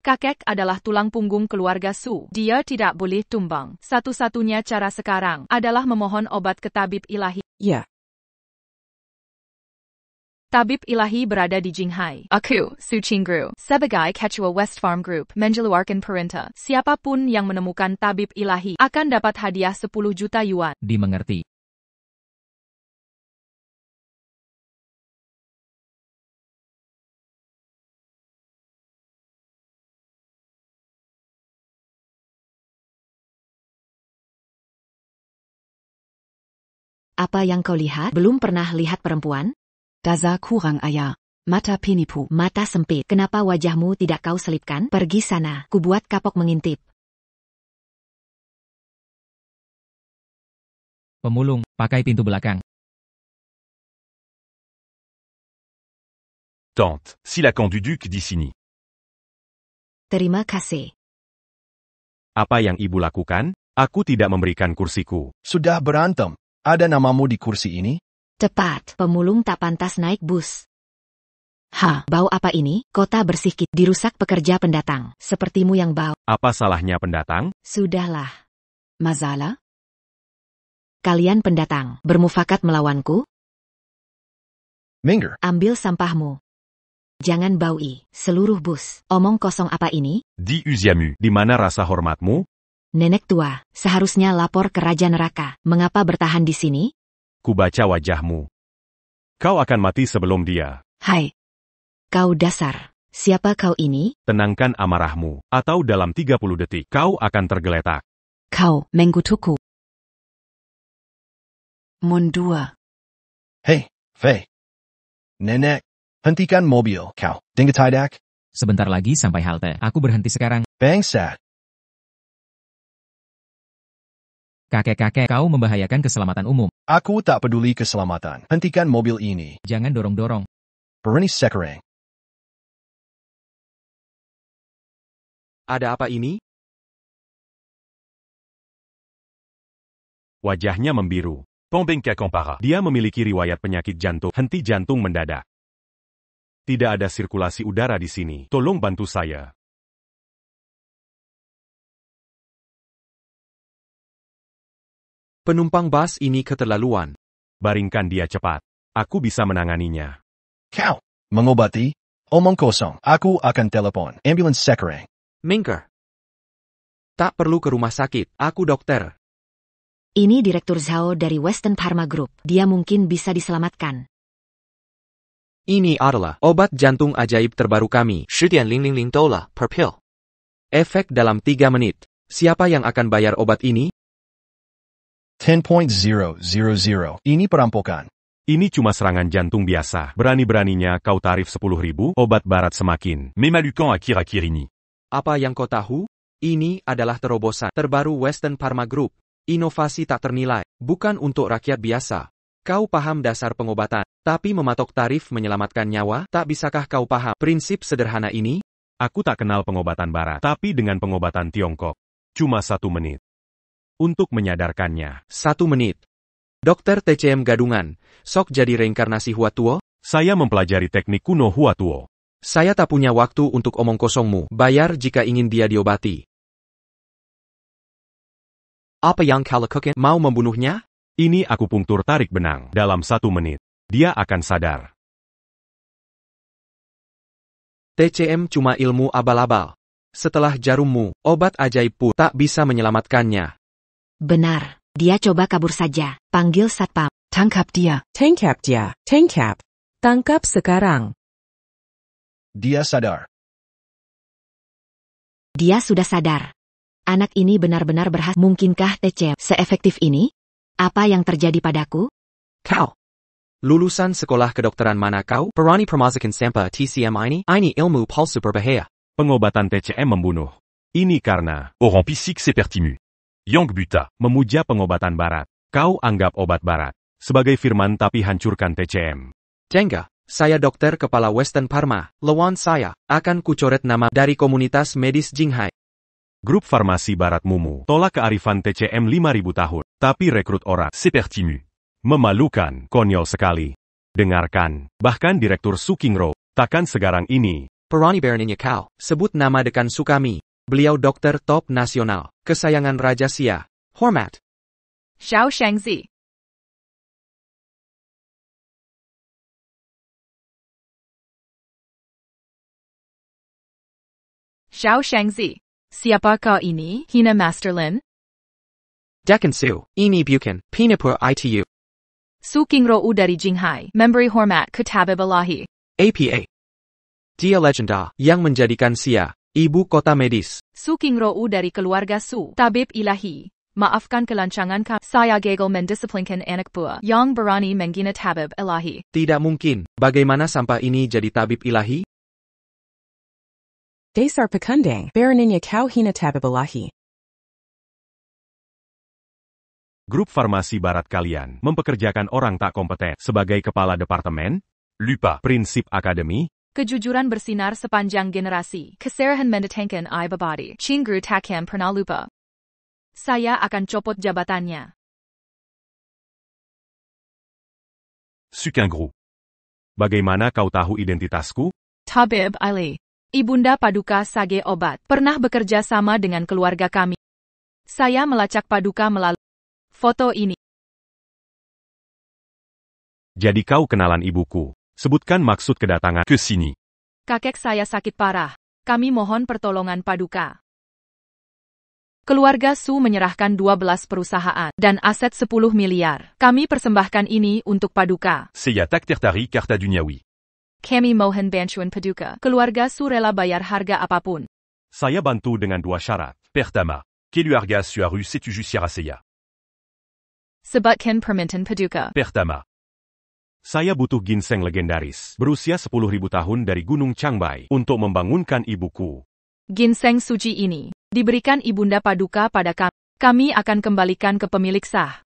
Kakek adalah tulang punggung keluarga Su. Dia tidak boleh tumbang. Satu-satunya cara sekarang adalah memohon obat ke tabib ilahi. Ya. Tabib ilahi berada di Jinghai. Aku, Su Qingru, sebagai ketua West Farm Group, mengeluarkan perintah. Siapapun yang menemukan tabib ilahi akan dapat hadiah 10 juta yuan. Dimengerti. Apa yang kau lihat? Belum pernah lihat perempuan? Dasar kurang ajar. Mata penipu. Mata sempit. Kenapa wajahmu tidak kau selipkan? Pergi sana. Kubuat kapok mengintip. Pemulung, pakai pintu belakang. Tante, si Lacan du Duc di sini. Terima kasih. Apa yang ibu lakukan? Aku tidak memberikan kursiku. Sudah berantem. Ada namamu di kursi ini? Tepat. Pemulung tak pantas naik bus. Bau apa ini? Kota bersih dirusak pekerja pendatang. Sepertimu yang bau. Apa salahnya pendatang? Sudahlah. Masalah? Kalian pendatang, bermufakat melawanku? Minggir. Ambil sampahmu. Jangan baui. Seluruh bus. Omong kosong apa ini? Di Uziamu, di mana rasa hormatmu? Nenek tua, seharusnya lapor ke Raja Neraka. Mengapa bertahan di sini? Kubaca wajahmu. Kau akan mati sebelum dia. Hai. Kau dasar. Siapa kau ini? Tenangkan amarahmu, atau dalam 30 detik kau akan tergeletak. Kau mengutukku. Mundur. Hei, Fei. Nenek, hentikan mobil, kau. Dengar tidak? Sebentar lagi sampai halte. Aku berhenti sekarang. Bangsat. Kakek-kakek, kau membahayakan keselamatan umum. Aku tak peduli keselamatan. Hentikan mobil ini. Jangan dorong-dorong. Berani sekarang. Ada apa ini? Wajahnya membiru. Pembengkak kompara. Dia memiliki riwayat penyakit jantung, henti jantung mendadak. Tidak ada sirkulasi udara di sini. Tolong bantu saya. Penumpang bus ini keterlaluan. Baringkan dia cepat. Aku bisa menanganinya. Kau, mengobati? Omong kosong. Aku akan telepon. Ambulans sekarang. Minggir. Tak perlu ke rumah sakit. Aku dokter. Ini Direktur Zhao dari Western Pharma Group. Dia mungkin bisa diselamatkan. Ini adalah obat jantung ajaib terbaru kami. 10.000 dolar per pil. Efek dalam 3 menit. Siapa yang akan bayar obat ini? 10.000. Ini perampokan. Ini cuma serangan jantung biasa. Berani-beraninya kau tarif 10.000 obat barat semakin. Memalukan akhir-akhir ini. Apa yang kau tahu? Ini adalah terobosan terbaru Western Pharma Group. Inovasi tak ternilai, bukan untuk rakyat biasa. Kau paham dasar pengobatan, tapi mematok tarif menyelamatkan nyawa? Tak bisakah kau paham prinsip sederhana ini? Aku tak kenal pengobatan barat, tapi dengan pengobatan Tiongkok. Cuma 1 menit. Untuk menyadarkannya. 1 menit. Dokter TCM Gadungan, sok jadi reinkarnasi Huatuo? Saya mempelajari teknik kuno Huatuo. Saya tak punya waktu untuk omong kosongmu. Bayar jika ingin dia diobati. Apa yang kau lakukan? Mau membunuhnya? Ini akupunktur tarik benang. Dalam 1 menit, dia akan sadar. TCM cuma ilmu abal-abal. Setelah jarummu, obat ajaib pun tak bisa menyelamatkannya. Benar. Dia coba kabur saja. Panggil satpam. Tangkap dia. Tangkap dia. Tangkap. Tangkap sekarang. Dia sadar. Dia sudah sadar. Anak ini benar-benar berhasil. Mungkinkah TCM seefektif ini? Apa yang terjadi padaku? Kau. Lulusan sekolah kedokteran mana kau? Berani permazakan sampah TCM ini? Ini ilmu palsu berbahaya. Pengobatan TCM membunuh. Ini karena orang pisik sepertimu. Yang buta, memuja pengobatan barat. Kau anggap obat barat sebagai firman tapi hancurkan TCM. Jengga, saya dokter kepala Western Pharma. Lawan saya, akan kucoret nama dari komunitas medis Jinghai. Grup farmasi barat Mumu tolak kearifan TCM 5.000 tahun, tapi rekrut orang sepertimu. Memalukan, konyol sekali. Dengarkan, bahkan Direktur Su Qingru, takkan segarang ini. Peroni Berninya Kau, sebut nama dekan Sukami. Beliau dokter top nasional, kesayangan Raja Xia. Hormat. Xiao Shangzi. Xiao Shangzi. Siapa kau ini, Hina Masterlin? Dekan Su, ini bukan, Pinapur itu. Su Qingrou'u dari Jinghai, memberi hormat ke Tabib Ilahi. APA. Dia legenda, yang menjadikan Xia, ibu kota medis. Su Qingrou'u dari keluarga Su, Tabib Ilahi. Maafkan kelancangan kami. Saya gagal mendisiplinkan anak buah yang berani menghina Tabib Ilahi. Tidak mungkin, bagaimana sampah ini jadi tabib ilahi? Dasar Pekundang, Berninya Kau Hina Tabibalahi. Grup farmasi barat kalian mempekerjakan orang tak kompeten sebagai kepala departemen? Lupa prinsip akademi? Kejujuran bersinar sepanjang generasi. Keserahan mendatangkan I babadi. Cingru takkan pernah lupa. Saya akan copot jabatannya. Sukingru. Bagaimana kau tahu identitasku? Tabib Ali. Ibunda Paduka Sage Obat. Pernah bekerja sama dengan keluarga kami. Saya melacak Paduka melalui foto ini. Jadi kau kenalan ibuku. Sebutkan maksud kedatangan ke sini. Kakek saya sakit parah. Kami mohon pertolongan Paduka. Keluarga Su menyerahkan 12 perusahaan dan aset 10 miliar. Kami persembahkan ini untuk Paduka. Saya tak tertarik karta duniawi. Kami mohon bantuan Paduka. Keluarga Su rela bayar harga apapun. Saya bantu dengan 2 syarat. Pertama, keluarga Su harus setuju secara saya. Sebutkan permintaan Paduka. Pertama, saya butuh ginseng legendaris berusia 10.000 tahun dari Gunung Changbai untuk membangunkan ibuku. Ginseng suci ini diberikan Ibunda Paduka pada kami. Kami akan kembalikan ke pemilik sah.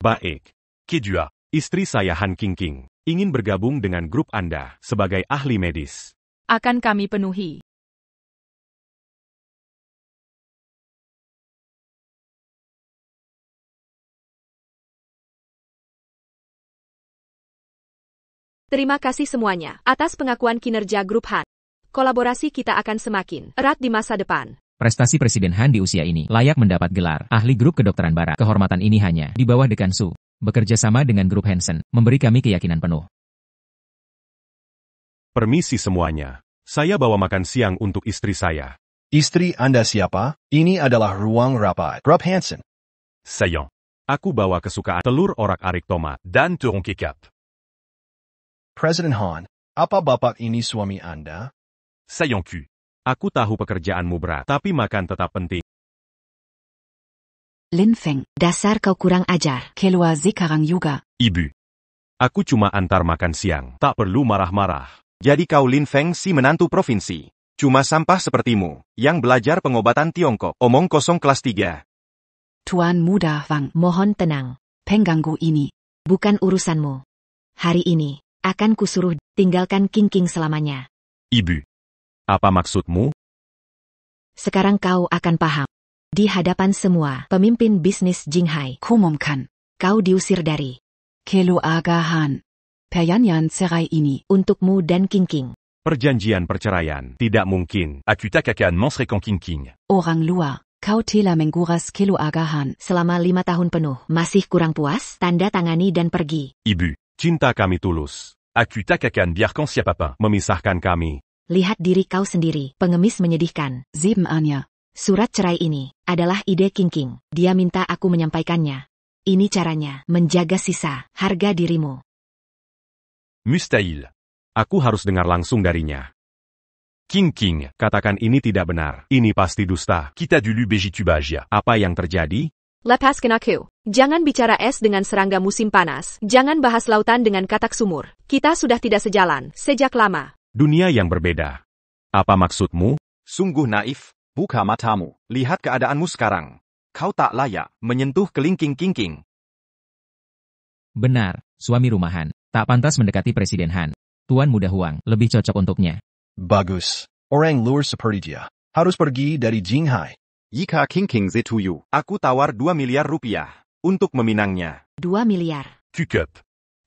Baik. Kedua, istri saya Han Qingqing ingin bergabung dengan grup Anda sebagai ahli medis. Akan kami penuhi. Terima kasih semuanya atas pengakuan kinerja grup Han. Kolaborasi kita akan semakin erat di masa depan. Prestasi Presiden Han di usia ini layak mendapat gelar ahli grup kedokteran barat. Kehormatan ini hanya di bawah Dekan Su. Bekerja sama dengan grup Hansen, memberi kami keyakinan penuh. Permisi semuanya. Saya bawa makan siang untuk istri saya. Istri Anda siapa? Ini adalah ruang rapat. Grup Hansen. Sayang. Aku bawa kesukaan telur orak-arik tomat dan turun kecap. Presiden Han, apa bapak ini suami Anda? Sayangku. Aku tahu pekerjaanmu berat, tapi makan tetap penting. Lin Feng, dasar kau kurang ajar. Keluar sekarang juga. Ibu. Aku cuma antar makan siang, tak perlu marah-marah. Jadi kau Lin Feng si menantu provinsi. Cuma sampah sepertimu, yang belajar pengobatan Tiongkok. Omong kosong kelas 3. Tuan Muda Wang, mohon tenang. Pengganggu ini bukan urusanmu. Hari ini akan kusuruh tinggalkan Qingqing selamanya. Ibu. Apa maksudmu? Sekarang kau akan paham. Di hadapan semua pemimpin bisnis Jinghai, kumumkan. Kau diusir dari keluarga Han. Perjanjian cerai ini untukmu dan Qingqing. Perjanjian perceraian. Tidak mungkin. Aku tak akan menceraikan Qingqing. Orang luar, kau telah menguras keluarga Han selama 5 tahun penuh. Masih kurang puas? Tanda tangani dan pergi. Ibu, cinta kami tulus. Aku tak akan biarkan siapapun Memisahkan kami. Lihat diri kau sendiri, pengemis menyedihkan. Anya. Surat cerai ini adalah ide Qingqing. Dia minta aku menyampaikannya. Ini caranya menjaga sisa harga dirimu. Mustahil. Aku harus dengar langsung darinya. Qingqing, katakan ini tidak benar. Ini pasti dusta. Kita dulu begitu bahagia. Apa yang terjadi? Lepaskan aku. Jangan bicara es dengan serangga musim panas. Jangan bahas lautan dengan katak sumur. Kita sudah tidak sejalan sejak lama. Dunia yang berbeda. Apa maksudmu? Sungguh naif. Buka matamu. Lihat keadaanmu sekarang. Kau tak layak menyentuh kelingking Qingqing. Benar, suami rumahan. Tak pantas mendekati Presiden Han. Tuan Muda Huang lebih cocok untuknya. Bagus. Orang luar seperti dia harus pergi dari Jinghai. Jika Qingqing setuju, aku tawar 2 miliar rupiah untuk meminangnya. 2 miliar. Cukup.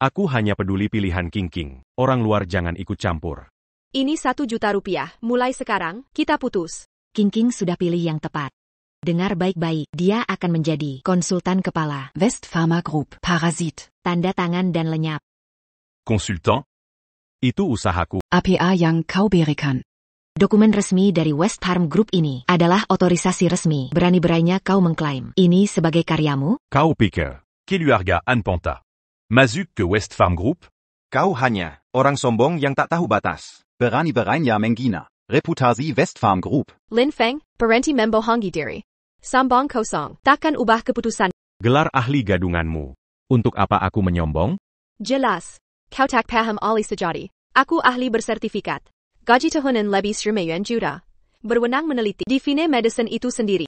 Aku hanya peduli pilihan Qingqing. Orang luar jangan ikut campur. Ini 1 juta rupiah. Mulai sekarang, kita putus. King sudah pilih yang tepat. Dengar baik-baik, dia akan menjadi konsultan kepala Westpharma Group, Parasit. tanda tangan dan lenyap. Konsultan? Itu usahaku. APA yang kau berikan. Dokumen resmi dari Westpharm Group ini adalah otorisasi resmi. Berani-beraninya kau mengklaim ini sebagai karyamu? Kau pikir, keluarga Anpanta. Mazuk ke Westpharm Group? Kau hanya orang sombong yang tak tahu batas. Berani-beraninya menghina reputasi Westpharm Group. Lin Feng, Parenti Membo Hongi Diri. Sambong kosong. Takkan ubah keputusan. Gelar ahli gadunganmu. Untuk apa aku menyombong? Jelas. Kau tak paham Ali sejati. Aku ahli bersertifikat. Gaji tahunan lebih 1 juta. Berwenang meneliti Divine Medicine itu sendiri.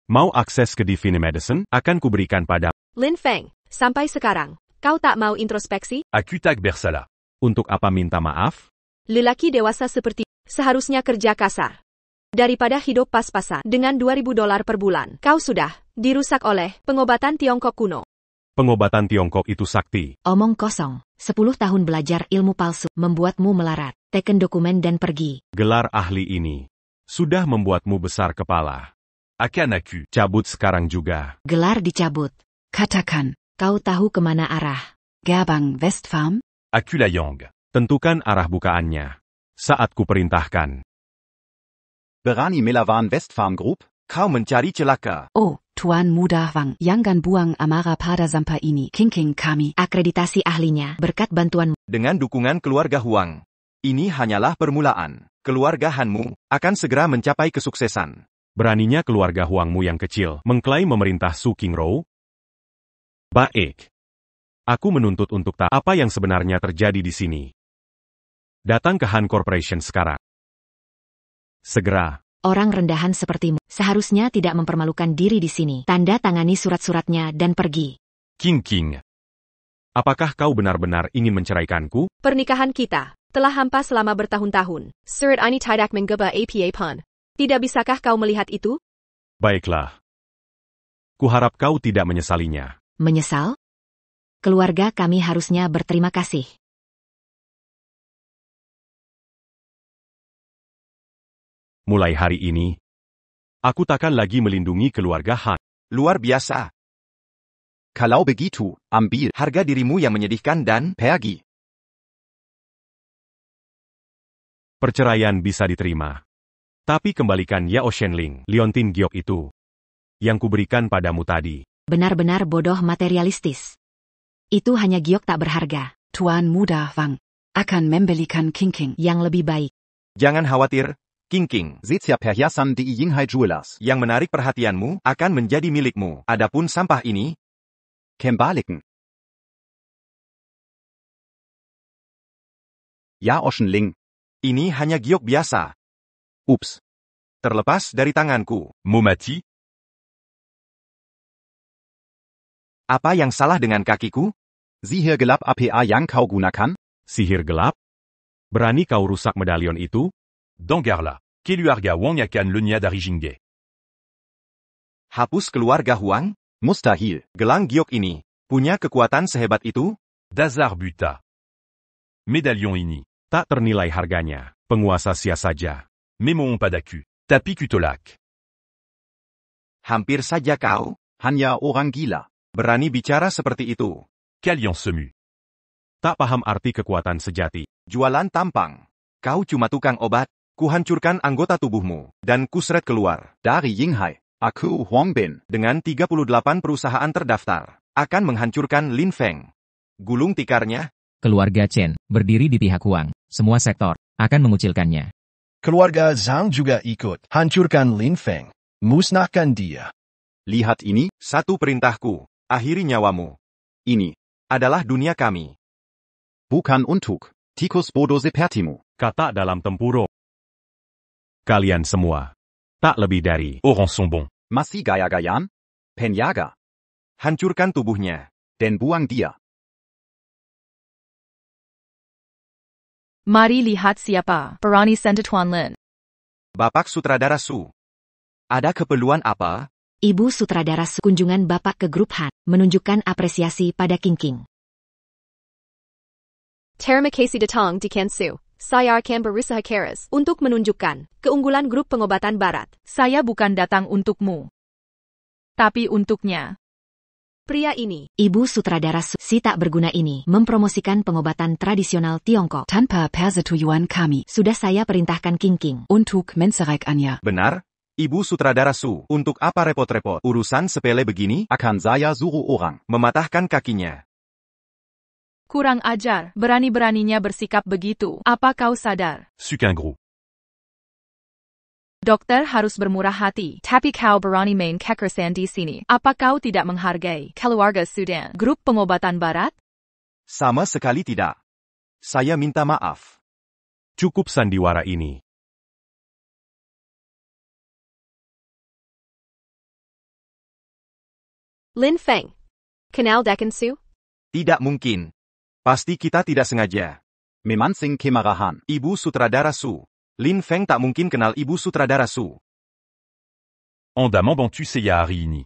Mau akses ke Divine Medicine? Akan kuberikan pada Lin Feng, sampai sekarang, kau tak mau introspeksi? Aku tak bersalah. Untuk apa minta maaf? Lelaki dewasa seperti seharusnya kerja kasar. Daripada hidup pas-pasan dengan $2.000 per bulan, kau sudah dirusak oleh pengobatan Tiongkok kuno. Pengobatan Tiongkok itu sakti. Omong kosong. 10 tahun belajar ilmu palsu membuatmu melarat. Teken dokumen dan pergi. Gelar ahli ini sudah membuatmu besar kepala. Akan aku cabut sekarang juga. Gelar dicabut. Katakan, Kau tahu kemana arah. Gerbang Westpharm? Aku Layong. Tentukan arah bukaannya. Saat ku perintahkan. Berani melawan Westpharm Group? Kau mencari celaka. Oh, Tuan Muda Wang, Yangan Buang Amara pada sampai ini King kami. Akreditasi ahlinya berkat bantuan. Dengan dukungan keluarga Huang. Ini hanyalah permulaan. Keluarga Hanmu akan segera mencapai kesuksesan. Beraninya keluarga Huangmu yang kecil mengklaim memerintah Su Qingrouo? Baik. Aku menuntut untuk tahu apa yang sebenarnya terjadi di sini. Datang ke Han Corporation sekarang. Segera. Orang rendahan sepertimu seharusnya tidak mempermalukan diri di sini. Tanda tangani surat-suratnya dan pergi. King. Apakah kau benar-benar ingin menceraikanku? Pernikahan kita telah hampa selama bertahun-tahun. Surat ini tidak mengubah APA pun. Tidak bisakah kau melihat itu? Baiklah. Kuharap kau tidak menyesalinya. Menyesal? Keluarga kami harusnya berterima kasih. Mulai hari ini, aku takkan lagi melindungi keluarga Han. Luar biasa. Kalau begitu, ambil Harga dirimu yang menyedihkan dan pergi. Perceraian bisa diterima. Tapi kembalikan Yao Shenling, Liontin Giok itu. Yang kuberikan padamu tadi. Benar-benar bodoh materialistis. Itu hanya giok tak berharga. Tuan Muda Wang akan membelikan King yang lebih baik. jangan khawatir, King. Zezia perhiasan di Yinghai Jewelers. Yang menarik perhatianmu akan menjadi milikmu. Adapun sampah ini, Kembalikan. Ya Shenling. ini hanya giok biasa. Ups. Terlepas dari tanganku. Momati? Apa yang salah dengan kakiku? Sihir gelap APA yang kau gunakan? Sihir gelap? Berani kau rusak medalion itu? Dangarla. Keluarga Wang akan lenyap dari Jingge. Hapus keluarga Huang? Mustahil. Gelang giok ini punya kekuatan sehebat itu? Dazar Buta. Medalion ini. Tak ternilai harganya. Penguasa sia saja. Memon padaku. Tapi kutolak. Hampir saja kau Hanya orang gila. berani bicara seperti itu. Kalian semu. Tak paham arti kekuatan sejati. Jualan tampang. Kau cuma tukang obat. Kuhancurkan anggota tubuhmu dan kusret keluar. Dari Yinghai. Aku Huang Bin. Dengan 38 perusahaan terdaftar. Akan menghancurkan Lin Feng. Gulung tikarnya. Keluarga Chen, berdiri di pihak Huang. Semua sektor akan mengucilkannya. Keluarga Zhang juga ikut. Hancurkan Lin Feng. Musnahkan dia. Lihat ini, satu perintahku. Akhiri nyawamu. Ini Adalah dunia kami. bukan untuk tikus bodoh sepertimu. Kata dalam tempurung. Kalian semua. Tak lebih dari Orang sombong. Masih gaya-gayaan? Penjaga. Hancurkan tubuhnya. Dan buang dia. Mari lihat siapa berani sentuh Tuan Lin. Bapak Sutradara Su. Ada keperluan apa? Ibu sutradara kunjungan Bapak ke grup Han menunjukkan apresiasi pada King. Terima kasih datang di Kansu. Saya akan berusaha keras untuk menunjukkan keunggulan grup pengobatan barat. Saya bukan datang untukmu, tapi untuknya. Pria ini, Ibu sutradara si tak berguna ini, mempromosikan pengobatan tradisional Tiongkok. Tanpa persetujuan kami. Sudah saya perintahkan King Untuk menceraikannya. Benar? Ibu sutradara Su, untuk apa repot-repot? Urusan sepele begini? Akan saya suruh orang mematahkan kakinya. Kurang ajar, berani-beraninya bersikap begitu. Apa kau sadar? Sucin gros. Dokter harus bermurah hati. Tapi kau berani main kekerasan di sini. Apa kau tidak menghargai keluarga Sudan? Grup pengobatan barat? Sama sekali tidak. Saya minta maaf. Cukup sandiwara ini. Lin Feng. Kenal Dekan Su? Tidak mungkin. Pasti kita tidak sengaja. Memancing kemarahan. Ibu sutradara Su. Lin Feng tak mungkin kenal ibu sutradara Su. Anda membantu saya hari ini.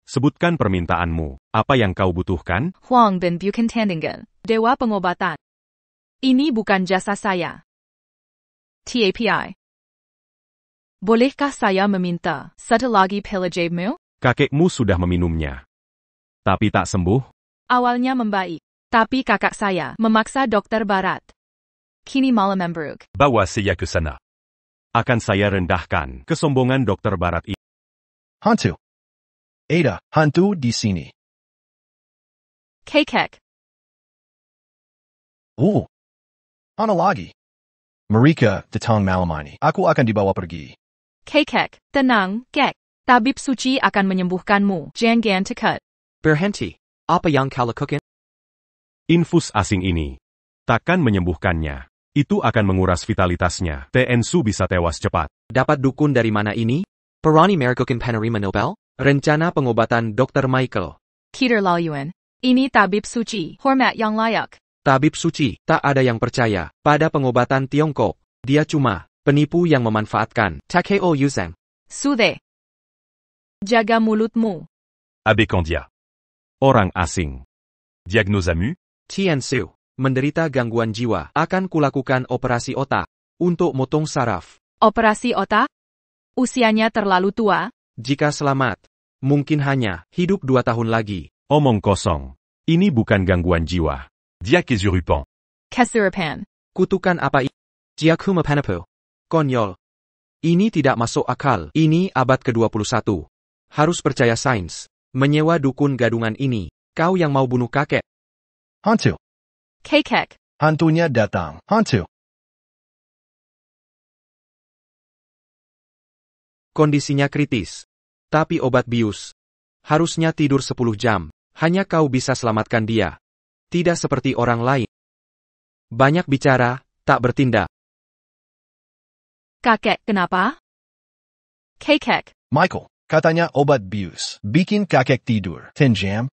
Sebutkan permintaanmu. Apa yang kau butuhkan? Huang bin Bukan Tandingan. Dewa pengobatan. Ini bukan jasa saya. TAPI. Bolehkah saya meminta satu lagi pelajabmu? Kakekmu sudah meminumnya. Tapi tak sembuh? Awalnya membaik. Tapi kakak saya memaksa dokter barat. Kini malah memburuk. Bawa saya ke sana. Akan saya rendahkan kesombongan dokter barat ini. Hantu. Ada, hantu di sini. Kekek. Ano lagi? Marika, datang malam ini. Aku akan dibawa pergi. Kekek. Tenang, Kek. Tabib suci akan menyembuhkanmu. Jangan takut. Berhenti. Apa yang kau lakukan? Infus asing ini takkan menyembuhkannya. Itu akan menguras vitalitasnya. TNSU bisa tewas cepat. Dapat dukun dari mana ini? Perani melakukan penerima Nobel? Rencana pengobatan Dr. Michael. Peter Layuan. Ini tabib suci. Hormat yang layak. Tabib suci, tak ada yang percaya pada pengobatan Tiongkok. Dia cuma penipu yang memanfaatkan Takeo Yuzeng. Sude. Jaga mulutmu. Abekandia. Orang asing. Diagnosamu? Tian Su, menderita gangguan jiwa. Akan kulakukan operasi otak untuk motong saraf. Operasi otak? Usianya terlalu tua? Jika selamat, mungkin hanya hidup 2 tahun lagi. Omong kosong. Ini bukan gangguan jiwa. Dia kesurupan. Kesurupan. Kutukan apa ini? Jiakuma Panapu. Konyol. Ini tidak masuk akal. Ini abad ke-21. Harus percaya sains. Menyewa dukun gadungan ini. Kau yang mau bunuh kakek. Hantu. Kekek. Hantunya datang. Hantu. Kondisinya kritis. Tapi obat bius. Harusnya tidur 10 jam. Hanya kau bisa selamatkan dia. Tidak seperti orang lain. Banyak bicara, tak bertindak. Kakek, kenapa? Kekek. Michael, katanya obat bius. Bikin kakek tidur. 10 jam.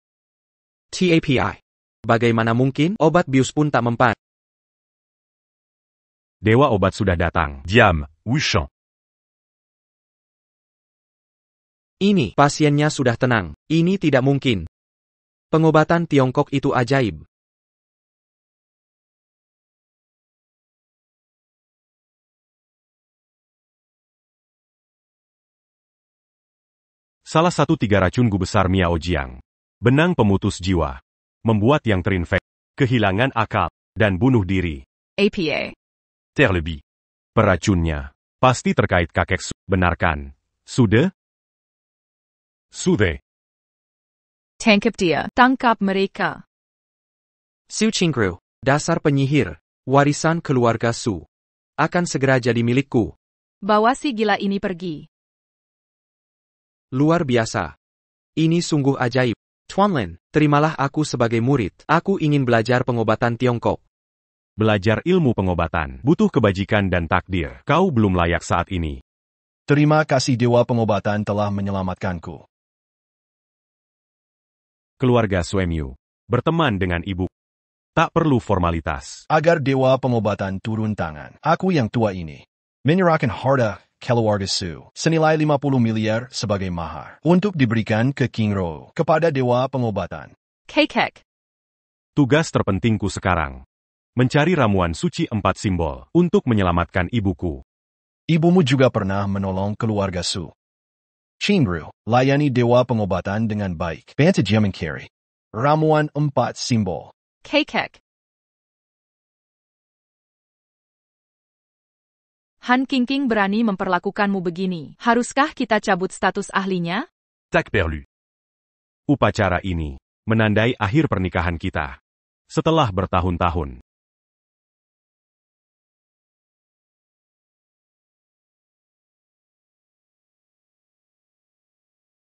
TAPI. Bagaimana mungkin obat bius pun tak mempan? Dewa obat sudah datang. Diam, Wushang. Ini pasiennya sudah tenang. Ini tidak mungkin. Pengobatan Tiongkok itu ajaib. Salah satu 3 racun gu besar Miao Jiang. Benang pemutus jiwa. Membuat yang terinfeksi, kehilangan akal, dan bunuh diri. APA. Terlebih. Peracunnya pasti terkait kakek Su. Benarkan? Sudah? Sude. Tangkap dia. Tangkap mereka. Su Qingru, dasar penyihir, warisan keluarga Su. Akan segera jadi milikku. Bawa si gila ini pergi. Luar biasa. Ini sungguh ajaib. Tuan Lin, terimalah aku sebagai murid. Aku ingin belajar pengobatan Tiongkok. Belajar ilmu pengobatan butuh kebajikan dan takdir. Kau belum layak saat ini. Terima kasih Dewa Pengobatan telah menyelamatkanku. Keluarga Suemyu berteman dengan ibu. Tak perlu formalitas. Agar Dewa Pengobatan turun tangan, aku yang tua ini menyerahkan harta keluarga Su senilai 50 miliar sebagai mahar untuk diberikan ke King Ro kepada Dewa Pengobatan. Kekek. Tugas terpentingku sekarang Mencari ramuan suci 4 simbol untuk menyelamatkan ibuku. Ibumu juga pernah menolong keluarga Su. Qingru, layani dewa pengobatan dengan baik. Bantu dia mencari ramuan 4 simbol. Kekek. Han Qingqing berani memperlakukanmu begini. Haruskah kita cabut status ahlinya? Tac perlu. Upacara ini menandai akhir pernikahan kita. Setelah bertahun-tahun.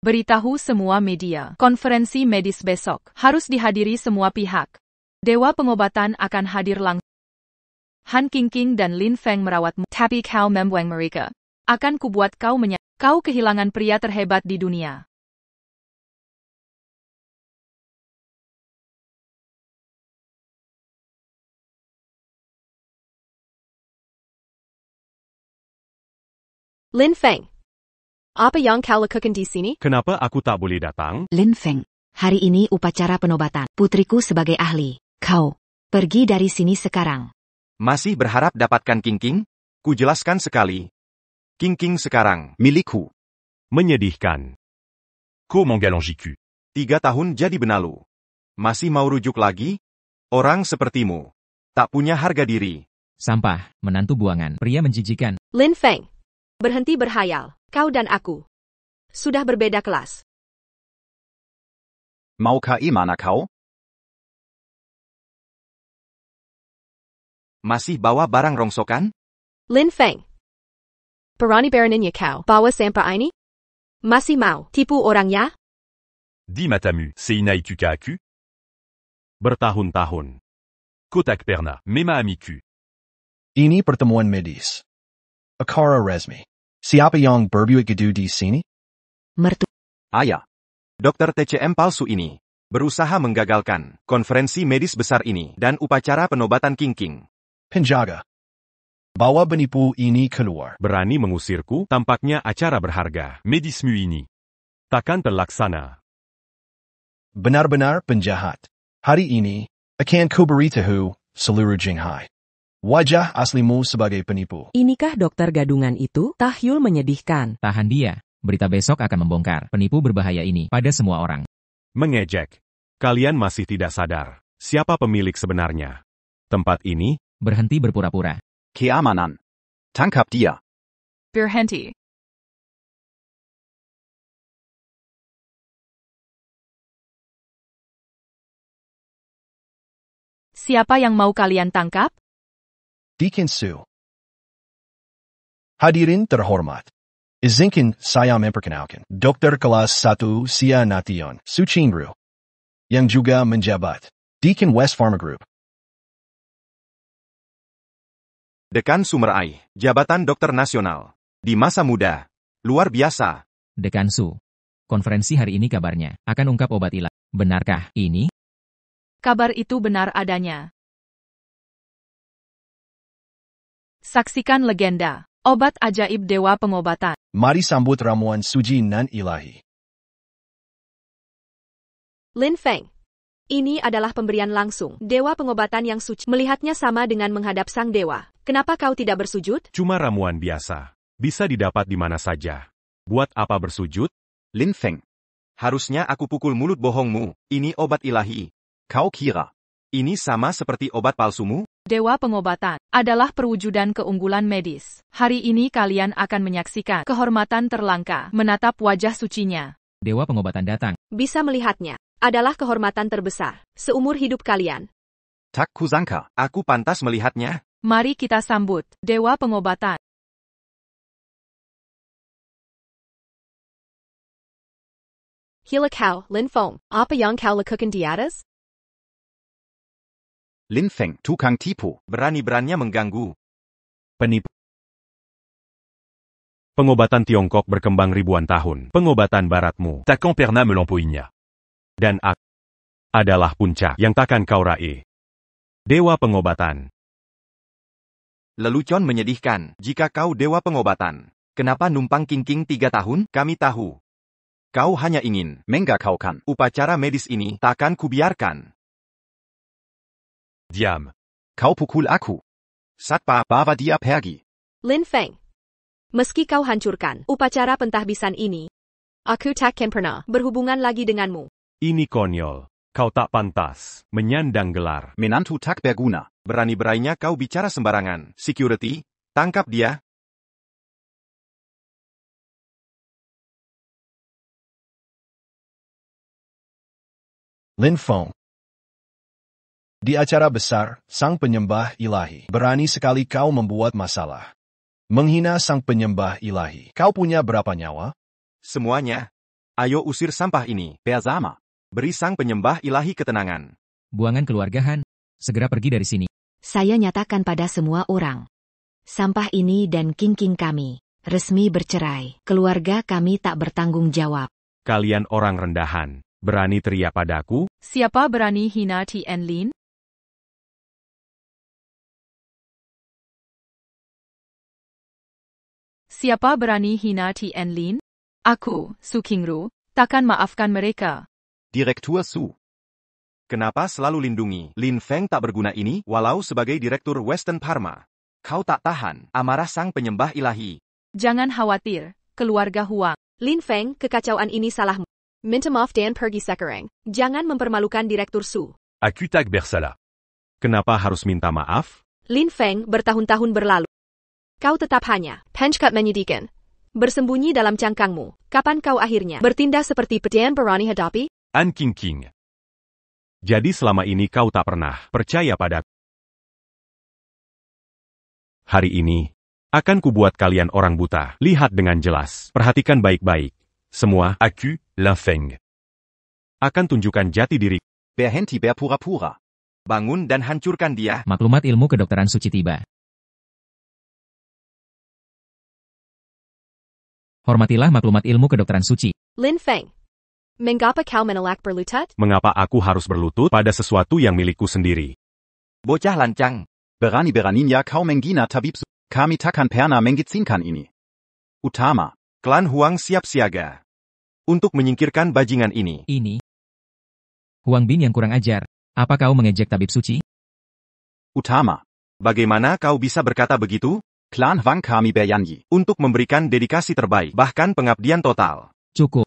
Beritahu semua media. Konferensi medis besok harus dihadiri semua pihak. Dewa pengobatan akan hadir langsung. Han Qingqing dan Lin Feng merawatmu, tapi kau membuang mereka. Akan kubuat kau Kau kehilangan pria terhebat di dunia. Lin Feng. Apa yang kau lakukan di sini? Kenapa aku tak boleh datang? Lin Feng, hari ini upacara penobatan. Putriku sebagai ahli. Kau pergi dari sini sekarang. Masih berharap dapatkan Qingqing? Ku jelaskan sekali. Qingqing sekarang milikku. Menyedihkan. Ko Mangalan JQ. 3 tahun jadi benalu. Masih mau rujuk lagi? Orang sepertimu tak punya harga diri. Sampah, menantu buangan, pria menjijikan. Lin Feng. Berhenti berhayal. Kau dan aku sudah berbeda kelas. Maukah mana kau? Masih bawa barang rongsokan? Lin Feng. Berani beraninya kau bawa sampah ini? Masih mau tipu orangnya? Di matamu, seinai tu aku? Bertahun-tahun. Kotak perna, mema amiku. Ini pertemuan medis. Akara resmi. Siapa yang berbuat gaduh di sini? Mertu. Ayah. Dokter TCM palsu ini berusaha menggagalkan konferensi medis besar ini dan upacara penobatan Qingqing. Penjaga. Bawa penipu ini keluar. Berani mengusirku, tampaknya acara berharga. Medismu ini. Takkan terlaksana. Benar-benar penjahat. Hari ini, akan ku beritahu seluruh Jinghai. Wajah aslimu sebagai penipu. Inikah dokter gadungan itu? Tahyul menyedihkan. Tahan dia. Berita besok akan membongkar penipu berbahaya ini pada semua orang. Mengejek. Kalian masih tidak sadar. Siapa pemilik sebenarnya? Tempat ini? Berhenti berpura-pura. Keamanan. Tangkap dia. Berhenti. Siapa yang mau kalian tangkap? Deacon Su. Hadirin terhormat. Izinkan saya memperkenalkan Dokter kelas 1 Sia Nation, Su Qingru, yang juga menjabat Deacon West Pharma Group. Dekan Sumerai, Jabatan Dokter Nasional. Di masa muda. Luar biasa. Dekan Su. Konferensi hari ini kabarnya akan ungkap obat ilahi. Benarkah ini? Kabar itu benar adanya. Saksikan legenda. Obat ajaib Dewa Pengobatan. Mari sambut ramuan suci nan ilahi. Lin Feng. Ini adalah pemberian langsung. Dewa pengobatan yang suci. Melihatnya sama dengan menghadap sang dewa. Kenapa kau tidak bersujud? Cuma ramuan biasa. Bisa didapat di mana saja. Buat apa bersujud? Lin Feng. Harusnya aku pukul mulut bohongmu. Ini obat ilahi. Kau kira ini sama seperti obat palsumu? Dewa Pengobatan adalah perwujudan keunggulan medis. Hari ini kalian akan menyaksikan kehormatan terlangka menatap wajah sucinya. Dewa Pengobatan datang. Bisa melihatnya adalah kehormatan terbesar seumur hidup kalian. Tak kuzangka, aku pantas melihatnya. Mari kita sambut Dewa Pengobatan. Hila kau, Lin Feng, apa yang kau lakukan di atas? Lin Feng, tukang tipu, berani-beraninya mengganggu. Penipu. Pengobatan Tiongkok berkembang ribuan tahun. Pengobatan baratmu. Takan perna melampoinya. Dan aku adalah puncak yang takkan kau raih. Dewa Pengobatan. Lelucon menyedihkan, jika kau dewa pengobatan. Kenapa numpang Qingqing 3 tahun? Kami tahu. Kau hanya ingin menggakaukan upacara medis ini, takkan kubiarkan. Diam. Kau pukul aku. Satpa, bawa dia pergi. Lin Feng. Meski kau hancurkan upacara pentahbisan ini, aku takkan pernah berhubungan lagi denganmu. Ini konyol. Kau tak pantas menyandang gelar. Menantu tak berguna. Berani-beraninya kau bicara sembarangan. Security, tangkap dia. Lin Feng. Di acara besar, sang penyembah ilahi. Berani sekali kau membuat masalah. Menghina sang penyembah ilahi. Kau punya berapa nyawa? Semuanya. Ayo usir sampah ini. Bersama. Beri sang penyembah ilahi ketenangan. Buangan keluarga Han. Segera pergi dari sini. Saya nyatakan pada semua orang. Sampah ini dan king-king kami resmi bercerai. Keluarga kami tak bertanggung jawab. Kalian orang rendahan. Berani teriak padaku? Siapa berani hina Tien Lin? Siapa berani hina Tien Lin? Aku, Su Qingru, takkan maafkan mereka. Direktur Su. Kenapa selalu lindungi Lin Feng tak berguna ini, walau sebagai direktur Western Pharma? Kau tak tahan amarah sang penyembah ilahi. Jangan khawatir, keluarga Huang. Lin Feng, kekacauan ini salahmu. Minta maaf dan pergi sekarang. Jangan mempermalukan direktur Su. Aku tak bersalah. Kenapa harus minta maaf? Lin Feng bertahun-tahun berlalu. Kau tetap hanya pencekat menyedihkan. Bersembunyi dalam cangkangmu. Kapan kau akhirnya bertindak seperti pedang berani hadapi? Han Qingqing. Jadi selama ini kau tak pernah percaya padaku. Hari ini, akan kubuat kalian orang buta. Lihat dengan jelas. Perhatikan baik-baik. Semua, Aku, Lin Feng. akan tunjukkan jati diri. Berhenti berpura-pura. Bangun dan hancurkan dia. Maklumat ilmu kedokteran suci tiba. Hormatilah maklumat ilmu kedokteran suci. Lin Feng. Mengapa kau menolak berlutut? Mengapa aku harus berlutut pada sesuatu yang milikku sendiri? Bocah lancang. Berani-beraninya kau menghina tabib Su. Kami takkan pernah mengizinkan ini. Utama. Klan Huang siap siaga untuk menyingkirkan bajingan ini. Ini. Huang Bin yang kurang ajar. Apa kau mengejek tabib suci? Utama. Bagaimana kau bisa berkata begitu? Klan Wang kami berjanji. Untuk memberikan dedikasi terbaik, bahkan pengabdian total. Cukup.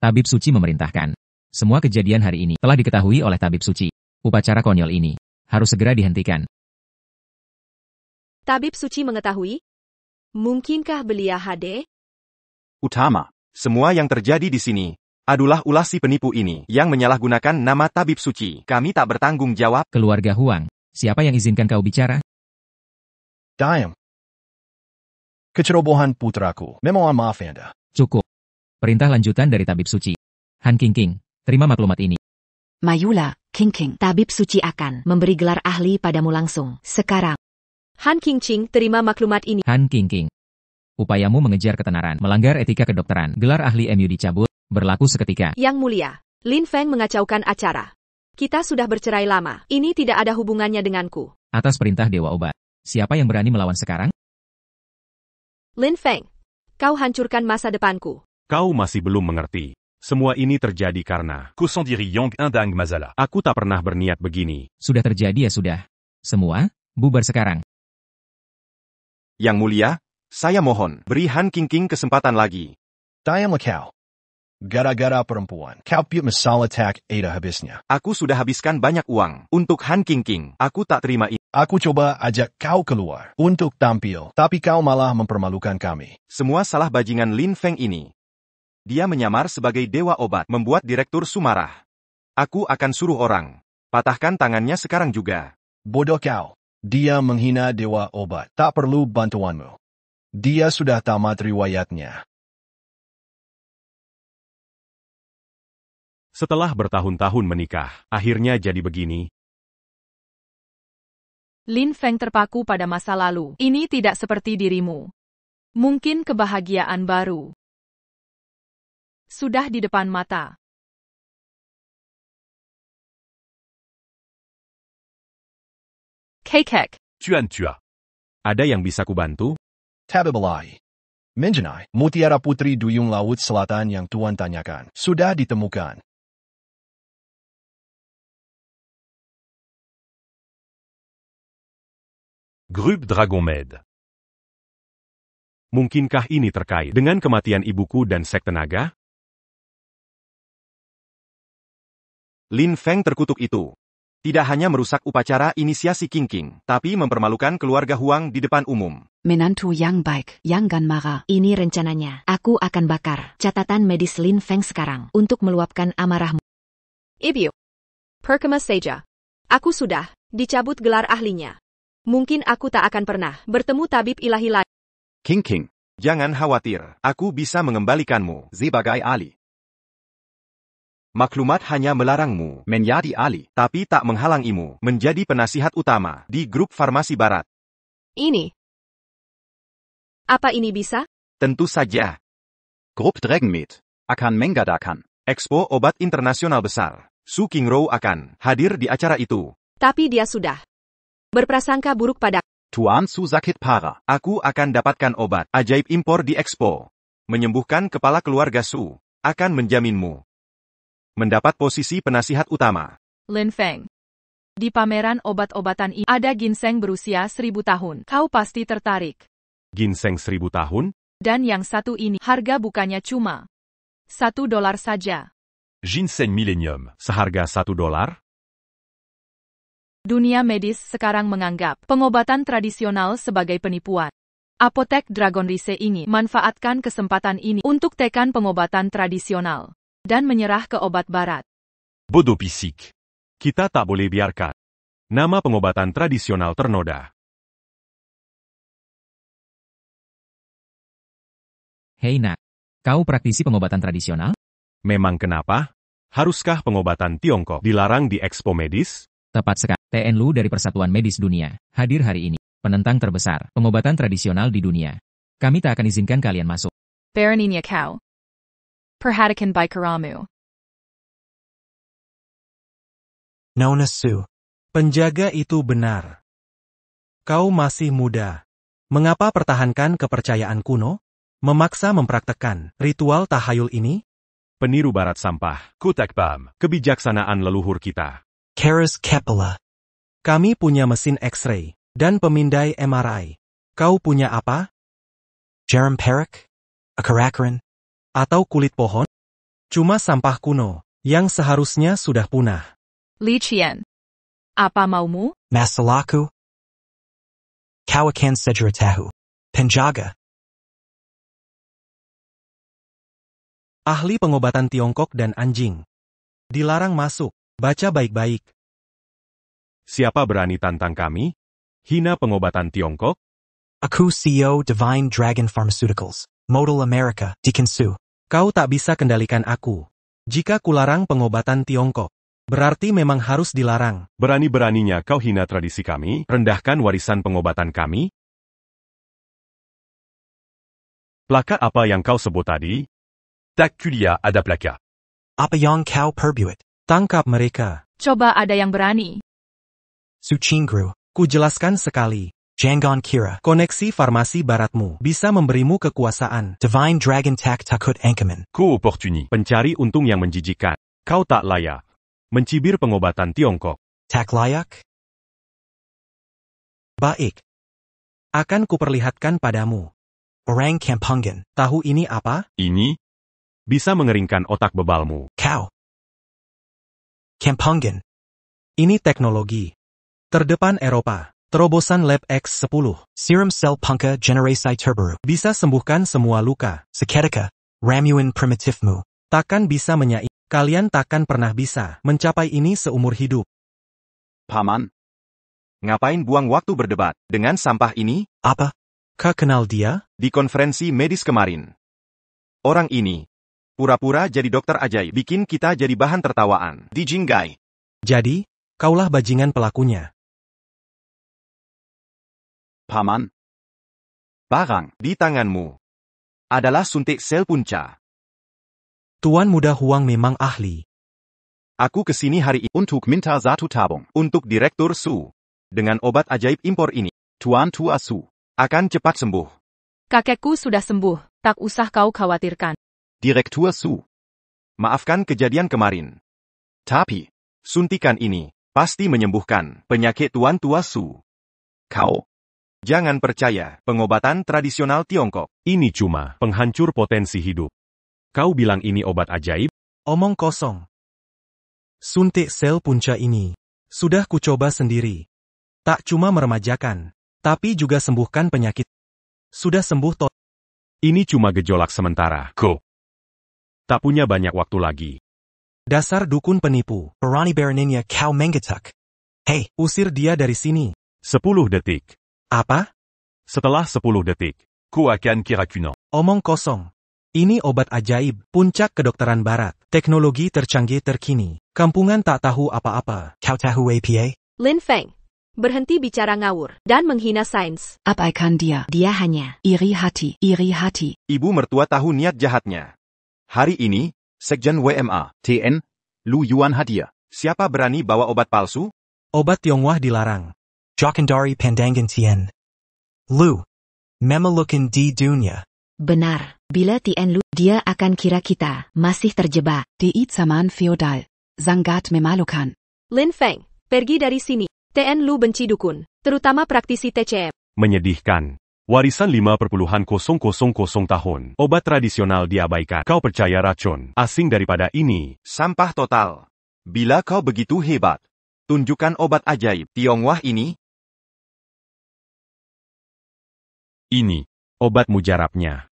Tabib suci memerintahkan. Semua kejadian hari ini telah diketahui oleh tabib suci. Upacara konyol ini harus segera dihentikan. Tabib suci mengetahui? Mungkinkah beliau hadir? Utama. Semua yang terjadi di sini adalah ulah si penipu ini yang menyalahgunakan nama tabib suci. Kami tak bertanggung jawab. Keluarga Huang, siapa yang izinkan kau bicara? Diam. Kecerobohan putraku. Memohon maaf Anda. Cukup. Perintah lanjutan dari tabib suci. Han Qingqing, terima maklumat ini. Mayula, king-king. Tabib suci akan memberi gelar ahli padamu langsung. Sekarang. Han Qingqing terima maklumat ini. Han Qingqing. Upayamu mengejar ketenaran, melanggar etika kedokteran, gelar ahli MU dicabut, berlaku seketika. Yang mulia, Lin Feng mengacaukan acara. Kita sudah bercerai lama. Ini tidak ada hubungannya denganku. Atas perintah Dewa Obat. Siapa yang berani melawan sekarang? Lin Feng, kau hancurkan masa depanku. Kau masih belum mengerti. Semua ini terjadi karena Kusandiri Yang Indang Mazala. aku tak pernah berniat begini. Sudah terjadi ya sudah. Semua, bubar sekarang. Yang mulia, saya mohon, beri Han Qingqing kesempatan lagi. Diamlah kau. Gara-gara perempuan. Kau piut masalah tak ada habisnya. Aku sudah habiskan banyak uang untuk Han Qingqing. Aku tak terima ini. Aku coba ajak kau keluar untuk tampil, tapi kau malah mempermalukan kami. Semua salah bajingan Lin Feng ini. Dia menyamar sebagai dewa obat, membuat direktur Su marah. Aku akan suruh orang patahkan tangannya sekarang juga. Bodoh kau. Dia menghina dewa obat. Tak perlu bantuanmu. Dia sudah tamat riwayatnya. Setelah bertahun-tahun menikah, akhirnya jadi begini. Lin Feng terpaku pada masa lalu. Ini tidak seperti dirimu. Mungkin kebahagiaan baru sudah di depan mata. Kekek. Tuan. Ada yang bisa kubantu? Tabibalahi. Minjanai, mutiara putri duyung laut selatan yang Tuan tanyakan, sudah ditemukan. Grup Dragon Med. Mungkinkah ini terkait dengan kematian ibuku dan sekte naga? Lin Feng terkutuk itu. Tidak hanya merusak upacara inisiasi King, tapi mempermalukan keluarga Huang di depan umum. Menantu yang baik, yang gan marah. Ini rencananya. Aku akan bakar catatan medis Lin Feng sekarang untuk meluapkan amarahmu. Ibu. Perkema saja. Aku sudah dicabut gelar ahlinya. Mungkin aku tak akan pernah bertemu tabib ilahi lagi. King, jangan khawatir. Aku bisa mengembalikanmu sebagai ahli. Maklumat hanya melarangmu menjadi ahli, tapi tak menghalangimu menjadi penasihat utama di grup farmasi barat. Ini. Apa ini bisa? Tentu saja. Grup Dragon Med akan mengadakan Expo Obat Internasional Besar. Su Qingrou akan hadir di acara itu. Tapi dia sudah berprasangka buruk pada Tuan Su sakit parah. Aku akan dapatkan obat ajaib impor di Expo. Menyembuhkan kepala keluarga Su. Akan menjaminmu mendapat posisi penasihat utama. Lin Feng. Di pameran obat-obatan ini ada ginseng berusia 1000 tahun. Kau pasti tertarik. Ginseng 1000 tahun? Dan yang satu ini, harga bukannya cuma $1 saja. Ginseng Millennium. Seharga $1? Dunia medis sekarang menganggap pengobatan tradisional sebagai penipuan. Apotek Dragon Rise ingin manfaatkan kesempatan ini untuk tekan pengobatan tradisional dan menyerah ke obat barat. Bodoh pisik. Kita tak boleh biarkan nama pengobatan tradisional ternoda. Hei nak, kau praktisi pengobatan tradisional? Memang kenapa? Haruskah pengobatan Tiongkok dilarang di Expo Medis? Tepat sekali. TN Lu dari Persatuan Medis Dunia hadir hari ini. Penentang terbesar pengobatan tradisional di dunia. Kami tak akan izinkan kalian masuk. Beraninya kau. Perhatikan baik keramu. Nona Su. Penjaga itu benar. Kau masih muda. Mengapa pertahankan kepercayaan kuno? Memaksa mempraktekkan ritual tahayul ini? Peniru barat sampah. Kotak Pam. Kebijaksanaan leluhur kita. Keras Kepala. Kami punya mesin X-ray dan pemindai MRI. Kau punya apa? Jarum perak? Akarakran? Atau kulit pohon? Cuma sampah kuno yang seharusnya sudah punah. Li Qian. Apa maumu? Masalaku? Kawakan Sejratahu. Penjaga. Ahli pengobatan Tiongkok dan anjing. Dilarang masuk. Baca baik-baik. Siapa berani tantang kami? Hina pengobatan Tiongkok? Aku CEO Divine Dragon Pharmaceuticals. Modal America, Dikensu. Kau tak bisa kendalikan aku. Jika kularang pengobatan Tiongkok, berarti memang harus dilarang. Berani-beraninya kau hina tradisi kami, rendahkan warisan pengobatan kami? Plakat apa yang kau sebut tadi? Takulia ada plaka. Apa yang kau perbuat? Tangkap mereka. Coba ada yang berani. Su Qingrou, ku jelaskan sekali. Jangan kira koneksi farmasi baratmu bisa memberimu kekuasaan. Divine Dragon Tak takut Ankaman. Ku opportuni. Pencari untung yang menjijikan. Kau tak layak mencibir pengobatan Tiongkok. Tak layak? Baik. Akan kuperlihatkan padamu. Orang Kampungan, tahu ini apa? Ini bisa mengeringkan otak bebalmu. Kau. Kampungan. Ini teknologi terdepan Eropa. Terobosan Lab X10. Serum Cell Punka Generasi Terbaru. Bisa sembuhkan semua luka. Seketika. Ramuan primitifmu. Takkan bisa menyai. Kalian takkan pernah bisa mencapai ini seumur hidup. Paman. Ngapain buang waktu berdebat dengan sampah ini? Apa? Kau kenal dia? Di konferensi medis kemarin. Orang ini pura-pura jadi dokter ajaib, bikin kita jadi bahan tertawaan di Jinggai. Jadi, kaulah bajingan pelakunya. Paman. Barang di tanganmu adalah suntik sel punca. Tuan Muda Huang memang ahli. Aku kesini hari ini untuk minta satu tabung untuk Direktur Su. Dengan obat ajaib impor ini, Tuan Tua Su akan cepat sembuh. Kakekku sudah sembuh, tak usah kau khawatirkan. Direktur Su. Maafkan kejadian kemarin. Tapi, suntikan ini pasti menyembuhkan penyakit Tuan Tua Su. Kau Jangan percaya, pengobatan tradisional Tiongkok. Ini cuma penghancur potensi hidup. Kau bilang ini obat ajaib? Omong kosong. Suntik sel punca ini. Sudah kucoba sendiri. Tak cuma meremajakan, tapi juga sembuhkan penyakit. Sudah sembuh total. Ini cuma gejolak sementara. Tak punya banyak waktu lagi. Dasar dukun penipu. Berani beraninya kau menggetak. Hei, usir dia dari sini. 10 detik. Apa? Setelah 10 detik. Ko akan kirakunan. Omong kosong. Ini obat ajaib, puncak kedokteran barat. Teknologi tercanggih terkini. Kampungan tak tahu apa-apa. Kau tahu apa? Lin Feng, berhenti bicara ngawur dan menghina sains. Abaikan dia. Dia hanya iri hati. Ibu mertua tahu niat jahatnya. Hari ini, Sekjen WMA, TN, Lu Yuan hadir. Siapa berani bawa obat palsu? Obat Tionghoa dilarang. Jokandari Pandangan Tien. Lu. Memelukan di dunia. Benar. Bila Tien Lu, dia akan kira kita masih terjebak di zaman feodal. Sangat memalukan. Lin Feng, pergi dari sini. TN Lu benci dukun, terutama praktisi TCM. Menyedihkan. Warisan 5,000 tahun. Obat tradisional diabaikan. Kau percaya racun asing daripada ini? Sampah total. Bila kau begitu hebat, tunjukkan obat ajaib Tionghoa ini. Ini obat mujarabnya.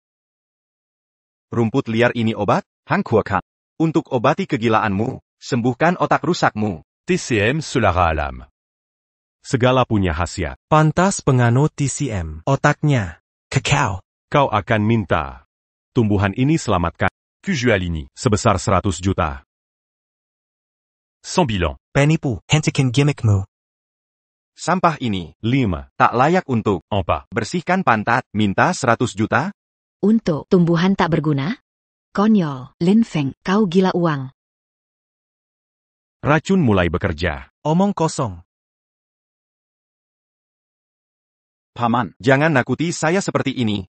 Rumput liar ini obat? Hangkuakan. Untuk obati kegilaanmu, sembuhkan otak rusakmu. TCM Solara Alam. Segala punya khasiat. Pantas penganut TCM. Otaknya. Kakao. Kau akan minta tumbuhan ini selamatkan. Kujualini. Sebesar 100 juta. Sans bilan. Penipu. Hentikan gimmickmu. Sampah ini 5. tak layak untuk Empat. bersihkan pantat. Minta 100 juta? Untuk tumbuhan tak berguna? Konyol. Lin Feng, kau gila uang. Racun mulai bekerja. Omong kosong. Paman, jangan nakuti saya seperti ini.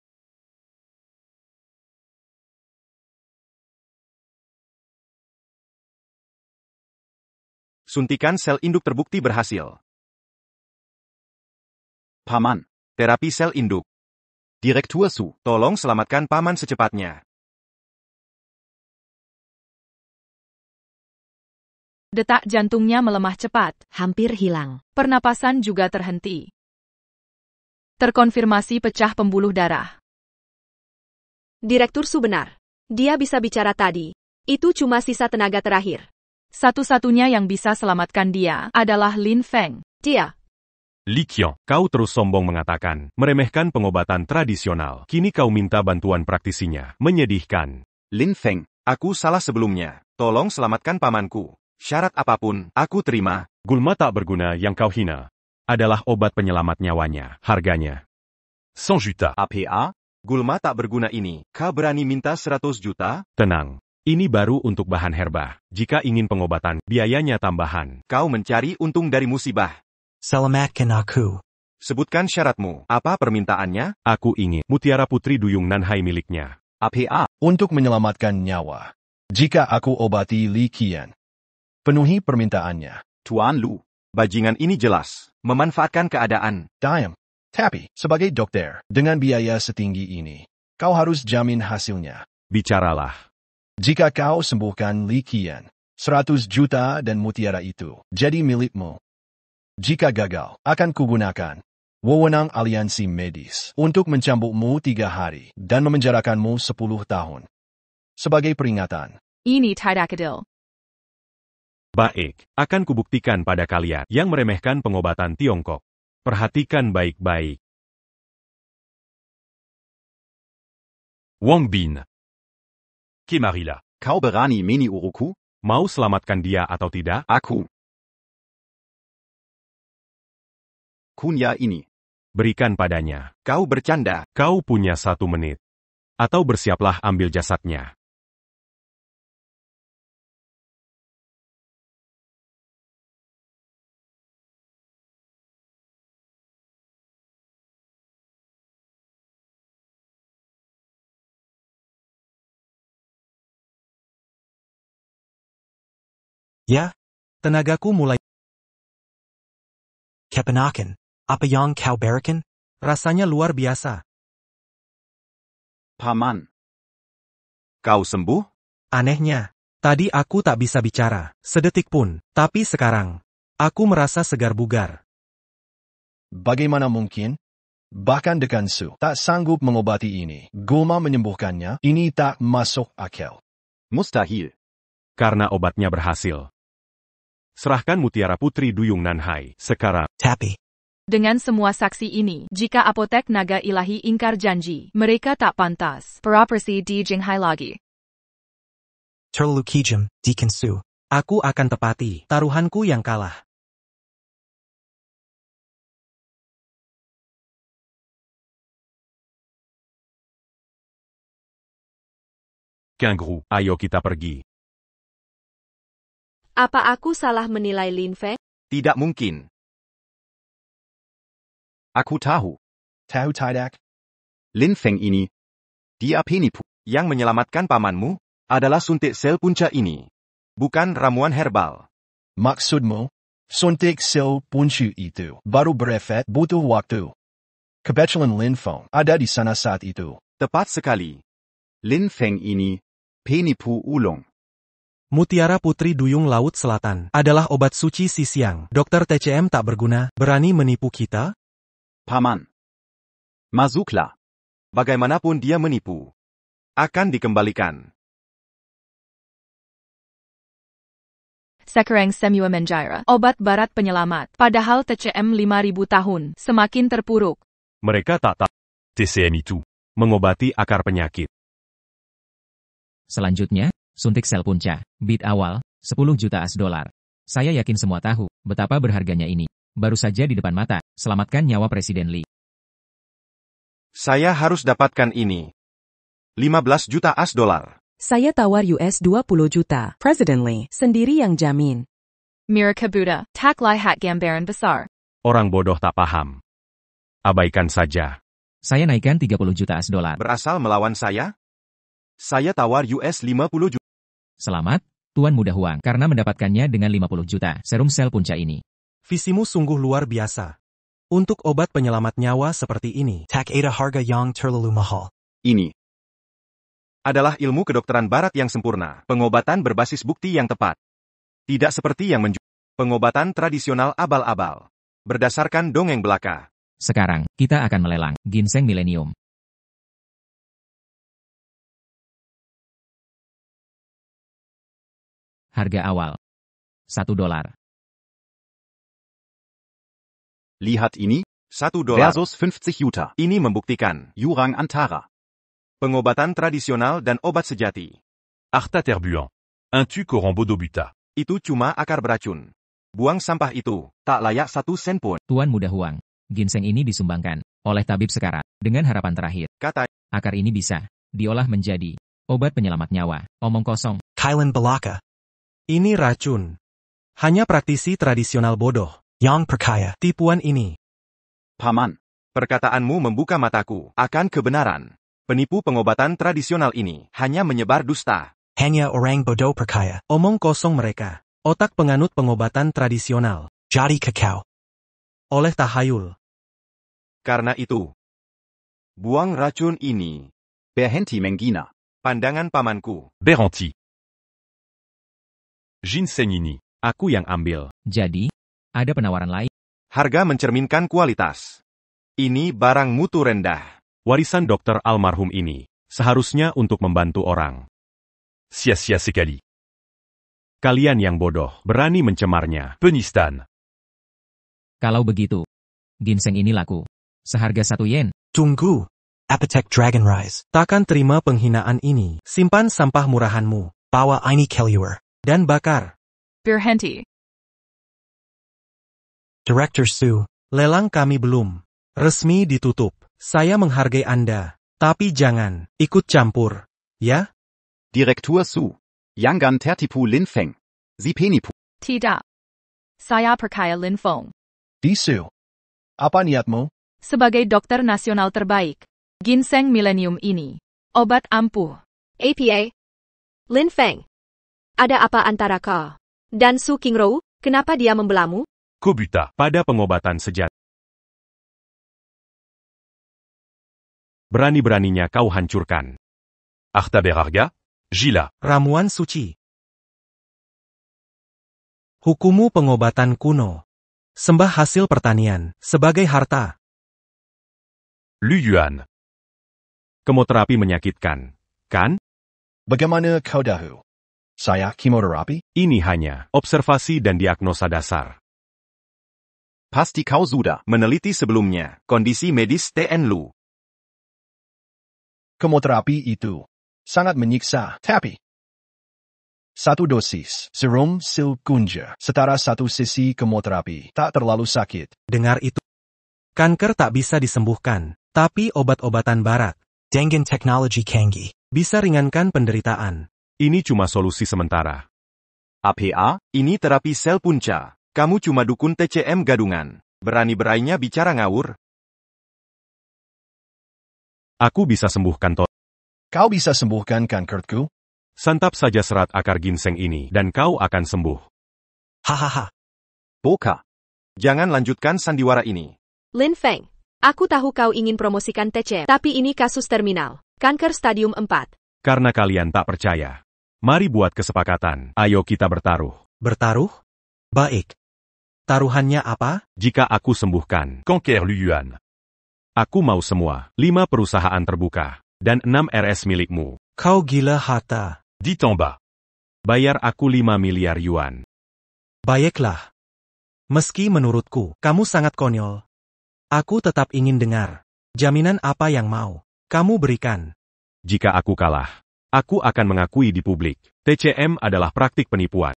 Suntikan sel induk terbukti berhasil. Paman, terapi sel induk. Direktur Su, tolong selamatkan paman secepatnya. Detak jantungnya melemah cepat. Hampir hilang. Pernapasan juga terhenti. Terkonfirmasi pecah pembuluh darah. Direktur Su benar. Dia bisa bicara tadi. Itu cuma sisa tenaga terakhir. Satu-satunya yang bisa selamatkan dia adalah Lin Feng. Dia. Li Qiang, kau terus sombong mengatakan, meremehkan pengobatan tradisional. Kini kau minta bantuan praktisinya. Menyedihkan. Lin Feng, aku salah sebelumnya. Tolong selamatkan pamanku. Syarat apapun, aku terima. Gulma tak berguna yang kau hina adalah obat penyelamat nyawanya. Harganya 100 juta. APA? Gulma tak berguna ini, kau berani minta 100 juta? Tenang. Ini baru untuk bahan herba. Jika ingin pengobatan, biayanya tambahan. Kau mencari untung dari musibah. Selamatkan aku. Sebutkan syaratmu. Apa permintaannya? Aku ingin mutiara putri duyung Nanhai miliknya. APA. Untuk menyelamatkan nyawa. Jika aku obati Li Qian, penuhi permintaannya. Tuan Lu, bajingan ini jelas memanfaatkan keadaan. Diam. Tapi, sebagai dokter, dengan biaya setinggi ini, kau harus jamin hasilnya. Bicaralah. Jika kau sembuhkan Li Qian, 100 juta dan mutiara itu jadi milikmu. Jika gagal, akan kugunakan wewenang aliansi medis untuk mencambukmu 3 hari dan memenjarakanmu 10 tahun. Sebagai peringatan. Ini tidak adil. Baik, akan kubuktikan pada kalian yang meremehkan pengobatan Tiongkok. Perhatikan baik-baik. Wang Bin. Kemarila. Kau berani meni uruku? Mau selamatkan dia atau tidak? Aku. Kunya ini. Berikan padanya. Kau bercanda. Kau punya 1 menit. Atau bersiaplah ambil jasadnya. Ya, tenagaku mulai. Kepenakan, apa yang kau berikan? Rasanya luar biasa. Paman. Kau sembuh? Anehnya, tadi aku tak bisa bicara, sedetik pun, tapi sekarang, aku merasa segar bugar. Bagaimana mungkin? Bahkan Dekan Su tak sanggup mengobati ini. Gulma menyembuhkannya, ini tak masuk akal. Mustahil. Karena obatnya berhasil. Serahkan Mutiara Putri Duyung Nanhai sekarang. Tapi, Dengan semua saksi ini, jika apotek naga ilahi ingkar janji, mereka tak pantas beroperasi di Jinghai lagi. terlalu kejam, Deacon Su. Aku akan tepati taruhanku yang kalah. Kangru, ayo kita pergi. Apa aku salah menilai Lin Feng? Tidak mungkin. Aku tahu. Tahu tidak? Lin Feng ini. Dia penipu. Yang menyelamatkan pamanmu adalah suntik sel punca ini. Bukan ramuan herbal. Maksudmu, suntik sel puncu itu baru berefek butuh waktu. Kebetulan Lin Feng ada di sana saat itu. Tepat sekali. Lin Feng ini penipu ulung. Mutiara Putri Duyung Laut Selatan adalah obat suci si siang. Dokter TCM tak berguna, berani menipu kita? Paman. Masuklah. Bagaimanapun dia menipu. Akan dikembalikan. Sekarang Semua Menjira, obat barat penyelamat, padahal TCM 5000 tahun, semakin terpuruk. Mereka tak tahu. TCM itu. Mengobati akar penyakit. Selanjutnya, suntik sel punca, bid awal, 10 juta $. Saya yakin semua tahu betapa berharganya ini. Baru saja di depan mata, selamatkan nyawa Presiden Lee. Saya harus dapatkan ini. 15 juta $. Saya tawar US 20 juta. President Lee sendiri yang jamin. Miraka Buddha, tak lihat gambaran besar. Orang bodoh tak paham. Abaikan saja. Saya naikkan 30 juta $. Berasal melawan saya? Saya tawar US 50 juta. Selamat, Tuan Muda Huang, karena mendapatkannya dengan 50 juta serum sel punca ini. Visimu sungguh luar biasa. Untuk obat penyelamat nyawa seperti ini, tak ada harga yang terlalu mahal. Ini adalah ilmu kedokteran barat yang sempurna. Pengobatan berbasis bukti yang tepat. Tidak seperti yang pengobatan tradisional abal-abal. Berdasarkan dongeng belaka. Sekarang, kita akan melelang ginseng milenium. Harga awal $1. Lihat ini, $1 versus 50 juta. Ini membuktikan Jurang Antara. Pengobatan tradisional dan obat sejati. Arta Terbuan. Un tu Corambo Buta. Itu cuma akar beracun. Buang sampah itu, tak layak 1 sen pun. Tuan Muda Huang, ginseng ini disumbangkan oleh tabib Sekara dengan harapan terakhir. Kata, akar ini bisa diolah menjadi obat penyelamat nyawa. Omong kosong. Kailan Balaka. Ini racun. Hanya praktisi tradisional bodoh yang percaya tipuan ini. Paman, perkataanmu membuka mataku akan kebenaran. Penipu pengobatan tradisional ini hanya menyebar dusta. Hanya orang bodoh percaya. Omong kosong mereka. Otak penganut pengobatan tradisional. Jadi kakao. Oleh tahayul. Karena itu, buang racun ini. Berhenti menggina. Pandangan pamanku. Berhenti. Ginseng ini. Aku yang ambil. Jadi, ada penawaran lain. Harga mencerminkan kualitas. Ini barang mutu rendah. Warisan dokter almarhum ini seharusnya untuk membantu orang. Sia-sia sekali. Kalian yang bodoh berani mencemarnya. Penistan. Kalau begitu, ginseng ini laku seharga 1 yen. Tunggu. Apotek Dragon Rise. Takkan terima penghinaan ini. Simpan sampah murahanmu. Bawa ini keluar. Dan bakar. Berhenti. Director Su, lelang kami belum resmi ditutup. Saya menghargai Anda, tapi jangan ikut campur, ya? Direktur Su, Yangan tertipu Lin Feng. Sie penipu. Tidak. Saya percaya Lin Feng. Disu. Apa niatmu? Sebagai dokter nasional terbaik, ginseng milenium ini, obat ampuh. APA. Lin Feng. Ada apa antara kau dan Su Qingrou? Kenapa dia membelamu? Kobuta. Pada pengobatan sejati. Berani-beraninya kau hancurkan. Arta Berarga, Gila. Ramuan suci. Hukumu pengobatan kuno. Sembah hasil pertanian, sebagai harta. Lu Yuan. Kemoterapi menyakitkan, kan? Bagaimana kau tahu? Saya kemoterapi? Ini hanya observasi dan diagnosa dasar. Pasti kau sudah meneliti sebelumnya kondisi medis TN Lu. Kemoterapi itu sangat menyiksa, tapi satu dosis serum sil kunja setara satu sesi kemoterapi tak terlalu sakit. Dengar itu. Kanker tak bisa disembuhkan, tapi obat-obatan barat, dengan teknologi canggih, bisa ringankan penderitaan. Ini cuma solusi sementara. APA, ini terapi sel punca. Kamu cuma dukun TCM gadungan. Berani-beraninya bicara ngawur. Aku bisa sembuhkan Kau bisa sembuhkan kankerku? Santap saja serat akar ginseng ini dan kau akan sembuh. Hahaha. Boka. Jangan lanjutkan sandiwara ini. Lin Feng, aku tahu kau ingin promosikan TCM, tapi ini kasus terminal. Kanker stadium 4. Karena kalian tak percaya. Mari buat kesepakatan. Ayo kita bertaruh. Bertaruh? Baik. Taruhannya apa? Jika aku sembuhkan, Conquer Lu Yuan. aku mau semua. 5 perusahaan terbuka. Dan 6 RS milikmu. Kau gila Hatta. Dit en bas. Bayar aku 5 miliar yuan. Baiklah. Meski menurutku, kamu sangat konyol. Aku tetap ingin dengar. Jaminan apa yang mau kamu berikan? Jika aku kalah, aku akan mengakui di publik. TCM adalah praktik penipuan.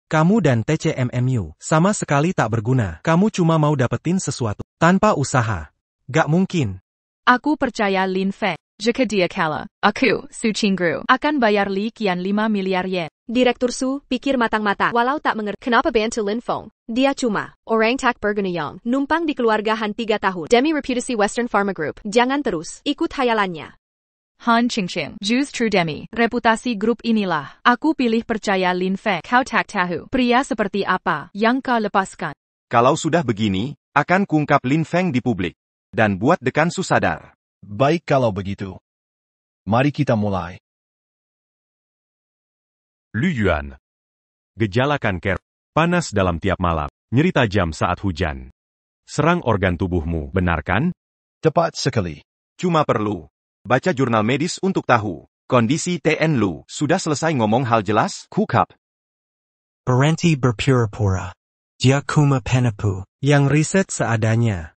Kamu dan TCMMU sama sekali tak berguna. Kamu cuma mau dapetin sesuatu tanpa usaha. Gak mungkin. Aku percaya Lin Feng. Jika dia kalah, aku, Su Qingru, akan bayar Li Qian 5 miliar yen. Direktur Su pikir matang-matang. Walau tak mengerti kenapa bantu Lin Feng. Dia cuma orang tak berguna yang numpang di keluargahan 3 tahun. Demi reputasi Western Pharma Group. Jangan terus ikut hayalannya. Han Qingqing, Jus True Demi, reputasi grup inilah. Aku pilih percaya Lin Feng. Kau tak tahu pria seperti apa yang kau lepaskan. Kalau sudah begini, akan kungkap Lin Feng di publik. Dan buat dekan Su sadar. Baik kalau begitu. Mari kita mulai. Lu Yuan. Gejala kanker. Panas dalam tiap malam. Nyeri tajam saat hujan. Serang organ tubuhmu, benar kan? Tepat sekali. Cuma perlu baca jurnal medis untuk tahu. Kondisi TN Lu sudah selesai ngomong hal jelas? Kukap. Berhenti berpura-pura. Dia kuma penapu. Yang riset seadanya.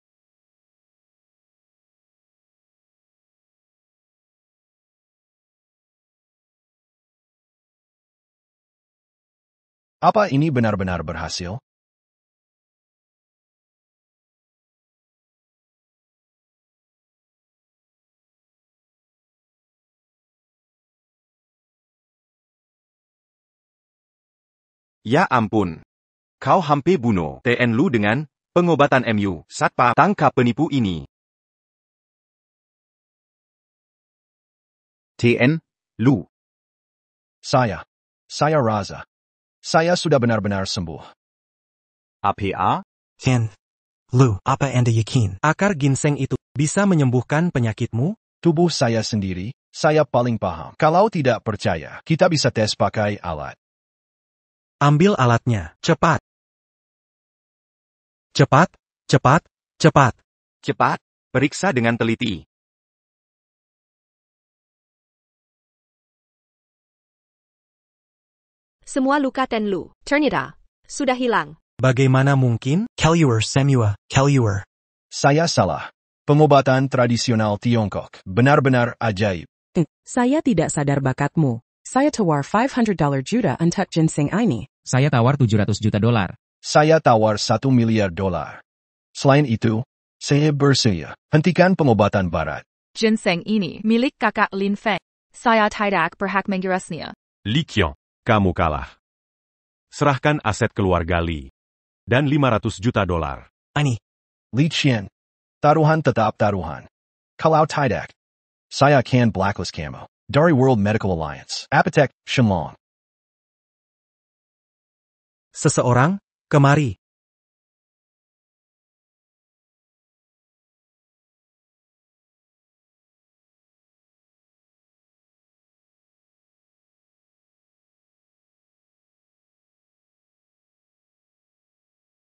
Apa ini benar-benar berhasil? Ya ampun. Kau hampir bunuh TN Lu dengan pengobatan MU. Satpam, tangkap penipu ini. TN Lu. Saya Raza. Saya sudah benar-benar sembuh. APA? Tian. Lu, apa Anda yakin? Akar ginseng itu bisa menyembuhkan penyakitmu? Tubuh saya sendiri, saya paling paham. Kalau tidak percaya, kita bisa tes pakai alat. Ambil alatnya, cepat. Cepat, cepat, cepat. Cepat, periksa dengan teliti. Semua luka Ten Lu, ternyata, sudah hilang. Bagaimana mungkin? Kelluer semua, Kelluer. Saya salah. Pengobatan tradisional Tiongkok benar-benar ajaib. Saya tidak sadar bakatmu. Saya tawar $500 juta untuk ginseng ini. Saya tawar 700 juta dolar. Saya tawar $1 miliar. Selain itu, saya bersedia. Hentikan pengobatan barat. Ginseng ini milik kakak Lin Feng. Saya tidak berhak mengurusnya. Li Qian. Kamu kalah. Serahkan aset keluarga Li. Dan $500 juta. Ini. Li Qian. Taruhan tetap taruhan. Kalau tidak, saya akan blacklist kamu. Dari World Medical Alliance. Apotek, Shenlong. Seseorang, kemari.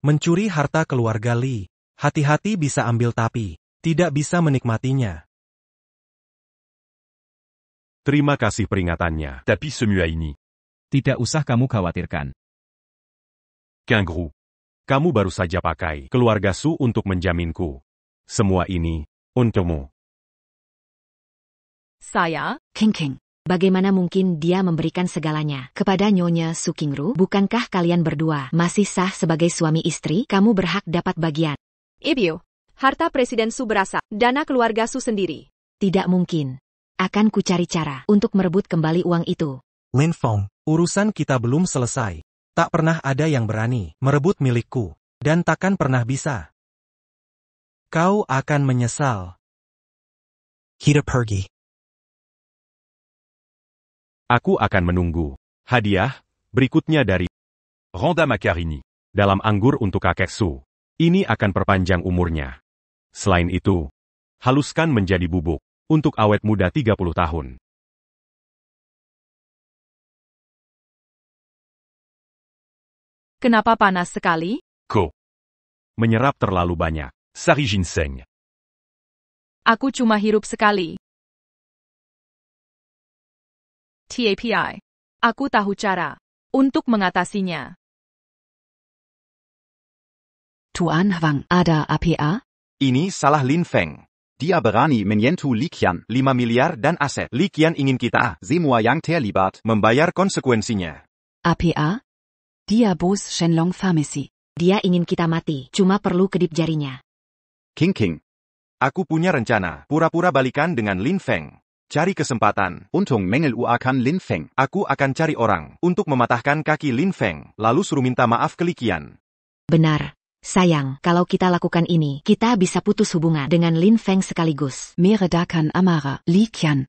Mencuri harta keluarga Li. Hati-hati bisa ambil tapi tidak bisa menikmatinya. Terima kasih peringatannya. Tapi ce mue ini. Tidak usah kamu khawatirkan. Kingru. Kamu baru saja pakai keluarga Su untuk menjaminku. Semua ini untukmu. Saya, King, bagaimana mungkin dia memberikan segalanya kepada Nyonya Su Qingru? Bukankah kalian berdua masih sah sebagai suami istri? Kamu berhak dapat bagian. Ibu, harta Presiden Su berasal dana keluarga Su sendiri. Tidak mungkin. Akan kucari cara untuk merebut kembali uang itu. Lin Feng, urusan kita belum selesai. Tak pernah ada yang berani merebut milikku, dan takkan pernah bisa. Kau akan menyesal. Kita pergi. Aku akan menunggu. Hadiah berikutnya dari Randa Macarini. dalam anggur untuk kakek Su. Ini akan perpanjang umurnya. Selain itu, haluskan menjadi bubuk untuk awet muda 30 tahun. kenapa panas sekali? Ko. Menyerap terlalu banyak. Sari ginseng. Aku cuma hirup sekali. TAPI. Aku tahu cara untuk mengatasinya. Tuan Hwang, ada APA? Ini salah Lin Feng. Dia berani menyentuh Li Qian, 5 miliar dan aset. Li Qian ingin kita, semua yang terlibat, membayar konsekuensinya. APA? Dia bos Shenlong Pharmacy. Dia ingin kita mati, cuma perlu kedip jarinya. King. Aku punya rencana, pura-pura balikan dengan Lin Feng. Cari kesempatan, untung mengeluarkan Lin Feng. Aku akan cari orang, untuk mematahkan kaki Lin Feng, lalu suruh minta maaf ke Li Qian. Benar. Sayang, kalau kita lakukan ini, kita bisa putus hubungan dengan Lin Feng sekaligus. Meredakan amarah Li Qian.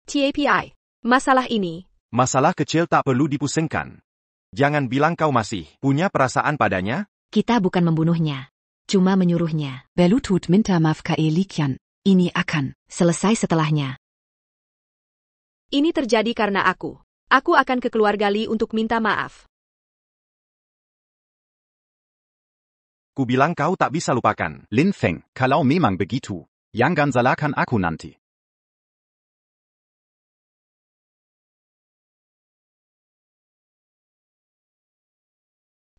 TAPI. Masalah ini. Masalah kecil tak perlu dipusingkan. Jangan bilang kau masih punya perasaan padanya. Kita bukan membunuhnya. Cuma menyuruhnya. Belutut minta maaf ke Li Qian. Ini akan selesai setelahnya. Ini terjadi karena aku. Aku akan ke keluarga Li untuk minta maaf. Ku bilang kau tak bisa lupakan. Lin Feng, kalau memang begitu, jangan salahkan aku nanti.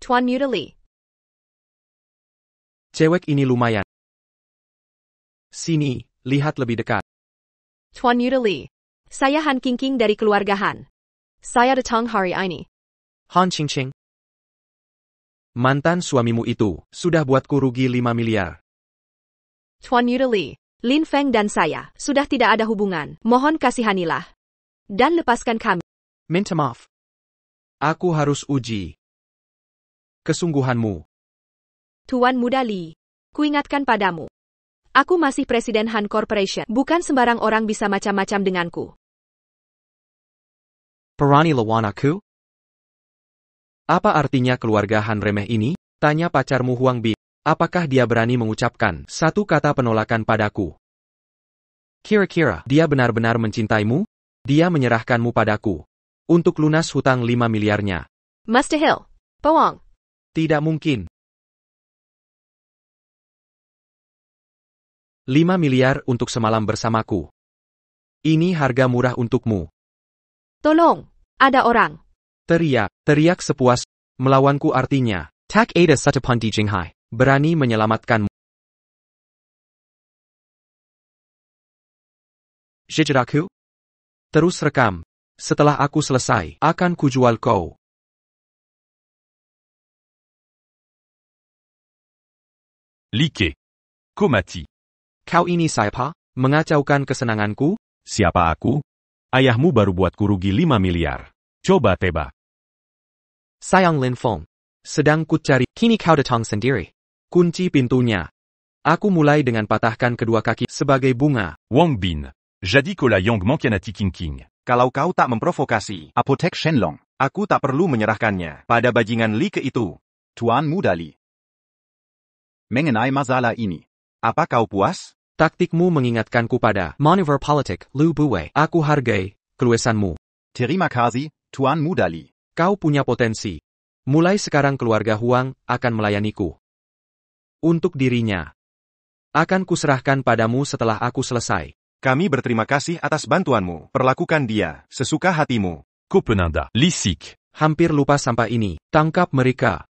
Tuan Muda Li. Cewek ini lumayan. Sini, lihat lebih dekat. Tuan Muda Li. Saya Han Qingqing dari keluarga Han. Saya datang hari ini. Han Qingqing. Mantan suamimu itu sudah buatku rugi 5 miliar. Tuan Muda Li. Lin Feng dan saya sudah tidak ada hubungan. Mohon kasihanilah. Dan lepaskan kami. Minta maaf. Aku harus uji kesungguhanmu. Tuan Muda Li. Kuingatkan padamu. Aku masih Presiden Han Corporation. Bukan sembarang orang bisa macam-macam denganku. Berani lawan aku? Apa artinya keluarga Han remeh ini? Tanya pacarmu Huang Bi. Apakah dia berani mengucapkan satu kata penolakan padaku? Kira-kira dia benar-benar mencintaimu? Dia menyerahkanmu padaku untuk lunas hutang 5 miliarnya. Mustahil. Bohong. Tidak mungkin. 5 miliar untuk semalam bersamaku. Ini harga murah untukmu. Tolong, ada orang. Teriak sepuas, melawanku artinya, tak ada satupun di Jinghai, berani menyelamatkanmu. Jejeraku? Terus rekam. Setelah aku selesai, akan kujual kau. Like. Komati. Kau ini siapa? Mengacaukan kesenanganku? Siapa aku? Ayahmu baru buatku rugi 5 miliar. Coba tebak. Sayang Lin Feng. Sedang kucari, kini kau datang sendiri. Kunci pintunya. Aku mulai dengan patahkan kedua kaki sebagai bunga. Wang Bin. Jadi kola yang mankianati Qingqing. Kalau kau tak memprovokasi apotek Shenlong, aku tak perlu menyerahkannya pada bajingan Li ke itu. Tuan Muda Li. Mengenai masalah ini, apa kau puas? Taktikmu mengingatkanku pada manuver politik Lu Bue. Aku hargai keluasanmu. Terima kasih, Tuan Muda Li. Kau punya potensi. Mulai sekarang keluarga Huang akan melayaniku. Untuk dirinya, akan kuserahkan padamu setelah aku selesai. Kami berterima kasih atas bantuanmu. Perlakukan dia sesuka hatimu. Copenhague. Lissik. Hampir lupa sampah ini. Tangkap mereka.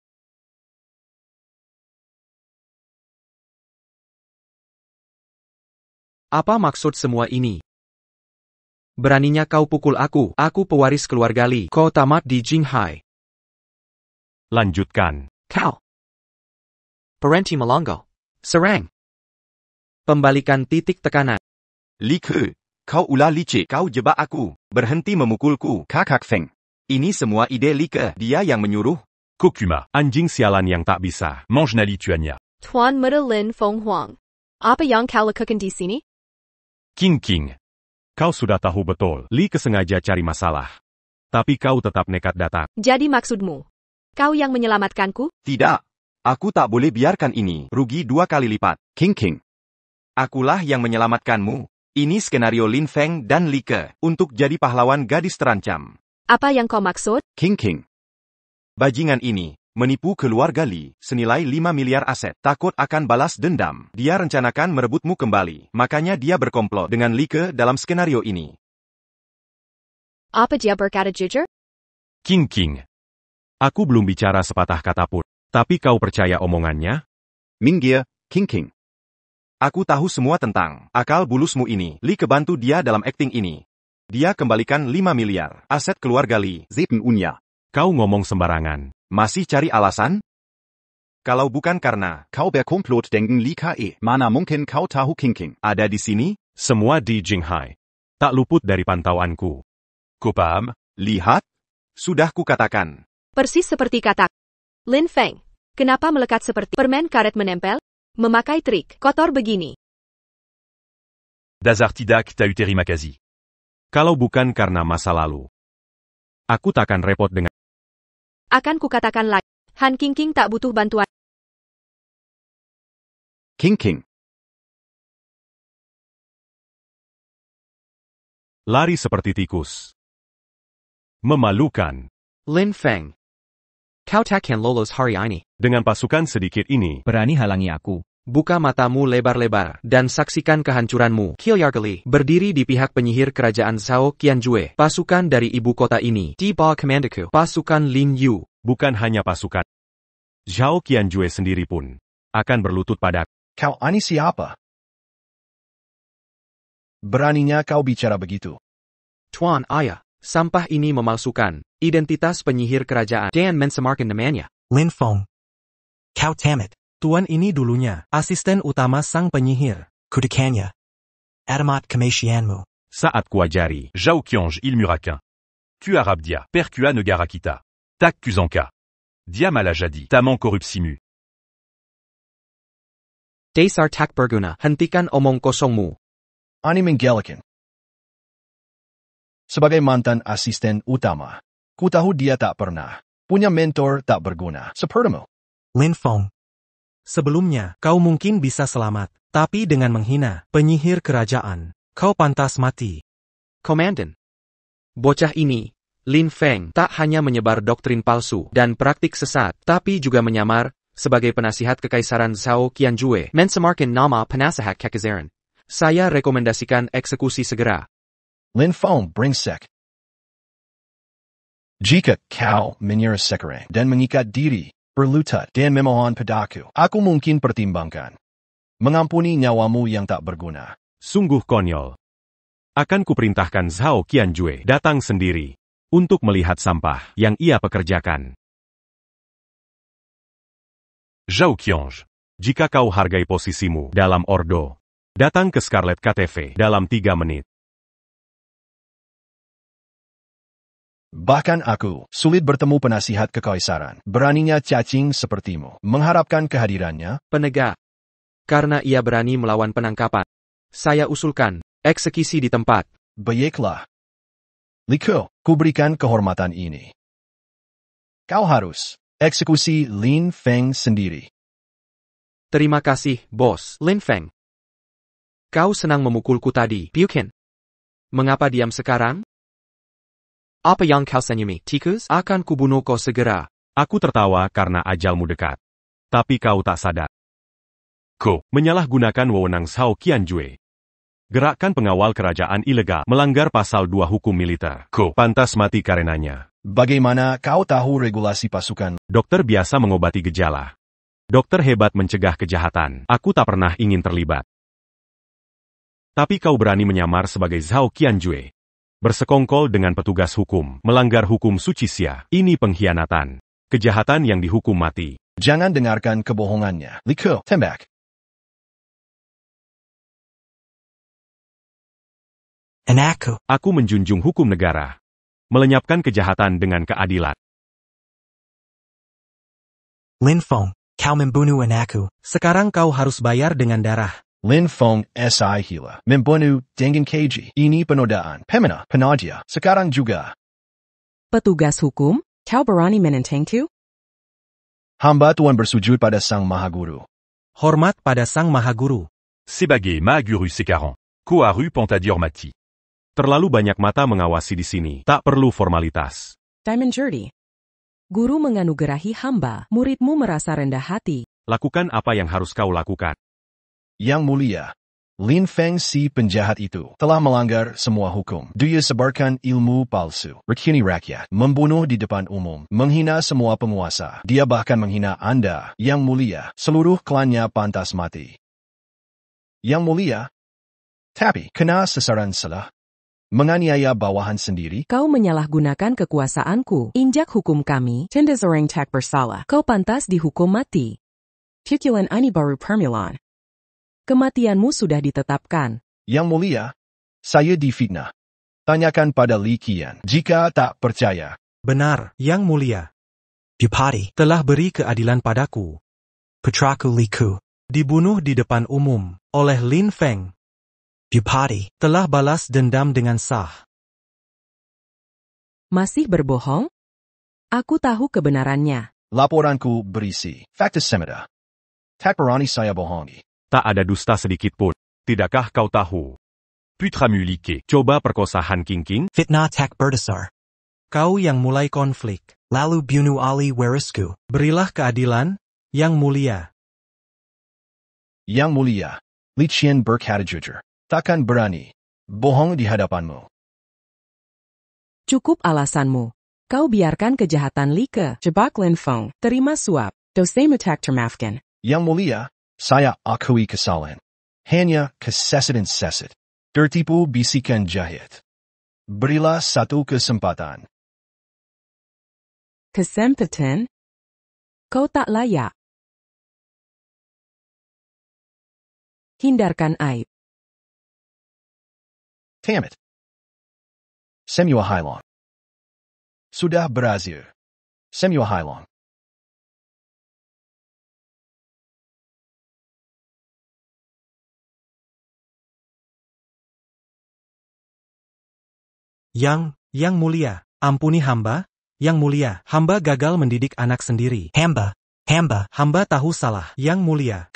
Apa maksud semua ini? Beraninya kau pukul aku. Aku pewaris keluarga Li. Kau tamat di Jinghai. Lanjutkan. Kau. Parenti Melongo. Serang. Pembalikan titik tekanan. Li Ke, kau ulah licik. Kau jebak aku. Berhenti memukulku. Kakak Feng. Ini semua ide Li Ke. Dia yang menyuruh. Kokuma. Anjing sialan yang tak bisa. Mange na Lituania. Tuan Muda Lin Feng Huang. Apa yang kau lakukan di sini? King King. Kau sudah tahu betul. Li kesengaja cari masalah. Tapi kau tetap nekat datang. Jadi maksudmu, kau yang menyelamatkanku? Tidak. Aku tak boleh biarkan ini rugi 2 kali lipat. King King. Akulah yang menyelamatkanmu. Ini skenario Lin Feng dan Li Ke untuk jadi pahlawan gadis terancam. Apa yang kau maksud? King King. Bajingan ini menipu keluarga Li senilai 5 miliar aset. Takut akan balas dendam. Dia rencanakan merebutmu kembali. Makanya dia berkomplot dengan Li Ke dalam skenario ini. Apa dia berkata jujur? King King. Aku belum bicara sepatah kata pun. Tapi kau percaya omongannya? Minggir, King King. Aku tahu semua tentang akal bulusmu ini. Li kebantu dia dalam akting ini. Dia kembalikan 5 miliar aset keluarga Li. Zipn Unya. Kau ngomong sembarangan. Masih cari alasan? Kalau bukan karena kau berkomplot dengan Li Ke, mana mungkin kau tahu King King ada di sini? Semua di Jinghai. Tak luput dari pantauanku. Kopam. Lihat. Sudah kukatakan. Persis seperti kata Lin Feng. Kenapa melekat seperti permen karet menempel? Memakai trik kotor begini. Dazartidak Tauteri Makazi. Kalau bukan karena masa lalu. Aku takkan repot dengan... Akan kukatakan lagi. Han King King tak butuh bantuan. King King. Lari seperti tikus. Memalukan. Lin Feng. Kau takkan lolos hari ini. Dengan pasukan sedikit ini, Berani halangi aku. Buka matamu lebar-lebar dan saksikan kehancuranmu. Qilyargali berdiri di pihak penyihir kerajaan Zhao Qianjue. Pasukan dari ibu kota ini di bawah komandaku. Pasukan Lin Yu. bukan hanya pasukan. Zhao Qianjue sendiri pun akan berlutut pada... Kau ini siapa? Beraninya kau bicara begitu. Tuan Ayah, sampah ini memalsukan identitas penyihir kerajaan dan mencemarkan namanya. Lin Feng. Kau tamat. Tuan ini dulunya asisten utama sang penyihir. Kudekannya. Adamat kemasianmu. Saat kuajari. Zhao Qianj il Murakin. Kuarab dia, Perkua Negarakita. Tak Kuzanka. Dia Malajadi, Taman Korupsimu. Dasar tak berguna, hentikan omong kosongmu. Ani menggelakan. Sebagai mantan asisten utama, ku tahu dia tak pernah punya mentor tak berguna sepertimu. Lin Feng. Sebelumnya, kau mungkin bisa selamat, tapi dengan menghina penyihir kerajaan, kau pantas mati. Komandan. Bocah ini, Lin Feng, tak hanya menyebar doktrin palsu dan praktik sesat, tapi juga menyamar sebagai penasihat kekaisaran Zhao Qianjue, mencemarkan nama penasehat kekaisaran. Saya rekomendasikan eksekusi segera. Lin Feng brengsek. Jika kau menyerah sekarang dan mengikat diri, berlutut dan memohon padaku, aku mungkin pertimbangkan mengampuni nyawamu yang tak berguna. Sungguh konyol. Akan kuperintahkan Zhao Qianjue datang sendiri untuk melihat sampah yang ia pekerjakan. Zhao Qianj. Jika kau hargai posisimu dalam Ordo, datang ke Scarlet KTV dalam 3 menit. Bahkan aku sulit bertemu penasihat kekaisaran. Beraninya cacing sepertimu mengharapkan kehadirannya. Penegak. Karena ia berani melawan penangkapan. Saya usulkan eksekusi di tempat. Baiklah. Liko, ku berikan kehormatan ini. Kau harus eksekusi Lin Feng sendiri. Terima kasih, Bos Lin Feng. Kau senang memukulku tadi, Bukan? Mengapa diam sekarang? Apa yang kau senyumi, tikus? Akan kubunuh kau segera. Aku tertawa karena ajalmu dekat. Tapi kau tak sadar. Ko, menyalahgunakan wewenang Zhao Qianjue. Gerakan pengawal kerajaan ilegal melanggar pasal 2 hukum militer. Ko, pantas mati karenanya. Bagaimana kau tahu regulasi pasukan? Dokter biasa mengobati gejala. Dokter hebat mencegah kejahatan. Aku tak pernah ingin terlibat. Tapi kau berani menyamar sebagai Zhao Qianjue. Bersekongkol dengan petugas hukum, melanggar hukum suci Xia. Ini pengkhianatan. Kejahatan yang dihukum mati. Jangan dengarkan kebohongannya. Li Ke, tembak. Aku menjunjung hukum negara. Melenyapkan kejahatan dengan keadilan. Lin Feng, kau membunuh anakku. Sekarang kau harus bayar dengan darah. Lin Feng S.I. Hila. Membunuh dengan keji. Ini penodaan. Pemina, penadia. Sekarang juga. Petugas hukum, kau berani menentangku? Hamba Tuan bersujud pada Sang Mahaguru. Hormat pada Sang Mahaguru. Sebagai Mahaguru Sekaran. Koharu Pentadur Mati. Terlalu banyak mata mengawasi di sini. Tak perlu formalitas. Diamond Jurdi. Guru menganugerahi hamba, muridmu merasa rendah hati. Lakukan apa yang harus kau lakukan. Yang mulia, Lin Feng si penjahat itu telah melanggar semua hukum. Dia sebarkan ilmu palsu, rekini rakyat, membunuh di depan umum, menghina semua penguasa. Dia bahkan menghina Anda, Yang Mulia. Seluruh klannya pantas mati. Yang Mulia, tapi kena sasaran salah. Menganiaya bawahan sendiri. Kau menyalahgunakan kekuasaanku, injak hukum kami, tindas orang tak bersalah. Kau pantas dihukum mati. Pukulan ini baru permulaan. Kematianmu sudah ditetapkan. Yang Mulia, saya difitnah. Tanyakan pada Li Qian jika tak percaya. Benar, Yang Mulia. Bupati telah beri keadilan padaku. Putraku Li Ku dibunuh di depan umum oleh Lin Feng. Bupati telah balas dendam dengan sah. Masih berbohong? Aku tahu kebenarannya. Laporanku berisi fakta semeda. Tak berani saya bohongi. Tak ada dusta sedikit pun. Tidakkah kau tahu? Putramu Li Ke. Coba perkosa Han Qingqing. Fitnah tak berdasar. Kau yang mulai konflik, lalu bunuh ahli warisku. Berilah keadilan, Yang Mulia. Yang Mulia, Li Qian berkata jujur. Takkan berani bohong di hadapanmu. Cukup alasanmu. Kau biarkan kejahatan Li Ke jebak Lin Feng. Terima suap. Dosamu tak termaafkan. Yang Mulia, saya akui kesalahan. Hanya kesesatan seset. Tertipu bisikan jahit. Berilah satu kesempatan. Kesempatan? Kau tak layak. Hindarkan aib. Tamat. Semua Hailong. Sudah berhasil. Semua Hailong. Yang Mulia, ampuni hamba, Yang Mulia, hamba gagal mendidik anak sendiri. Hamba tahu salah, Yang Mulia.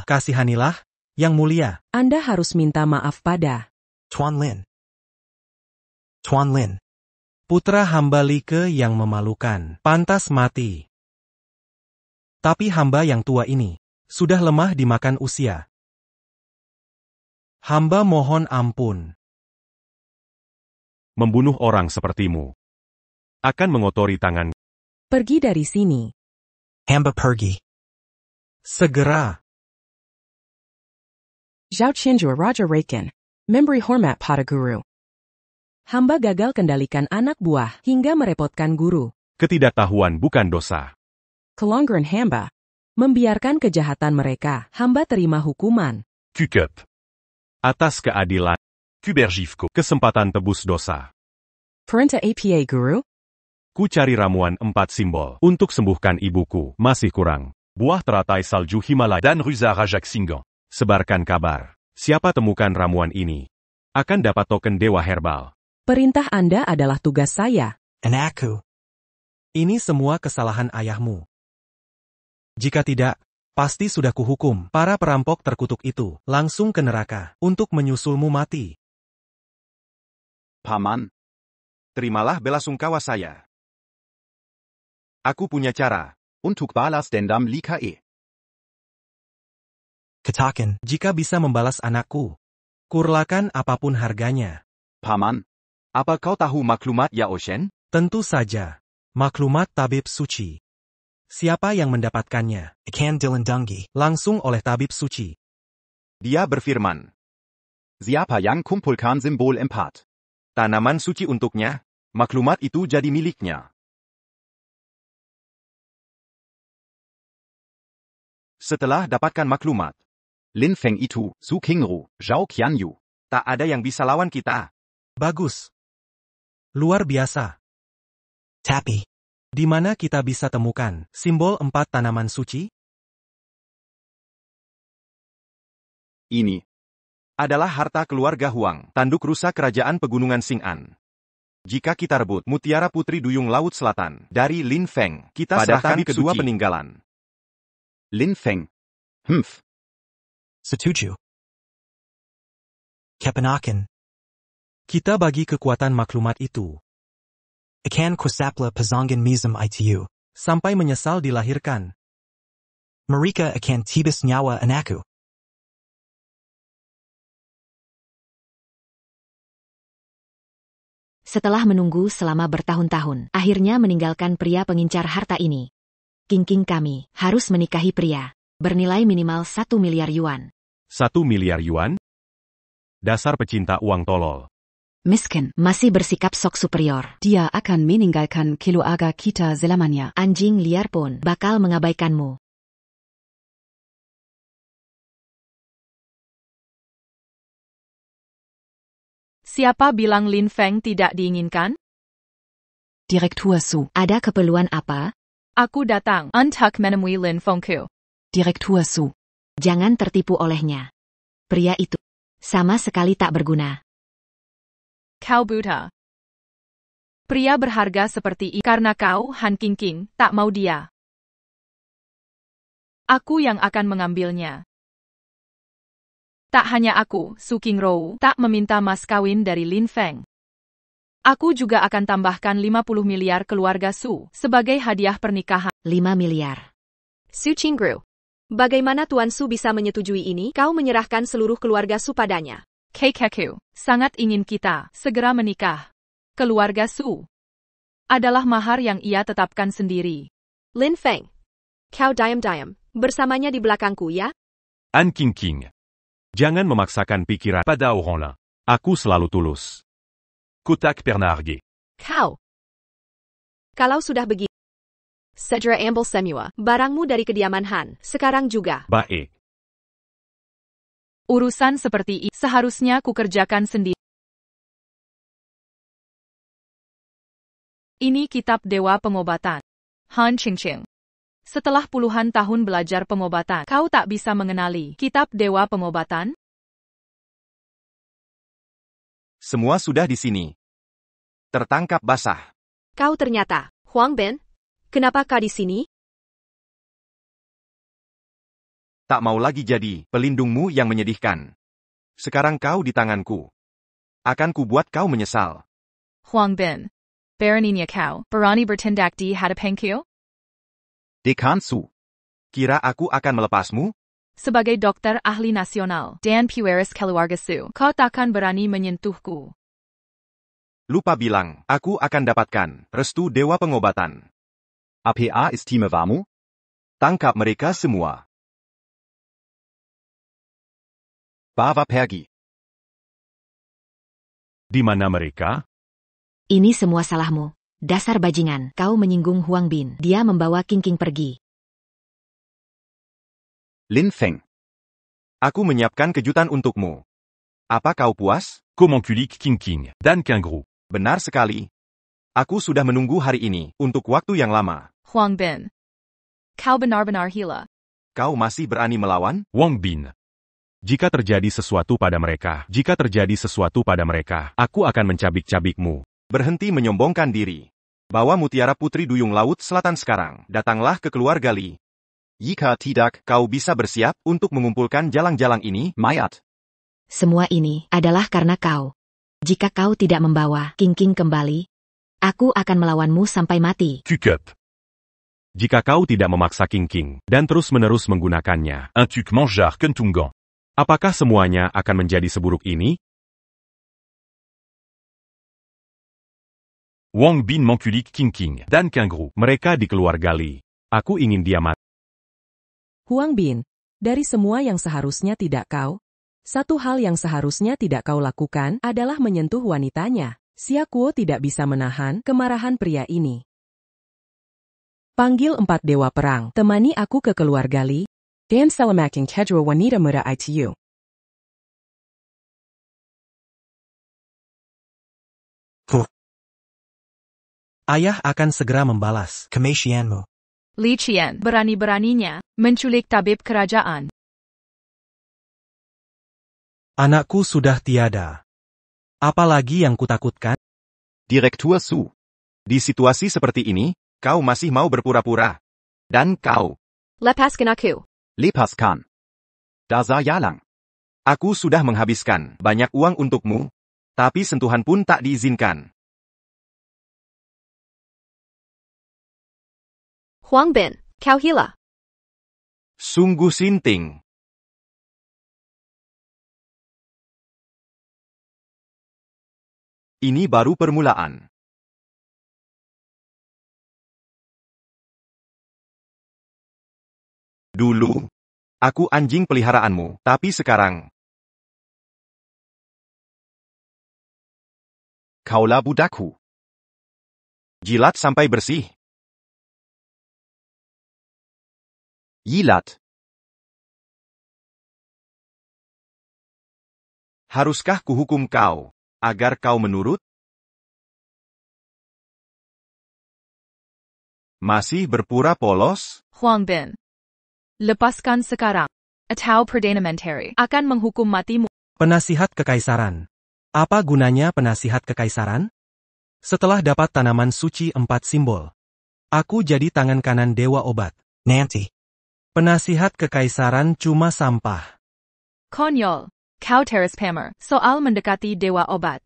Kasihanilah, Yang Mulia. Anda harus minta maaf pada Tuan Lin. Putra hamba Li Ke yang memalukan, pantas mati. Tapi hamba yang tua ini, sudah lemah dimakan usia. Hamba mohon ampun. Membunuh orang sepertimu akan mengotori tangan. pergi dari sini. Hamba pergi. Segera. Zhao Qianjue Raja Raken. Memberi hormat pada guru. Hamba gagal kendalikan anak buah hingga merepotkan guru. Ketidaktahuan bukan dosa. Kelonggaran hamba. Membiarkan kejahatan mereka, hamba terima hukuman. Kukup. Atas keadilan. Kubergifko. Kesempatan tebus dosa. Perintah APA guru? Ku cari ramuan 4 simbol untuk sembuhkan ibuku. Masih kurang. Buah teratai salju Himalaya Dan Ruza Rajak Singgan. Sebarkan kabar. Siapa temukan ramuan ini akan dapat token dewa herbal. Perintah Anda adalah tugas saya. Anakku. Ini semua kesalahan ayahmu. Jika tidak, pasti sudah kuhukum para perampok terkutuk itu langsung ke neraka untuk menyusulmu mati. Paman, terimalah bela sungkawa saya. Aku punya cara. Untuk balas dendam Likae. Katakan, jika bisa membalas anakku. Kurlakan apapun harganya. Paman, Apa kau tahu maklumat Yaoshen? Tentu saja. Maklumat tabib suci. Siapa yang mendapatkannya? Ikan dilindungi. Langsung oleh tabib suci. Dia berfirman. siapa yang kumpulkan simbol empat? Tanaman suci untuknya, maklumat itu jadi miliknya. Setelah dapatkan maklumat, Lin Feng itu, Su Qingru, Zhao Qianyu. tak ada yang bisa lawan kita. Bagus. Luar biasa. Tapi, di mana kita bisa temukan simbol 4 tanaman suci? Ini adalah harta keluarga Huang, tanduk rusa kerajaan pegunungan Xing'an. Jika kita rebut mutiara putri duyung laut selatan dari Lin Feng, kita Pada serahkan tabib kedua suci. peninggalan. Lin Feng. Setuju. Kepenakan. Kita bagi kekuatan maklumat itu. Ikan kusapla pazangan mizam itu. Sampai menyesal dilahirkan. Mereka akan tibis nyawa anakku. Setelah menunggu selama bertahun-tahun, akhirnya meninggalkan pria pengincar harta ini. King kami harus menikahi pria bernilai minimal 1 miliar yuan. 1 miliar yuan? Dasar pecinta uang tolol. Miskin masih bersikap sok superior. Dia akan meninggalkan keluarga kita selamanya. Anjing liar pun bakal mengabaikanmu. Siapa bilang Lin Feng tidak diinginkan? Direktur Su, ada keperluan apa? Aku datang untuk menemui Lin Fengku. Direktur Su, jangan tertipu olehnya. Pria itu sama sekali tak berguna. Kau buta. Pria berharga seperti ini karena kau, Han King, tak mau dia. Aku yang akan mengambilnya. Tak hanya aku, Su Qingru, tak meminta mas kawin dari Lin Feng. Aku juga akan tambahkan 50 miliar keluarga Su sebagai hadiah pernikahan. 5 miliar. Su Qingru. Bagaimana Tuan Su bisa menyetujui ini? Kau menyerahkan seluruh keluarga Su padanya. Kekeku sangat ingin kita segera menikah. Keluarga Su adalah mahar yang ia tetapkan sendiri. Lin Feng. Kau diam-diam bersamanya di belakangku ya? Han King. Jangan memaksakan pikiran pada orang lain. Aku selalu tulus. Kotak Pernarge. Kau. Kalau sudah begitu. Sedra ambil semua barangmu dari kediaman Han, sekarang juga. Baik. Urusan seperti ini seharusnya kukerjakan sendiri. Ini kitab Dewa Pengobatan. Han Qingqing. Setelah puluhan tahun belajar pengobatan, kau tak bisa mengenali kitab Dewa Pengobatan? Semua sudah di sini. Tertangkap basah. Kau ternyata, Huang Ben? Kenapa kau di sini? Tak mau lagi jadi pelindungmu yang menyedihkan. Sekarang kau di tanganku. Akan kubuat kau menyesal. Huang Bin. Baroninya kau, berani bertindak di hadapanku? Dekan Su. Kira aku akan melepasmu? Sebagai dokter ahli nasional, Dan Pueris Keluarga Su, kau takkan berani menyentuhku. Lupa bilang, aku akan dapatkan restu Dewa Pengobatan. APA istimewamu? Tangkap mereka semua. Bawa pergi. Di mana mereka? Ini semua salahmu. Dasar bajingan, kau menyinggung Huang Bin. Dia membawa King pergi. Lin Feng. Aku menyiapkan kejutan untukmu. Apa kau puas? Comment Kulik King. Dan Qingru. Benar sekali. Aku sudah menunggu hari ini untuk waktu yang lama. Huang Bin. Kau benar-benar gila. Kau masih berani melawan? Wang Bin. Jika terjadi sesuatu pada mereka, aku akan mencabik-cabikmu. Berhenti menyombongkan diri. Bawa mutiara putri duyung laut selatan sekarang. Datanglah ke keluarga Li. Jika tidak, kau bisa bersiap untuk mengumpulkan jalang-jalang ini, mayat. Semua ini adalah karena kau. Jika kau tidak membawa King kembali, aku akan melawanmu sampai mati. Kukup. Jika kau tidak memaksa King dan terus-menerus menggunakannya, Un tuc mangeard Kentungan. apakah semuanya akan menjadi seburuk ini? Wang Bin Mankulik King. Dan Kingru. Mereka dikeluarga Li. Aku ingin dia mati. Huang Bin, dari semua yang seharusnya tidak kau, satu hal yang seharusnya tidak kau lakukan adalah menyentuh wanitanya. Xia Kuo tidak bisa menahan kemarahan pria ini. Panggil 4 dewa perang, temani aku ke keluarga Li, dan selamatin kedua wanita muda itu. Ayah akan segera membalas kematianmu. Li Qian berani-beraninya menculik tabib kerajaan. Anakku sudah tiada. Apalagi yang kutakutkan? Direktur Su. Di situasi seperti ini, kau masih mau berpura-pura. Dan kau. Lepaskan aku. Lepaskan. Daza Yalang. Aku sudah menghabiskan banyak uang untukmu, tapi sentuhan pun tak diizinkan. Huang Bin, kau gila. Sungguh sinting. Ini baru permulaan. Dulu, aku anjing peliharaanmu, tapi sekarang, Kaulah budakku. jilat sampai bersih. Jilat. Haruskah kuhukum kau, agar kau menurut? Masih berpura polos? Huang Bin. Lepaskan sekarang. Atau Perdana Menteri akan menghukum matimu. Penasihat Kekaisaran. Apa gunanya penasihat kekaisaran? Setelah dapat tanaman suci 4 simbol, aku jadi tangan kanan dewa obat. Nanti. Penasihat kekaisaran cuma sampah. Konyol. Kau teras pamer soal mendekati dewa obat.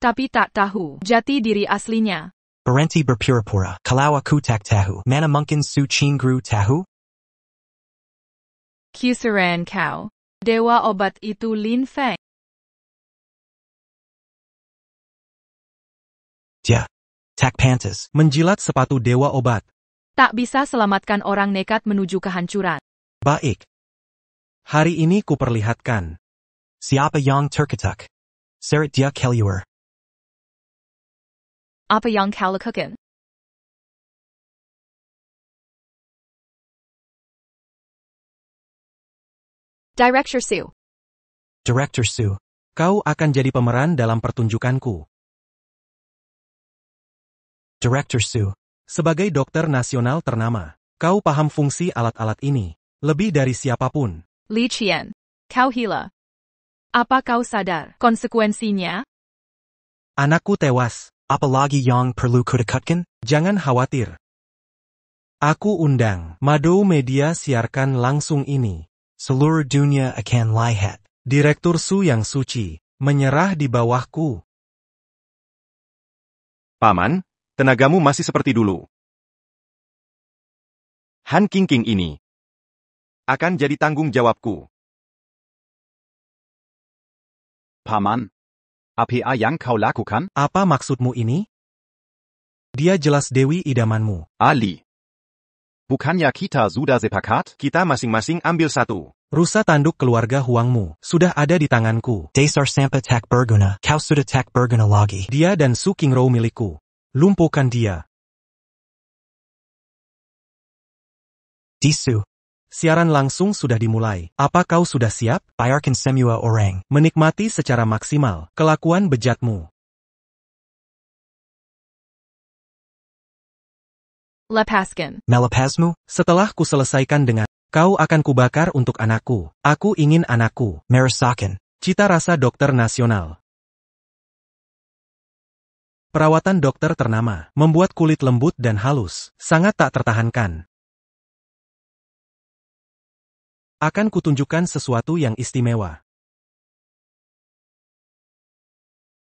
Tapi tak tahu jati diri aslinya. Berhenti berpura-pura. Kalau aku tak tahu, mana mungkin Su Qingru tahu? Kusuran kau. Dewa obat itu Lin Feng. Dia. Tak pantas. Menjilat sepatu dewa obat. Tak bisa selamatkan orang nekat menuju kehancuran. Baik. Hari ini kuperlihatkan. Siapa yang terketuk? Seret dia keluar. Apa yang kau lakukan? Director Su. Director Su. Kau akan jadi pemeran dalam pertunjukanku. Director Su. Sebagai dokter nasional ternama, kau paham fungsi alat-alat ini. Lebih dari siapapun. Li Qian. Kau gila. Apa kau sadar konsekuensinya? Anakku tewas. Apalagi yang perlu kudekatkan? Jangan khawatir. Aku undang. Mado Media siarkan langsung ini. Seluruh dunia akan lihat. Direktur Su yang suci. Menyerah di bawahku. Paman, tenagamu masih seperti dulu. Han King ini akan jadi tanggung jawabku. Paman. Apa yang kau lakukan? Apa maksudmu ini? Dia jelas Dewi idamanmu. Ali. Bukannya kita sudah sepakat? Kita masing-masing ambil satu. Rusa tanduk keluarga Huangmu sudah ada di tanganku. Dasar sampai tak berguna. Kau sudah tak berguna lagi. Dia dan Su Qingru milikku. Lumpuhkan dia. Disu. Siaran langsung sudah dimulai. Apa kau sudah siap? Biarkan semua orang menikmati secara maksimal kelakuan bejatmu. Lepaskan. Melepasmu? Setelah ku selesaikan dengan kau akan kubakar untuk anakku. Aku ingin anakku. Merasakan cita rasa dokter nasional. Perawatan dokter ternama membuat kulit lembut dan halus, sangat tak tertahankan. Akan kutunjukkan sesuatu yang istimewa.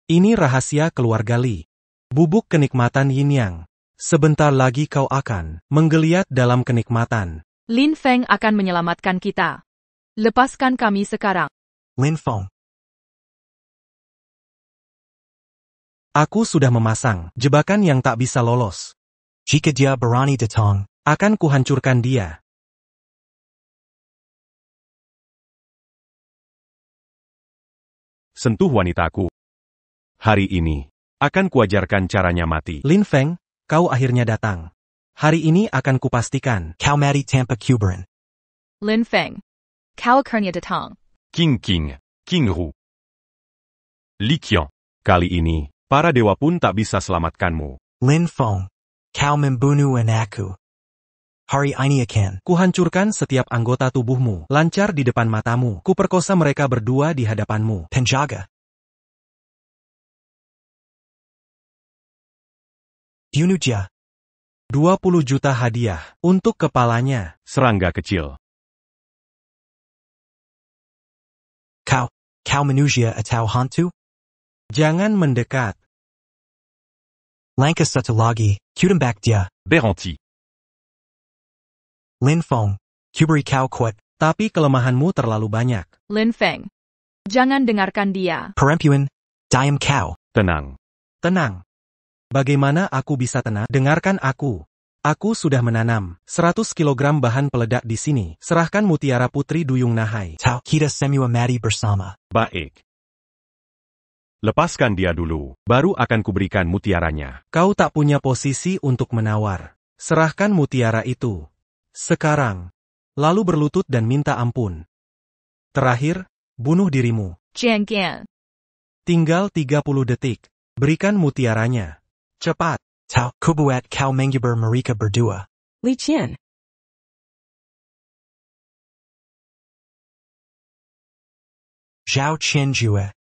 Ini rahasia keluarga Li. Bubuk kenikmatan yin yang Sebentar lagi kau akan menggeliat dalam kenikmatan. Lin Feng akan menyelamatkan kita. Lepaskan kami sekarang. Lin Feng. Aku sudah memasang jebakan yang tak bisa lolos. Jika dia berani datang, akan kuhancurkan dia. Sentuh wanitaku. Hari ini, akan kuajarkan caranya mati. Lin Feng, kau akhirnya datang. Hari ini akan kupastikan kau mati tanpa kuburan. Lin Feng. Kau akhirnya datang. King Ru. Li Qiang. Kali ini, para dewa pun tak bisa selamatkanmu. Lin Feng, kau membunuh anakku. Hari ini akan kuhancurkan setiap anggota tubuhmu, lancar di depan matamu. Kuperkosa mereka berdua di hadapanmu. Penjaga. Yunuja. 20 juta hadiah untuk kepalanya. Serangga kecil. Kau manusia atau hantu? Jangan mendekat. Langkah satu lagi, kutembak dia. Beranti. Lin Feng, kuberi kau kuat, tapi kelemahanmu terlalu banyak. Lin Feng. Jangan dengarkan dia. Perempuan, diam kau. Tenang. Tenang. Bagaimana aku bisa tenang? Dengarkan aku. Aku sudah menanam 100 kg bahan peledak di sini. Serahkan Mutiara Putri Duyung Nahai. Kita semua mati bersama. Baik. Lepaskan dia dulu, baru akan kuberikan mutiaranya. Kau tak punya posisi untuk menawar. Serahkan mutiara itu. Sekarang. Lalu berlutut dan minta ampun. Terakhir, bunuh dirimu. Jian. Tinggal 30 detik. Berikan mutiaranya. Cepat. Kubuat kau mengibar mereka berdua. Li Qian. Zhao Qianjue.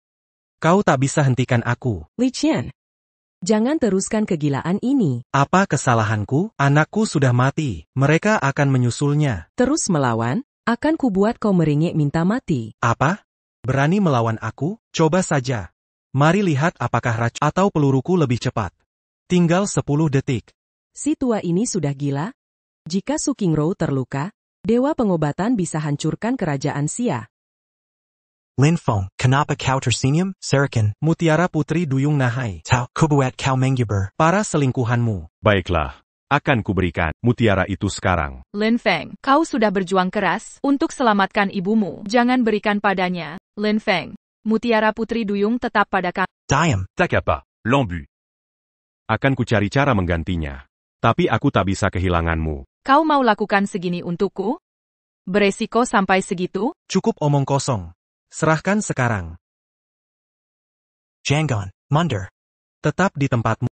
Kau tak bisa hentikan aku. Li Qian. Jangan teruskan kegilaan ini. Apa kesalahanku? Anakku sudah mati. Mereka akan menyusulnya. Terus melawan, akan kubuat kau meringik minta mati. Apa? Berani melawan aku? Coba saja. Mari lihat apakah racun atau peluruku lebih cepat. Tinggal 10 detik. Si tua ini sudah gila? Jika Su Qingru terluka, Dewa Pengobatan bisa hancurkan kerajaan Xia. Lin Feng, kenapa kau tersenyum? Serahkan Mutiara Putri Duyung Nahai. Kubuat kau mengibar para selingkuhanmu. Baiklah, akan kuberikan mutiara itu sekarang. Lin Feng, kau sudah berjuang keras untuk selamatkan ibumu. Jangan berikan padanya. Lin Feng, Mutiara Putri Duyung tetap pada kami. Diam. Takapa. Lambu. Akan kucari cara menggantinya. Tapi aku tak bisa kehilanganmu. Kau mau lakukan segini untukku? Beresiko sampai segitu? Cukup omong kosong. Serahkan sekarang. Jangan mundur. Tetap di tempatmu.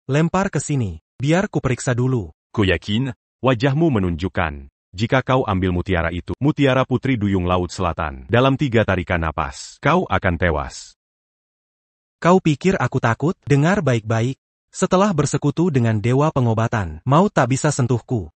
Lempar ke sini, biar kuperiksa dulu. Ku yakin, Wajahmu menunjukkan, jika kau ambil mutiara itu, Mutiara Putri Duyung Laut Selatan, dalam 3 tarikan napas, kau akan tewas. Kau pikir aku takut? Dengar baik-baik. Setelah bersekutu dengan Dewa Pengobatan, mau tak bisa sentuhku.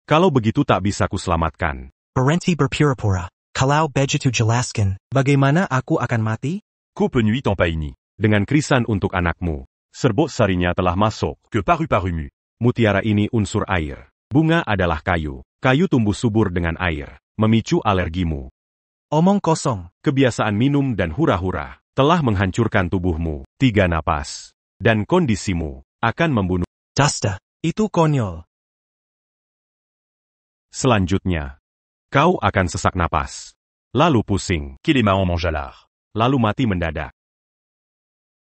Kalau begitu tak bisa kuselamatkan. Berhenti berpura-pura. Kalau begitu jelaskan, bagaimana aku akan mati? Coupe nuit tanpa ini. Dengan krisan untuk anakmu. Serbuk sarinya telah masuk. Que paru-parumu. Mutiara ini unsur air. Bunga adalah kayu. Kayu tumbuh subur dengan air. Memicu alergimu. Omong kosong. Kebiasaan minum dan hura-hura telah menghancurkan tubuhmu. 3 napas. Dan kondisimu akan membunuh. Dasta. Itu konyol. Selanjutnya, kau akan sesak napas. Lalu pusing. Kilema en manjalar. Lalu mati mendadak.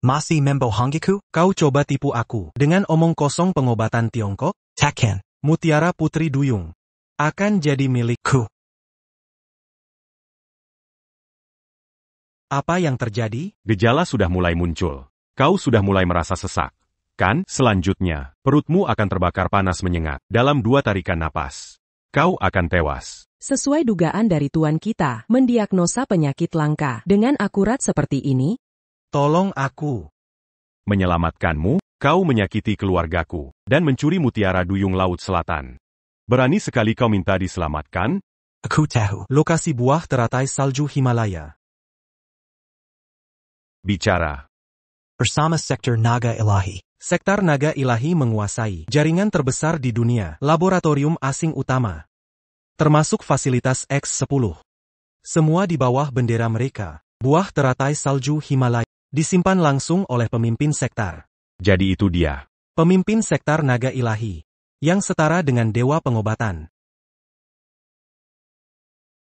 Masih membohongiku? Kau coba tipu aku dengan omong kosong pengobatan Tiongkok? Takkan. Mutiara Putri Duyung akan jadi milikku. Apa yang terjadi? Gejala sudah mulai muncul. Kau sudah mulai merasa sesak, kan? Selanjutnya, perutmu akan terbakar panas menyengat dalam 2 tarikan napas. Kau akan tewas. Sesuai dugaan dari tuan kita, mendiagnosa penyakit langka dengan akurat seperti ini? Tolong aku. Menyelamatkanmu, kau menyakiti keluargaku, dan mencuri mutiara Duyung Laut Selatan. Berani sekali kau minta diselamatkan? Aku tahu. Lokasi buah teratai salju Himalaya. Bicara. Bersama sektor naga ilahi. Sektar naga ilahi menguasai jaringan terbesar di dunia, laboratorium asing utama. Termasuk fasilitas X10. Semua di bawah bendera mereka. Buah teratai salju Himalaya disimpan langsung oleh pemimpin sektar. Jadi itu dia. Pemimpin sektar naga ilahi, yang setara dengan dewa pengobatan.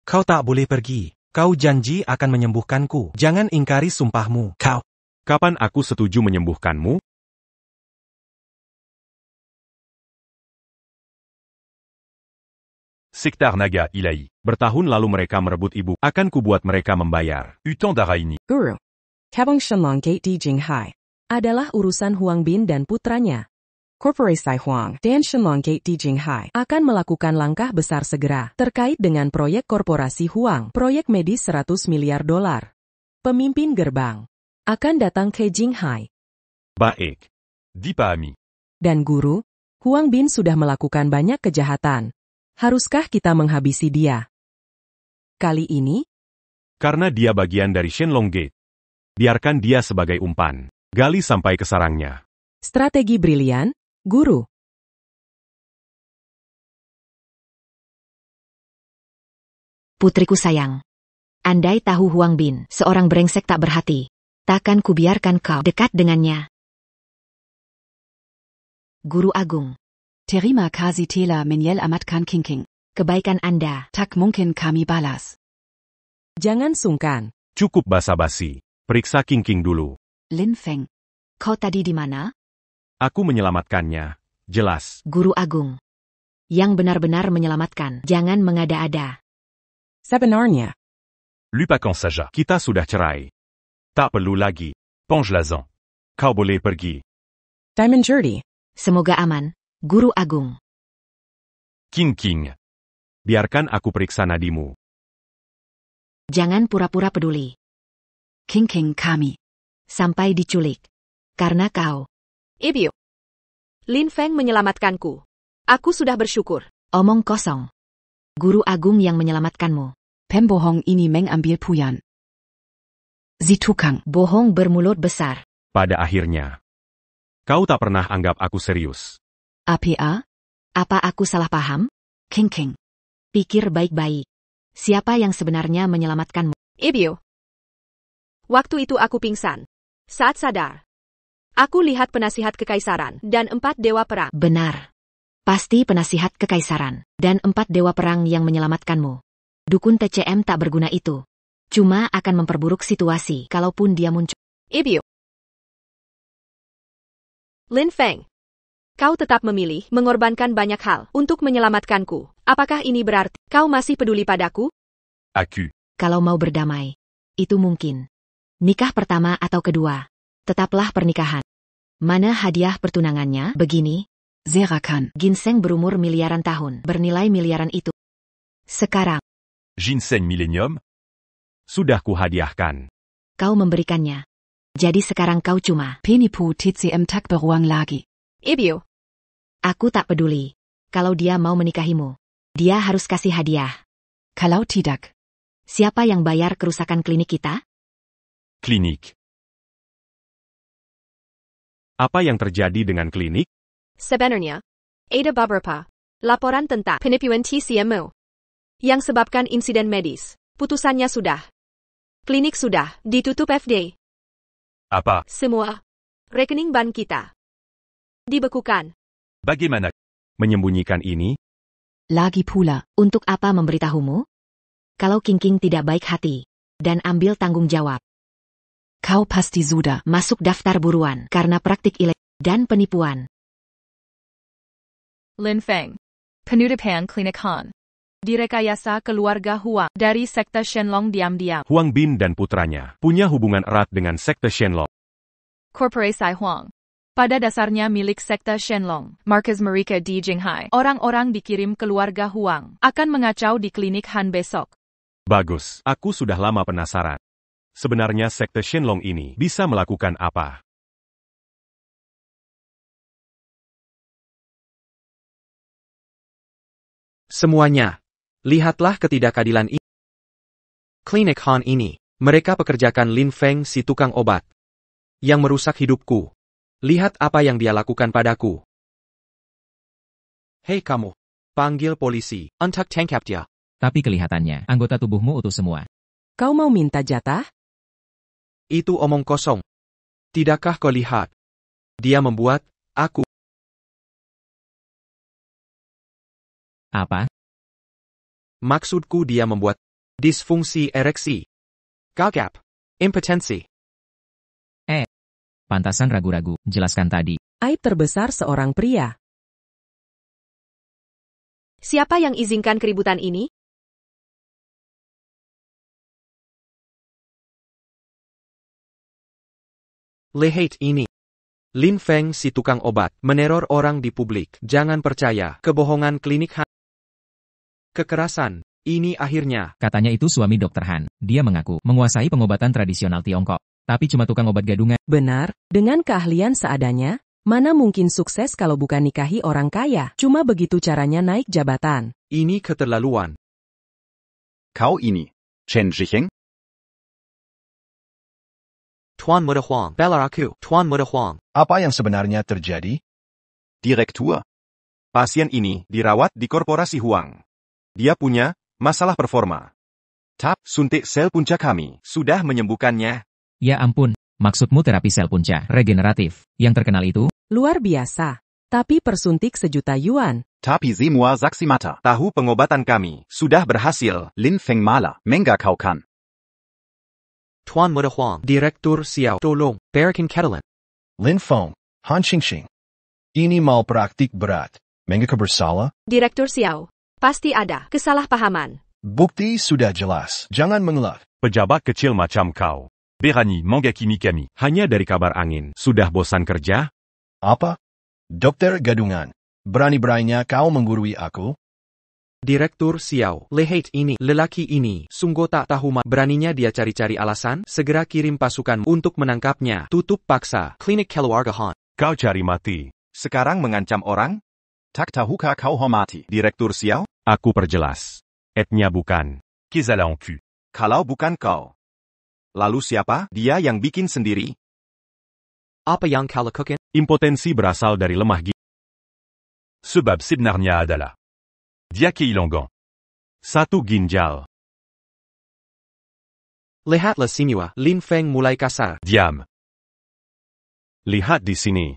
Kau tak boleh pergi. Kau janji akan menyembuhkanku. Jangan ingkari sumpahmu. Kau. Kapan aku setuju menyembuhkanmu? Sectar Naga Ilahi. Bertahun lalu mereka merebut ibu. Akan kubuat mereka membayar. Utan Daraini. Guru. Kabong Shenlong Gate di Jinghai adalah urusan Huang Bin dan putranya. Korporasi Huang dan Shenlong Gate di Jinghai akan melakukan langkah besar segera terkait dengan proyek korporasi Huang, proyek medis $100 miliar. Pemimpin gerbang akan datang ke Jinghai. Baik. Dipahami. Dan guru, Huang Bin sudah melakukan banyak kejahatan. Haruskah kita menghabisi dia? Kali ini? Karena dia bagian dari Shenlong Gate. Biarkan dia sebagai umpan. Gali sampai ke sarangnya. Strategi brilian, guru. Putriku sayang. Andai tahu Huang Bin, seorang brengsek tak berhati, takkan kubiarkan kau dekat dengannya. Guru Agung. Terima kasih telah menyelamatkan King. Kebaikan Anda. Tak mungkin kami balas. Jangan sungkan. Cukup basa-basi. Periksa King dulu. Lin Feng. Kau tadi di mana? Aku menyelamatkannya. Jelas. Guru Agung. Yang benar-benar menyelamatkan. Jangan mengada-ada. Sebenarnya. Lupakan saja. Kita sudah cerai. Tak perlu lagi. Pongelazan. Kau boleh pergi. Diamond Jurdy. Semoga aman, Guru Agung. King. Biarkan aku periksa nadimu. Jangan pura-pura peduli. King kami. Sampai diculik. Karena kau. Ibu. Lin Feng menyelamatkanku. Aku sudah bersyukur. Omong kosong. Guru Agung yang menyelamatkanmu. Pembohong ini mengambil Puyan. Si tukang. Bohong bermulut besar. Pada akhirnya. Kau tak pernah anggap aku serius. APA? Apa aku salah paham? King. Pikir baik-baik. Siapa yang sebenarnya menyelamatkanmu? Ibu. Waktu itu aku pingsan. Saat sadar, aku lihat penasihat kekaisaran dan 4 dewa perang. Benar. Pasti penasihat kekaisaran dan 4 dewa perang yang menyelamatkanmu. Dukun TCM tak berguna itu. Cuma akan memperburuk situasi kalaupun dia muncul. Ibu. Lin Feng. Kau tetap memilih mengorbankan banyak hal untuk menyelamatkanku. Apakah ini berarti kau masih peduli padaku? Aku. Kalau mau berdamai, itu mungkin. Nikah pertama atau kedua, tetaplah pernikahan. Mana hadiah pertunangannya? Begini. Zerakan. Ginseng berumur miliaran tahun, bernilai miliaran itu. Sekarang. Ginseng Millennium. Sudah kuhadiahkan. Kau memberikannya. Jadi sekarang kau cuma. Penipu TCM tak beruang lagi. Ibu. Aku tak peduli. Kalau dia mau menikahimu, dia harus kasih hadiah. Kalau tidak. Siapa yang bayar kerusakan klinik kita? Klinik. Apa yang terjadi dengan klinik? Sebenarnya, ada beberapa laporan tentang penipuan TCMO yang sebabkan insiden medis. Putusannya sudah. Klinik sudah ditutup FDA. Apa? Semua rekening bank kita dibekukan. Bagaimana? Menyembunyikan ini? Lagi pula. Untuk apa memberitahumu? Kalau King tidak baik hati dan ambil tanggung jawab. Kau pasti sudah masuk daftar buruan karena praktik ilegal dan penipuan. Lin Feng. Penutupan Klinik Han. Direkayasa keluarga Huang dari sekte Shenlong diam-diam. Huang Bin dan putranya punya hubungan erat dengan sekte Shenlong. Korporasi Huang. Pada dasarnya milik sekte Shenlong, markas mereka di Jinghai. Orang-orang dikirim keluarga Huang akan mengacau di klinik Han besok. Bagus, aku sudah lama penasaran. Sebenarnya sekte Shenlong ini bisa melakukan apa? Semuanya. Lihatlah ketidakadilan ini. Klinik Han ini, mereka pekerjakan Lin Feng si tukang obat. Yang merusak hidupku. Lihat apa yang dia lakukan padaku. Hei kamu. Panggil polisi. Untuk tangkap dia. Tapi kelihatannya, anggota tubuhmu utuh semua. Kau mau minta jatah? Itu omong kosong. Tidakkah kau lihat? Dia membuat aku. Apa? Maksudku dia membuat disfungsi ereksi. Gagap. Impotensi. Pantasan ragu-ragu, jelaskan tadi. Aib terbesar seorang pria. Siapa yang izinkan keributan ini? Lihat ini. Lin Feng si tukang obat, meneror orang di publik. Jangan percaya, kebohongan klinik Han. Kekerasan, ini akhirnya. Katanya itu suami Dr. Han. Dia mengaku menguasai pengobatan tradisional Tiongkok. Tapi cuma tukang obat gadungan. Benar, dengan keahlian seadanya, mana mungkin sukses kalau bukan nikahi orang kaya. Cuma begitu caranya naik jabatan. Ini keterlaluan. Kau ini. Chen Zhicheng? Tuan Muda Huang. Belar aku. Tuan Muda Huang. Apa yang sebenarnya terjadi? Direktur. Pasien ini dirawat di korporasi Huang. Dia punya masalah performa. Suntik sel punca kami sudah menyembuhkannya. Ya ampun, maksudmu terapi sel punca regeneratif yang terkenal itu? Luar biasa. Tapi persuntik €1 juta. Tapi semua saksi mata. Tahu pengobatan kami sudah berhasil. Lin Feng Maler. Mengga kau kan. Tuan Muda Huang. Direktur Xiao. Tolong. Berikan keterangan. Lin Feng, Han Qingxing. Ini malpraktik berat. Mengapa bersalah? Direktur Xiao. Pasti ada kesalahpahaman. Bukti sudah jelas. Jangan mengelak. Pejabat kecil macam kau. Berani menghakimi kami. Hanya dari kabar angin. Sudah bosan kerja? Apa? Dokter gadungan. Berani-beraninya kau menggurui aku? Direktur Xiao. Lihat ini. Lelaki ini sungguh tak tahu beraninya dia cari-cari alasan. Segera kirim pasukan untuk menangkapnya. Tutup paksa klinik keluarga Han. Kau cari mati. Sekarang mengancam orang? Tak tahukah kau hormati. Direktur Xiao? Aku perjelas. Etnya bukan. Qu'est-ce en cul? Kalau bukan kau. Lalu siapa? Dia yang bikin sendiri. Apa yang kau lakukan? Impotensi berasal dari lemah ginjal. Sebab sebenarnya adalah dia kehilangan 1 ginjal. Lihatlah semua. Lin Feng mulai kasar. Diam. Lihat di sini.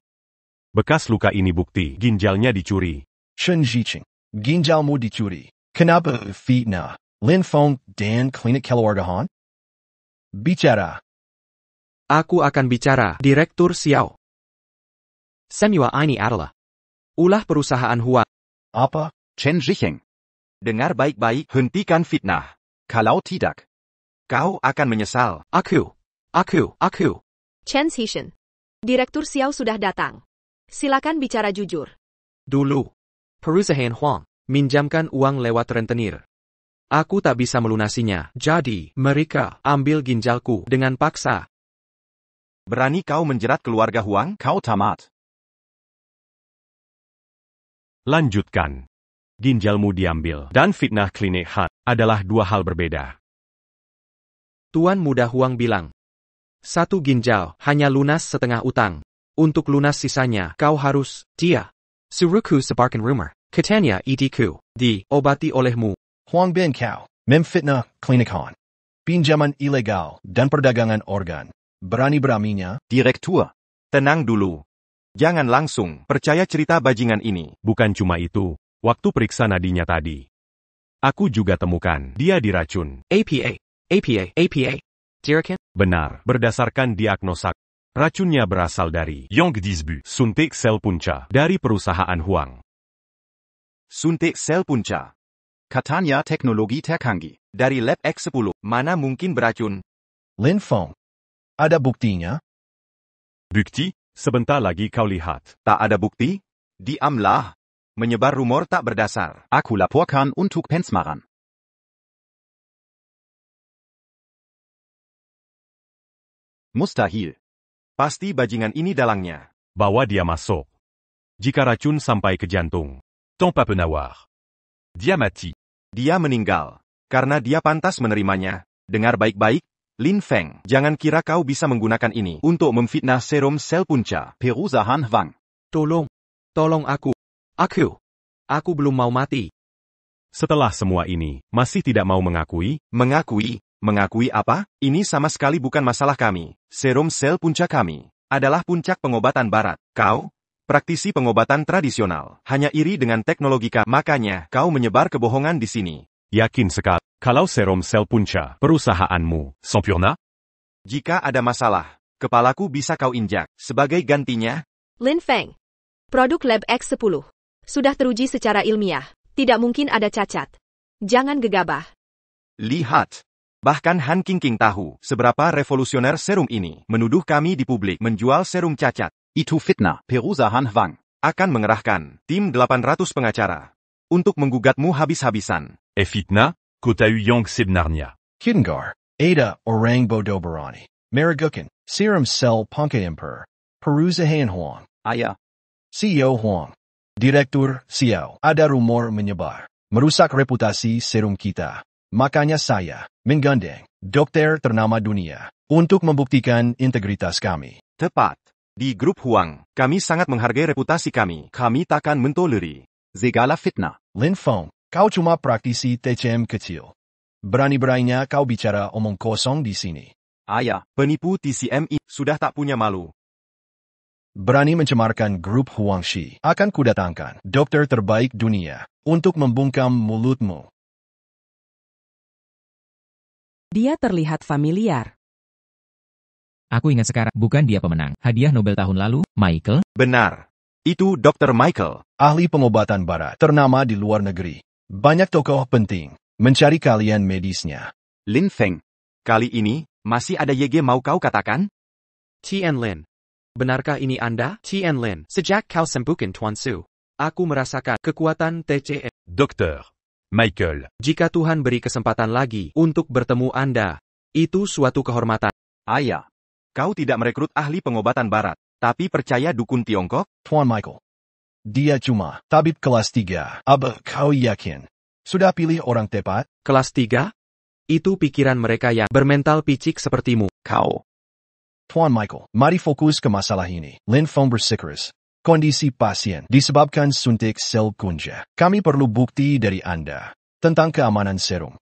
Bekas luka ini bukti ginjalnya dicuri. Chen Zhicheng. Ginjalmu dicuri. Kenapa fitnah? Lin Feng dan klinik keluarga Han? Bicara. Aku akan bicara. Direktur Xiao. Semua ini adalah ulah perusahaan Huang. Apa? Chen Zhicheng. Dengar baik-baik, hentikan fitnah. Kalau tidak. Kau akan menyesal. Aku. Chen Zhicheng. Direktur Xiao sudah datang. Silakan bicara jujur. Dulu. Perusahaan Huang minjamkan uang lewat rentenir. Aku tak bisa melunasinya. Jadi, mereka ambil ginjalku dengan paksa. Berani kau menjerat keluarga Huang? Kau tamat. Lanjutkan. Ginjalmu diambil dan fitnah klinik Han adalah 2 hal berbeda. Tuan Muda Huang bilang. 1 ginjal hanya lunas setengah utang. Untuk lunas sisanya, kau harus, dia. Suruhku sebarkan rumor. Katanya itiku, diobati olehmu. Huang Bin Kau. Memfitnah klinik Han. Pinjaman ilegal dan perdagangan organ. Berani-beraninya. Direktur. Tenang dulu. Jangan langsung percaya cerita bajingan ini. Bukan cuma itu. Waktu periksa nadinya tadi. Aku juga temukan dia diracun. APA. Dirakan? Benar. Berdasarkan diagnosa. Racunnya berasal dari Yang disbu. suntik sel punca dari perusahaan Huang. Suntik sel punca. Katanya teknologi tercanggih. Dari lab X10, mana mungkin beracun? Lin Feng. Ada buktinya? Bukti? Sebentar lagi kau lihat. Tak ada bukti? Diamlah. Menyebar rumor tak berdasar. Aku laporkan untuk pensmaran. Mustahil. Pasti bajingan ini dalangnya. Bawa dia masuk. Jika racun sampai ke jantung. Tant pas penawar. Dia mati. Dia meninggal. Karena dia pantas menerimanya. Dengar baik-baik. Lin Feng, jangan kira kau bisa menggunakan ini untuk memfitnah serum sel punca. Perusahaan Wang. Tolong aku. Aku belum mau mati. Setelah semua ini, masih tidak mau mengakui? Mengakui apa? Ini sama sekali bukan masalah kami. Serum sel punca kami adalah puncak pengobatan barat. Kau, praktisi pengobatan tradisional, hanya iri dengan teknologi kami. Makanya, kau menyebar kebohongan di sini. Yakin sekali. Kalau serum sel punca, perusahaanmu, Sampurna? Jika ada masalah, kepalaku bisa kau injak. Sebagai gantinya, Lin Feng. Produk Lab X10. Sudah teruji secara ilmiah. Tidak mungkin ada cacat. Jangan gegabah. lihat. Bahkan Han Qingqing tahu seberapa revolusioner serum ini. Menuduh kami di publik menjual serum cacat. Itu fitnah. Perusahaan Wang. Akan mengerahkan tim 800 pengacara untuk menggugatmu habis-habisan. Et fitna, Kota Uyong Sebenarnya. Kidengar, Ada Orang Bodoberani, Marigukan, Serum Cell Punka Emperor, Perusahaan Huang, Ayah. CEO Huang, Direktur Xiao, ada rumor menyebar, merusak reputasi serum kita. Makanya saya menggandeng dokter ternama dunia untuk membuktikan integritas kami. Tepat. Di grup Huang, kami sangat menghargai reputasi kami. Kami takkan mentoleri Segala fitnah. Lin Feng, kau cuma praktisi TCM kecil. Berani-beraninya kau bicara omong kosong di sini. Ayah, penipu TCM ini sudah tak punya malu. Berani mencemarkan grup Huangshi. Akan kudatangkan dokter terbaik dunia untuk membungkam mulutmu. Dia terlihat familiar. Aku ingat sekarang, bukan dia pemenang hadiah Nobel tahun lalu, Michael? Benar. Itu Dr. Michael. Ahli pengobatan barat ternama di luar negeri. Banyak tokoh penting mencari kalian medisnya. Lin Feng. Kali ini, masih ada YG mau kau katakan? Tian Lin. Benarkah ini Anda? Tian Lin. Sejak kau sembuhkan Tuan Su, aku merasakan kekuatan TCM. Docteur. Michael. Jika Tuhan beri kesempatan lagi untuk bertemu Anda, itu suatu kehormatan. Ayah. Kau tidak merekrut ahli pengobatan barat, tapi percaya dukun Tiongkok? Tuan Michael. Dia cuma tabib kelas 3. Apa kau yakin sudah pilih orang tepat? Kelas 3? Itu pikiran mereka yang bermental picik sepertimu. Kau. Tuan Michael, mari fokus ke masalah ini. Lin Feng bersikeras. Kondisi pasien disebabkan suntik sel punca. Kami perlu bukti dari Anda tentang keamanan serum.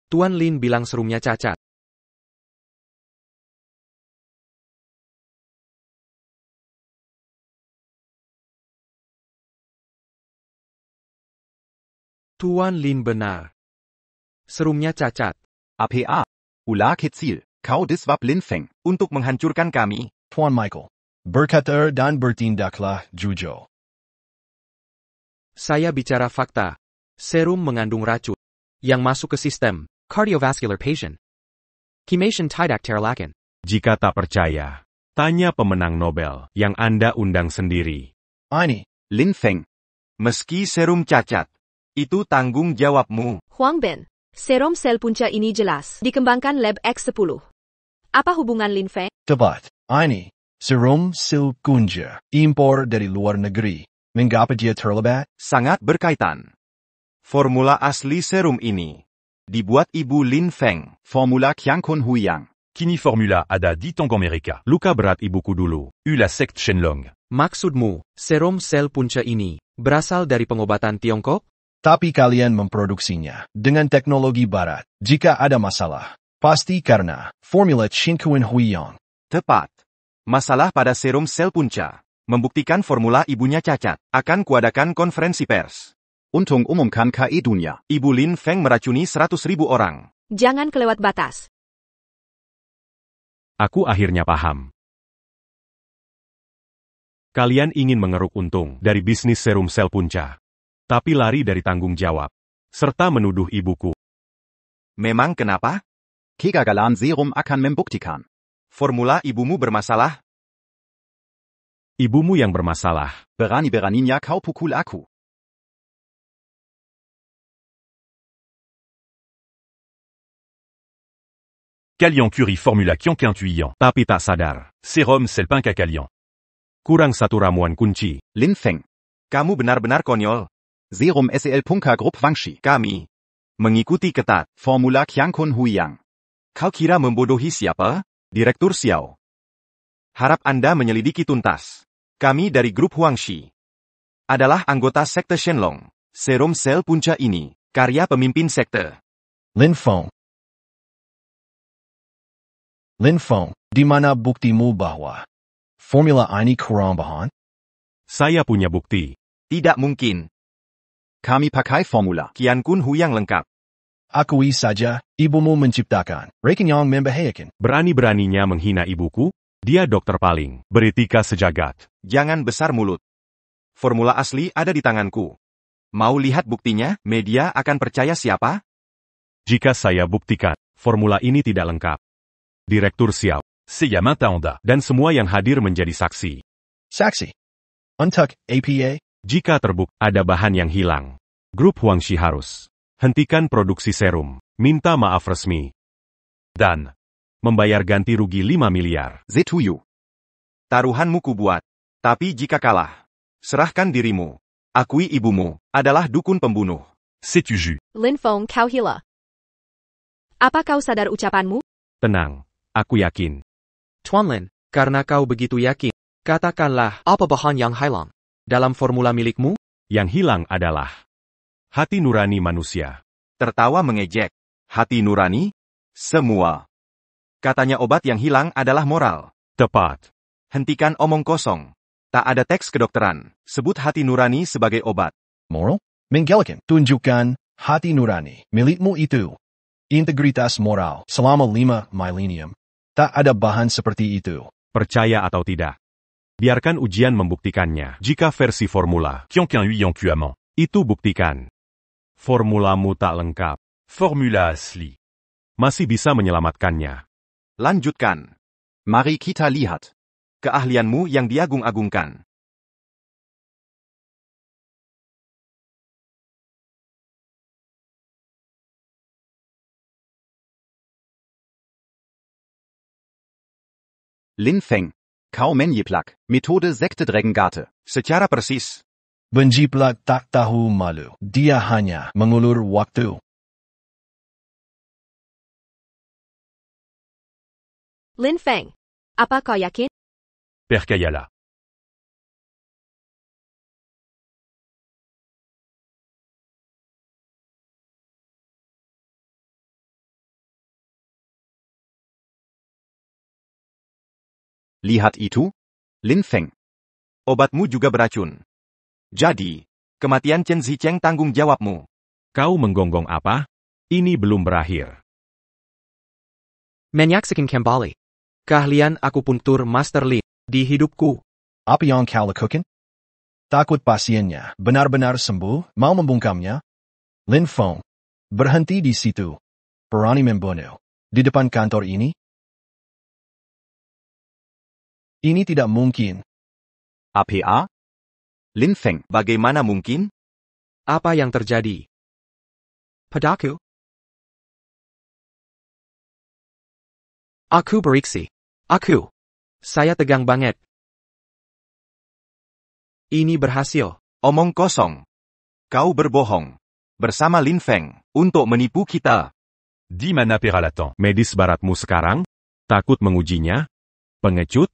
Tuan Lin bilang serumnya cacat. Tuan Lin benar. Serumnya cacat. APA. Ulah kecil. Kau diswab Lin Feng. Untuk menghancurkan kami. Tuan Michael, berkata dan bertindaklah jujur. Saya bicara fakta. Serum mengandung racun yang masuk ke sistem cardiovascular patient. Kimation tidak terlakan. Jika tak percaya, tanya pemenang Nobel yang Anda undang sendiri. Ini, Lin Feng. Meski serum cacat, itu tanggung jawabmu. Huang Bin. Serum sel punca ini jelas dikembangkan Lab X10. Apa hubungan Lin Feng? tepat. Ini, serum sel punca, impor dari luar negeri. Mengapa dia terlibat? Sangat berkaitan. Formula asli serum ini dibuat Ibu Lin Feng. Formula Qiangkun Huyang. Kini formula ada di Tong Amerika. Luka berat ibuku dulu. La secte Shenlong. Maksudmu, serum sel punca ini berasal dari pengobatan Tiongkok? Tapi kalian memproduksinya dengan teknologi barat. Jika ada masalah, pasti karena formula Qiangkun Huyang. Tepat. Masalah pada serum sel punca membuktikan formula ibunya cacat. Akan kuadakan konferensi pers. Untung umumkan KE dunia. Ibu Lin Feng meracuni 100.000 orang. Jangan kelewat batas. Aku akhirnya paham. Kalian ingin mengeruk untung dari bisnis serum sel punca. Tapi lari dari tanggung jawab. Serta menuduh ibuku. Memang kenapa? Kegagalan serum akan membuktikan. Formula ibumu bermasalah? Ibumu yang bermasalah. Berani-beraninya kau pukul aku. Kalian Curie formula Qiangkun Tuyang. Tapi tak sadar. Serum Selpinca Kalian. Kurang satu ramuan kunci. Lin Feng. Kamu benar-benar konyol. Serum SEL Punka Grup Wangshi. Kami Mengikuti ketat. Formula Qiangkun Huyang. Kau kira membodohi siapa? Direktur Xiao. Harap Anda menyelidiki tuntas. Kami dari grup Huangshi. Adalah anggota sekte Shenlong. Serum sel punca ini, karya pemimpin sekte. Lin Feng. Lin Feng, di mana buktimu bahwa formula ini kerambahan? Saya punya bukti. Tidak mungkin. Kami pakai formula Qiangkun Huyang lengkap. Akui saja, ibumu menciptakan rekening yang membahayakan. Berani-beraninya menghina ibuku? Dia dokter paling beretika sejagat. Jangan besar mulut. Formula asli ada di tanganku. Mau lihat buktinya, media akan percaya siapa? Jika saya buktikan, formula ini tidak lengkap. Direktur Xiao, Seyamata Honda. dan semua yang hadir menjadi saksi. Saksi. Untuk APA, Jika terbukti ada bahan yang hilang, grup Huangshi harus hentikan produksi serum, minta maaf resmi, Dan. membayar ganti rugi 5 miliar. Zetuyu. Taruhanmu kubuat. Tapi jika kalah, serahkan dirimu. Akui ibumu adalah dukun pembunuh. C'est-tu jus? Lin Feng, kau hila. Apa kau sadar ucapanmu? Tenang, aku yakin. Tuan Lin, karena kau begitu yakin, katakanlah apa bahan yang hilang dalam formula milikmu? Yang hilang adalah hati nurani manusia. Tertawa mengejek. Hati nurani? Semua. Katanya obat yang hilang adalah moral. Tepat. Hentikan omong kosong. Tak ada teks kedokteran. Sebut hati nurani sebagai obat. moral, menggelikan. Tunjukkan hati nurani milikmu itu. Integritas moral selama 5 milenium. Tak ada bahan seperti itu. Percaya atau tidak. Biarkan ujian membuktikannya. Jika versi formula Qianqun Huyang Kuamant. itu buktikan, formulamu tak lengkap, Formula asli. masih bisa menyelamatkannya. Lanjutkan. Mari kita lihat. Keahlianmu yang diagung-agungkan. Lin Feng. Kau menjiplak. Metode Sekte Dragengate. Secara persis. Benjiplak tak tahu malu. Dia hanya mengulur waktu. Lin Feng, apa kau yakin? Perkayala. Lihat itu? Lin Feng. Obatmu juga beracun. Jadi, kematian Chen Zicheng tanggung jawabmu. Kau menggonggong apa? Ini belum berakhir. Menyaksikan kembali keahlian akupunktur Master Lin di hidupku. Apa yang kau lakukan? Takut pasiennya benar-benar sembuh, mau membungkamnya? Lin Feng, berhenti di situ. Berani membunuh. Di depan kantor ini? Ini tidak mungkin. APA? Lin Feng. Bagaimana mungkin? Apa yang terjadi padaku? Aku bereaksi. Saya tegang banget. Ini berhasil. Omong kosong. Kau berbohong. Bersama Lin Feng, untuk menipu kita. Di mana peralatan? Medis baratmu sekarang? Takut mengujinya? Pengecut?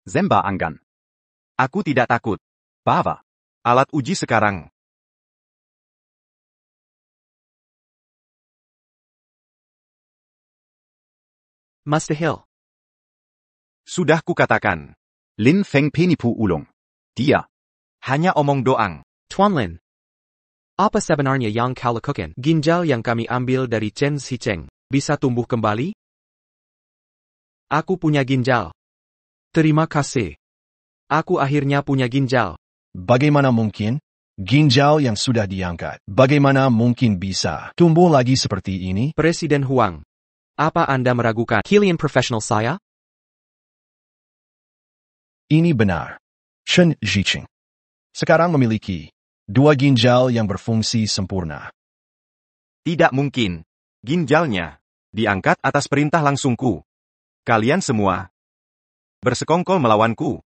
Zemba Anggan. Aku tidak takut. Bava. Alat uji sekarang. Mustahil. Sudah kukatakan. Lin Feng penipu ulung. Dia. Hanya omong doang. Tuan Lin. Apa sebenarnya yang kau lakukan? Ginjal yang kami ambil dari Chen Zicheng bisa tumbuh kembali? Aku punya ginjal. Terima kasih. Aku akhirnya punya ginjal. Bagaimana mungkin? Ginjal yang sudah diangkat. Bagaimana mungkin bisa tumbuh lagi seperti ini? Presiden Huang. Apa Anda meragukan keahlian profesional saya? Ini benar. Chen Zicheng sekarang memiliki 2 ginjal yang berfungsi sempurna. Tidak mungkin. Ginjalnya diangkat atas perintah langsungku. Kalian semua bersekongkol melawanku.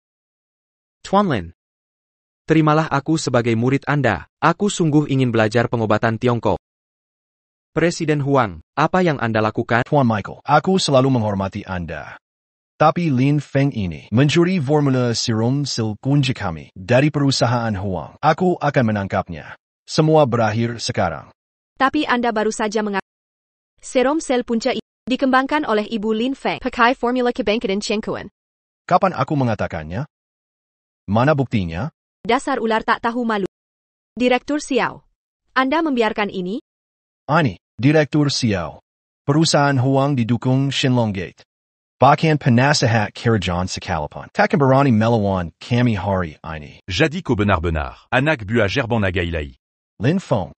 Tuan Lin. Terimalah aku sebagai murid Anda. Aku sungguh ingin belajar pengobatan Tiongkok. Presiden Huang, apa yang Anda lakukan? Tuan Michael, aku selalu menghormati Anda. Tapi Lin Feng ini mencuri formula serum sil kunci kami dari perusahaan Huang. Aku akan menangkapnya. Semua berakhir sekarang. Tapi Anda baru saja mengatakan serum sel punca dikembangkan oleh Ibu Lin Feng pakai formula kebangkitan Chengkuan. Kapan aku mengatakannya? Mana buktinya? Dasar ular tak tahu malu. Direktur Xiao, Anda membiarkan ini? Ani, Direktur Xiao. Perusahaan Huang didukung Shinlong Gate. Bahkan penasehat Karajan Sekalapan. Takkan berani melawan kami hari ini. Jadi ko benar-benar, anak buah Gerban naga ilahi. Lin Feng,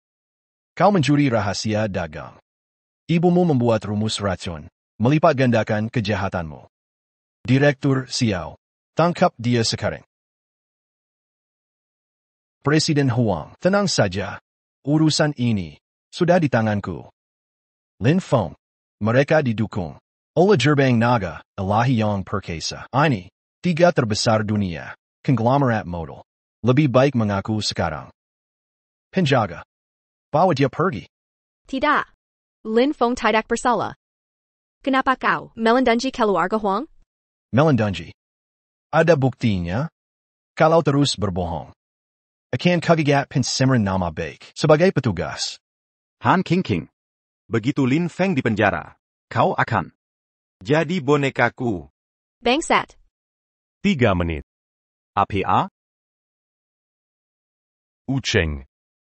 kau mencuri rahasia dagang. Ibumu membuat rumus racun, melipat gandakan kejahatanmu. Direktur Xiao, tangkap dia sekarang. Presiden Huang, tenang saja. Urusan ini sudah di tanganku. Lin Feng, mereka didukung oleh Gerbang Naga, Ilahi yang perkasa. Ini, 3 terbesar dunia, konglomerat modal. Lebih baik mengaku sekarang. Penjaga, bawa dia pergi. Tidak. Lin Feng tidak bersalah. Kenapa kau melindungi keluarga Huang? Melindungi. Ada buktinya? Kalau terus berbohong, akan kagigat pensimeran nama baik sebagai petugas. Han King. Begitu Lin Feng di penjara, Kau akan jadi bonekaku. Bangsat. 3 menit. APA? Ucheng.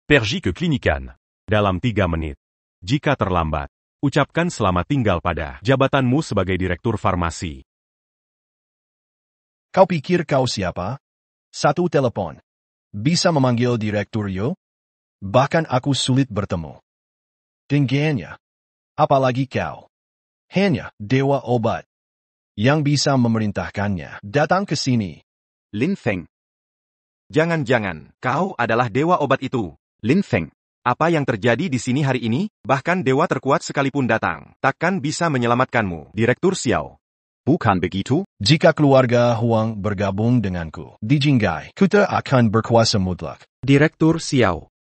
Pergi ke klinikan. Dalam 3 menit. Jika terlambat, ucapkan selamat tinggal pada jabatanmu sebagai direktur farmasi. Kau pikir kau siapa? Satu telepon. Bisa memanggil Direktur Yo? Bahkan aku sulit bertemu dengannya. Apalagi kau. Hanya dewa obat yang bisa memerintahkannya datang ke sini. Lin Feng. Jangan-jangan, kau adalah dewa obat itu. Lin Feng. Apa yang terjadi di sini hari ini, bahkan dewa terkuat sekalipun datang, takkan bisa menyelamatkanmu, Direktur Xiao. Bukan begitu? Jika keluarga Huang bergabung denganku di Jinggai, kita akan berkuasa mutlak. Direktur Xiao.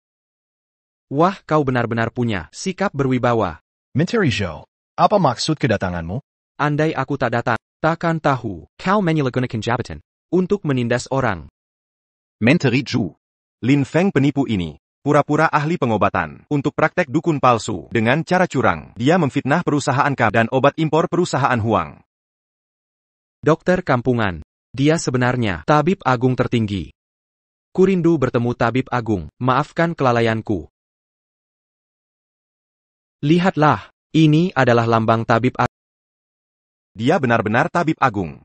Wah, kau benar-benar punya sikap berwibawa. Menteri Zhou, apa maksud kedatanganmu? Andai aku tak datang, takkan tahu kau menyalahgunakan jabatan untuk menindas orang. Menteri Zhu. Lin Feng penipu ini, pura-pura ahli pengobatan, untuk praktek dukun palsu, dengan cara curang, dia memfitnah perusahaan K dan obat impor perusahaan Huang. Dokter kampungan. Dia sebenarnya tabib agung tertinggi. Kurindu bertemu tabib agung, maafkan kelalaianku. Lihatlah, ini adalah lambang tabib agung. Dia benar-benar tabib agung.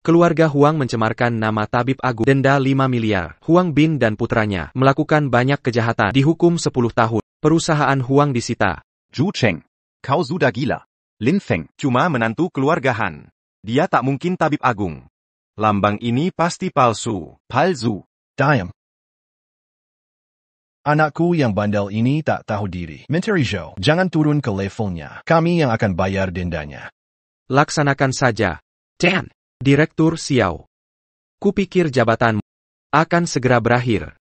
Keluarga Huang mencemarkan nama tabib agung. Denda 5 miliar. Huang Bin dan putranya melakukan banyak kejahatan. Dihukum 10 tahun. Perusahaan Huang disita. Zhu Cheng. Kau sudah gila. Lin Feng. Cuma menantu keluarga Han. Dia tak mungkin tabib agung. Lambang ini pasti palsu. Palsu. Diam. Anakku yang bandel ini tak tahu diri. Menteri Zhou, jangan turun ke levelnya. Kami yang akan bayar dendanya. Laksanakan saja. Dan, Direktur Xiao. Kupikir jabatanmu akan segera berakhir.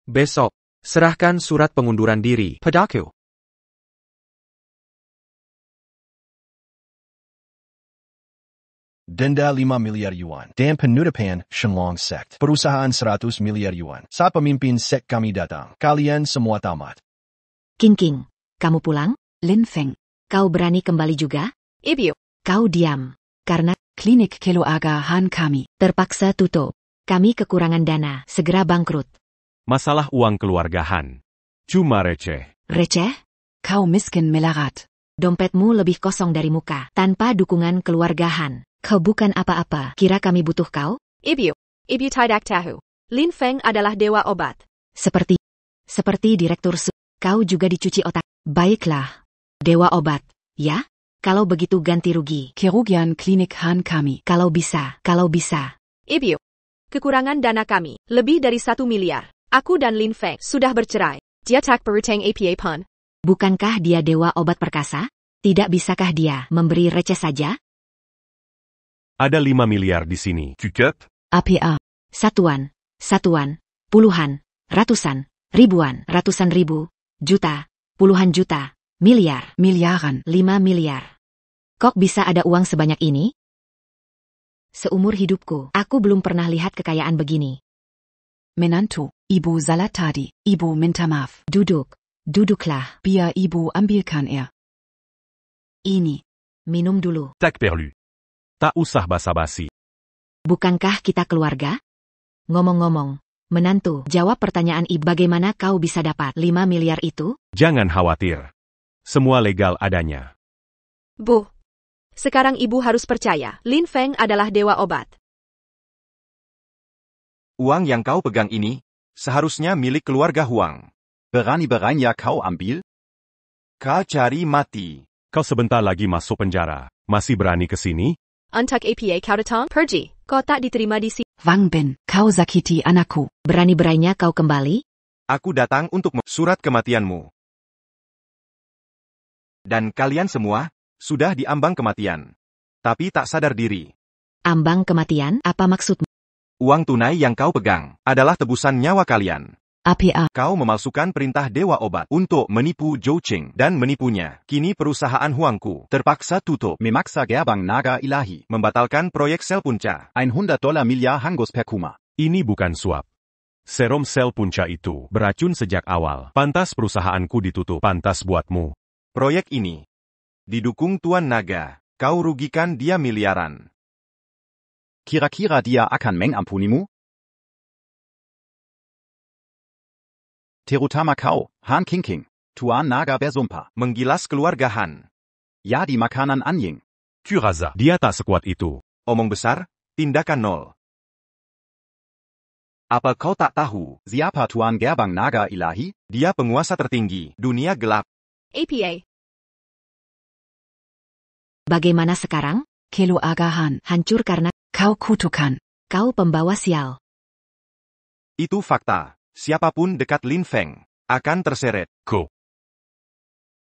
Besok, serahkan surat pengunduran diri padaku. Denda 5 miliar yuan. Dan penutupan Shenlong Sect. Perusahaan 100 miliar yuan. Saat pemimpin sek kami datang, kalian semua tamat. King, kamu pulang? Lin Feng, kau berani kembali juga? Ibu, Kau diam. Karena Klinik keluarga Han kami terpaksa tutup. Kami kekurangan dana, segera bangkrut. Masalah uang keluarga Han. Cuma receh. Receh? Kau miskin melarat. Dompetmu lebih kosong dari muka. Tanpa dukungan keluarga Han, kau bukan apa-apa. Kira kami butuh kau? Ibu tidak tahu. Lin Feng adalah dewa obat. Seperti Direktur Su. Kau juga dicuci otak. Baiklah. Dewa obat, ya? Kalau begitu ganti rugi. Kerugian klinik Han kami. Kalau bisa. Ibu, kekurangan dana kami, lebih dari 1 miliar. Aku dan Lin Feng sudah bercerai. Dia tak berutang apa pun. Bukankah dia dewa obat perkasa? Tidak bisakah dia memberi receh saja? Ada 5 miliar di sini. Cukup? APA. Satuan, puluhan, ratusan, ribuan, ratusan ribu, juta, puluhan juta. Miliar. Milliarden. 5 miliar. Kok bisa ada uang sebanyak ini? Seumur hidupku, aku belum pernah lihat kekayaan begini. Menantu. Ibu salat tadi. Ibu minta maaf. Duduklah. Biar ibu ambilkan air. Ini. Minum dulu. Tac perlu. Tak usah basa-basi. Bukankah kita keluarga? Ngomong-ngomong, menantu, jawab pertanyaan ibu. Bagaimana kau bisa dapat 5 miliar itu? Jangan khawatir. Semua legal adanya. Bu, sekarang ibu harus percaya, Lin Feng adalah dewa obat. Uang yang kau pegang ini, seharusnya milik keluarga Huang. Berani-beraninya kau ambil? Kau cari mati. Kau sebentar lagi masuk penjara. Masih berani ke sini? Untuk APA kau datang, pergi. Kau tak diterima di sini. Wang Bin, kau sakiti anakku. Berani-beraninya kau kembali? Aku datang untuk surat kematianmu. Dan kalian semua, sudah diambang kematian. Tapi tak sadar diri. Ambang kematian, apa maksudmu? Uang tunai yang kau pegang, adalah tebusan nyawa kalian. APA. Kau memalsukan perintah Dewa Obat untuk menipu Zhou Qing dan menipunya. Kini perusahaan Huangku terpaksa tutup. Memaksa gerbang naga ilahi. Membatalkan proyek sel punca. $100 miliar hangus per kuma. Ini bukan suap. Serum sel punca itu beracun sejak awal. Pantas perusahaanku ditutup. Pantas buatmu. Proyek ini didukung Tuan Naga. Kau rugikan dia miliaran. Kira-kira dia akan mengampunimu? Terutama kau, Han King, Tuan Naga bersumpah. Menggilas keluarga Han. Ya di makanan anjing. Tu rasa. Dia tak sekuat itu. Omong besar, tindakan nol. Apa kau tak tahu? Siapa Tuan Gerbang Naga Ilahi? Dia penguasa tertinggi dunia gelap. APA. Bagaimana sekarang? Kelo agahan. Hancur karena Kau kutukan. kau pembawa sial. Itu fakta. Siapapun dekat Lin Feng akan terseret. Ko.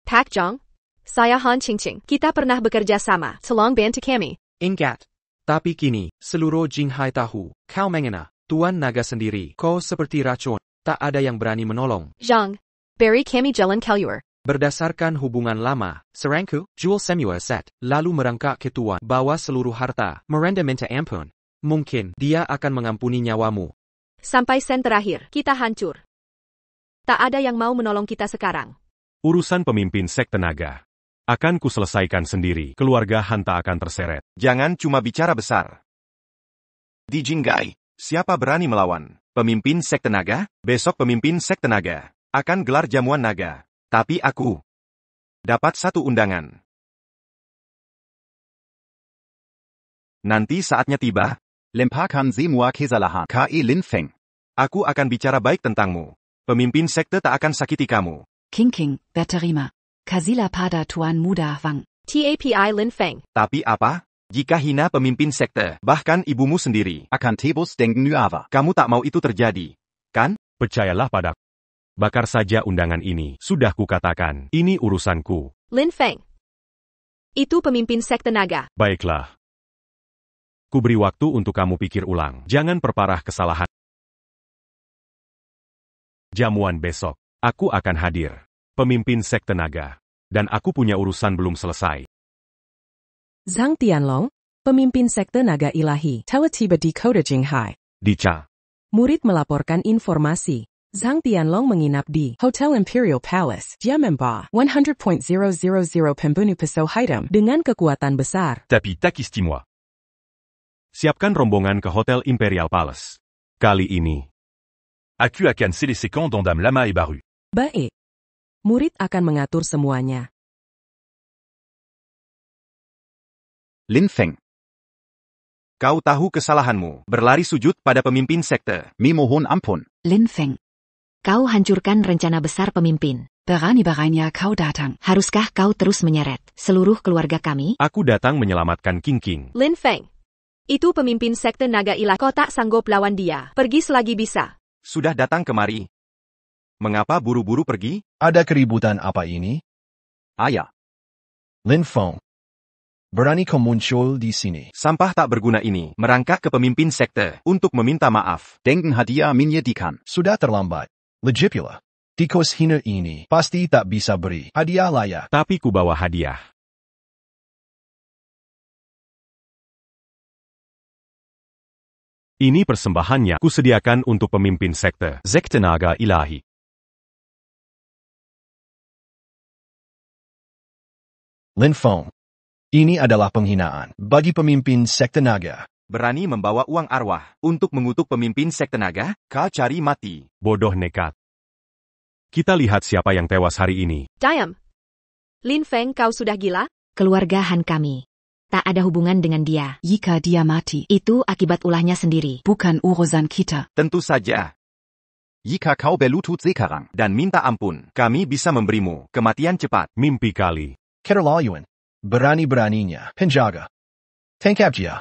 Pak Zhang, saya Han Qingqing. Kita pernah bekerja sama. Tolong bantu kami. Ingat. Tapi kini, seluruh Jinghai tahu, kau mengena, Tuan Naga sendiri. Kau seperti racun, tak ada yang berani menolong. Zhang, beri kami jalan keluar. Berdasarkan hubungan lama, serangku, jual semua aset, lalu merangkak ke Tuan, bawa seluruh harta, merenda minta ampun. Mungkin, dia akan mengampuni nyawamu. Sampai sen terakhir, kita hancur. Tak ada yang mau menolong kita sekarang. Urusan pemimpin sekte naga. Akan kuselesaikan sendiri. Keluarga Han tak akan terseret. Jangan cuma bicara besar. Di Jinggai, siapa berani melawan? Pemimpin sekte naga? Besok pemimpin sekte naga akan gelar jamuan naga. Tapi aku dapat satu undangan. Nanti saatnya tiba, Lemparkan semua kesalahan KE Lin Feng. aku akan bicara baik tentangmu. Pemimpin sekte tak akan sakiti kamu. King, berterima. Kasila pada Tuan Muda Wang. TAPI Lin Feng. Tapi apa? Jika hina pemimpin sekte, bahkan ibumu sendiri, Akan tebus denken nuava. kamu tak mau itu terjadi, kan? Percayalah padaku. Bakar saja undangan ini. Sudah kukatakan, ini urusanku. Lin Feng. Itu pemimpin sekte naga. Baiklah. Kuberi waktu untuk kamu pikir ulang. Jangan perparah kesalahan. Jamuan besok. Aku akan hadir. Pemimpin sekte naga. Dan aku punya urusan belum selesai. Zhang Tianlong, pemimpin sekte naga ilahi, tiba-tiba di kota Jinghai. Dica. Murid melaporkan informasi. Zhang Tianlong menginap di Hotel Imperial Palace, Jiamemba, 100.000 pembunuh peso hitam dengan kekuatan besar. Tapi takistimois. Siapkan rombongan ke Hotel Imperial Palace. Kali ini. Aku akan sélectionner dans Dame Lama et Baru. Baik. Murid akan mengatur semuanya. Lin Feng. Kau tahu kesalahanmu, berlari sujud pada pemimpin sekte. Memohon ampun. Lin Feng. Kau hancurkan rencana besar pemimpin. Berani-beraninya kau datang. Haruskah kau terus menyeret seluruh keluarga kami? Aku datang menyelamatkan King. Lin Feng. Itu pemimpin sekte naga ilah. Kau tak sanggup lawan dia. Pergi selagi bisa. Sudah datang kemari. Mengapa buru-buru pergi? Ada keributan apa ini? Ayah. Lin Feng. Berani kau muncul di sini. Sampah tak berguna ini merangkak ke pemimpin sekte untuk meminta maaf. Denken hadiah menyedihkan. Sudah terlambat. Legipula. Tikus hina ini pasti tak bisa beri hadiah layak. Tapi ku bawa hadiah. Ini persembahannya kusediakan untuk pemimpin sekte Naga Ilahi. Lin Feng. Ini adalah penghinaan bagi pemimpin sekte naga. Berani membawa uang arwah untuk mengutuk pemimpin sekte naga? Kau cari mati. Bodoh nekat. Kita lihat siapa yang tewas hari ini. Diam. Lin Feng, kau sudah gila? Keluarga Han kami. Tak ada hubungan dengan dia. Jika dia mati, Itu akibat ulahnya sendiri. bukan urusan kita. Tentu saja. Jika kau berlutut sekarang Dan minta ampun, kami bisa memberimu kematian cepat. Mimpi kali. Keterlaluan. Berani-beraninya penjaga. Tangkap dia.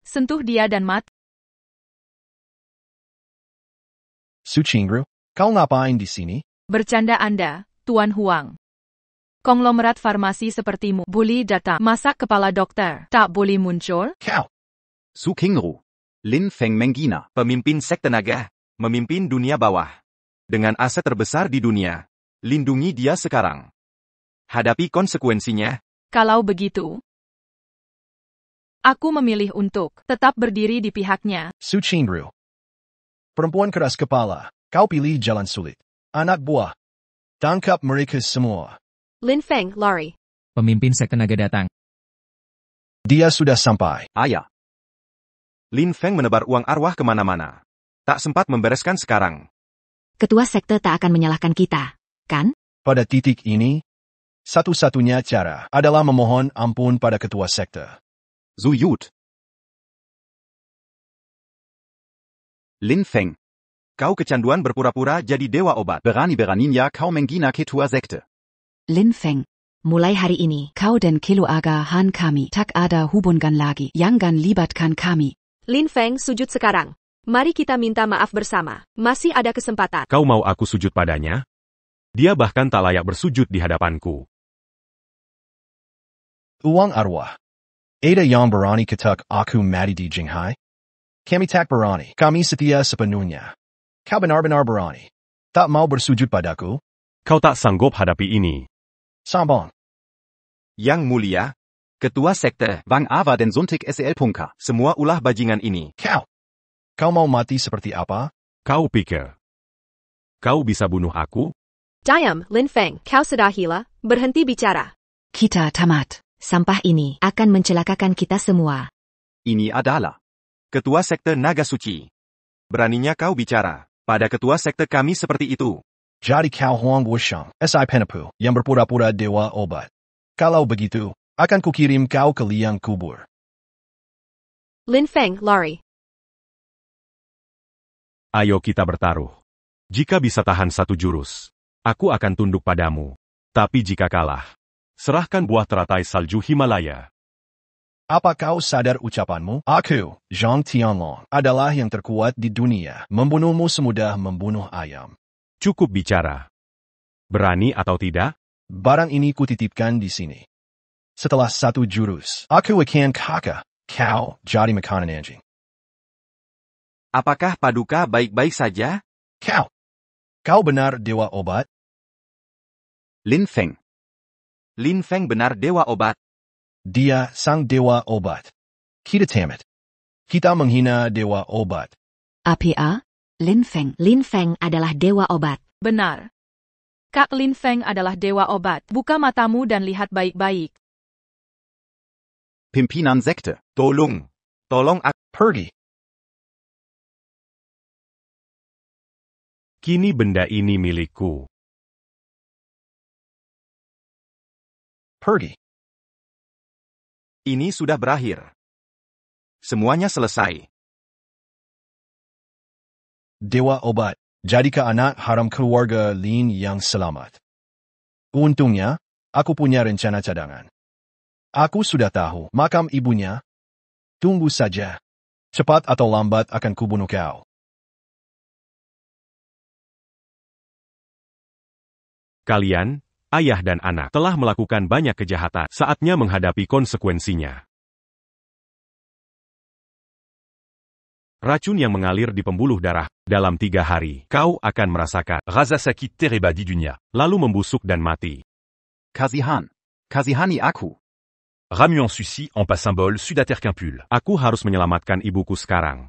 Sentuh dia dan mat. Su Qingru, kau ngapain di sini? Bercanda Anda, Tuan Huang. Konglomerat farmasi sepertimu boleh datang. Masa kepala dokter tak boleh muncul? Kau. Su Qingru, Lin Feng Menggina, Pemimpin sekte naga, memimpin dunia bawah. Dengan aset terbesar di dunia, lindungi dia sekarang. Hadapi konsekuensinya. Kalau begitu, aku memilih untuk tetap berdiri di pihaknya. Su Qingru. Perempuan keras kepala, kau pilih jalan sulit. Anak buah. Tangkap mereka semua. Lin Feng, lari. Pemimpin sekte naga datang. Dia sudah sampai. Ayah. Lin Feng menebar uang arwah kemana-mana. Tak sempat membereskan sekarang. Ketua sekte tak akan menyalahkan kita, kan? Pada titik ini, satu-satunya cara adalah memohon ampun pada ketua sekte. Su Yut. Lin Feng, Kau kecanduan berpura-pura jadi dewa obat. berani-beraninya kau menghina ketua sekte. Lin Feng, Mulai hari ini, kau dan keluarga Han kami tak ada hubungan lagi. Jangan libatkan kami. Lin Feng, sujud sekarang. Mari kita minta maaf bersama. Masih ada kesempatan. Kau mau aku sujud padanya? Dia bahkan tak layak bersujud di hadapanku. Uang arwah. Ada yang berani ketuk aku mati di Jinghai? Kami tak berani. Kami setia sepenuhnya. Kau benar-benar berani. Tak mau bersujud padaku? Kau tak sanggup hadapi ini. Sambong. Yang mulia, ketua sekte, Wang Ava den Suntik SL Punka. semua ulah bajingan ini. Kau mau mati seperti apa? Kau pikir kau bisa bunuh aku? Diam, Lin Feng, kau sudah gila. Berhenti bicara. Kita tamat. sampah ini akan mencelakakan kita semua. Ini adalah Ketua sekte Naga Suci. Beraninya kau bicara pada ketua sekte kami seperti itu. Jadi kau Huang Wushang, SI Penapu, yang berpura-pura dewa obat. Kalau begitu, akan kukirim kau ke liang kubur. Lin Feng, lari. Ayo kita bertaruh. Jika bisa tahan satu jurus, aku akan tunduk padamu. Tapi jika kalah, serahkan buah teratai salju Himalaya. Apa kau sadar ucapanmu? Aku, Zhang Tianlong, adalah yang terkuat di dunia. Membunuhmu semudah membunuh ayam. Cukup bicara. Berani atau tidak? Barang ini kutitipkan di sini. Setelah satu jurus, aku akan kakak. Kau jadi makanan anjing. Apakah Paduka baik-baik saja? Kau benar dewa obat? Lin Feng. Lin Feng benar dewa obat. Dia sang dewa obat. Kita tamat. Kita menghina dewa obat. APA, Lin Feng. Lin Feng adalah dewa obat. Benar. Kak Lin Feng adalah dewa obat. Buka matamu dan lihat baik-baik. Pimpinan Sekte. Tolong aku. Pergi. Kini benda ini milikku. Pergi. Ini sudah berakhir. Semuanya selesai. Dewa obat. Jadikah anak haram keluarga Lin yang selamat? Untungnya, aku punya rencana cadangan. Aku sudah tahu makam ibunya. Tunggu saja. Cepat atau lambat akan kubunuh kau. Kalian, ayah dan anak, telah melakukan banyak kejahatan. Saatnya menghadapi konsekuensinya. Racun yang mengalir di pembuluh darah. Dalam 3 hari, kau akan merasakan. Razasaki Tereba di dunia. Lalu membusuk dan mati. Kazihan. Kazihani aku. Ramuan Susi en pas symbole Sudaterquimpul. Aku harus menyelamatkan ibuku sekarang.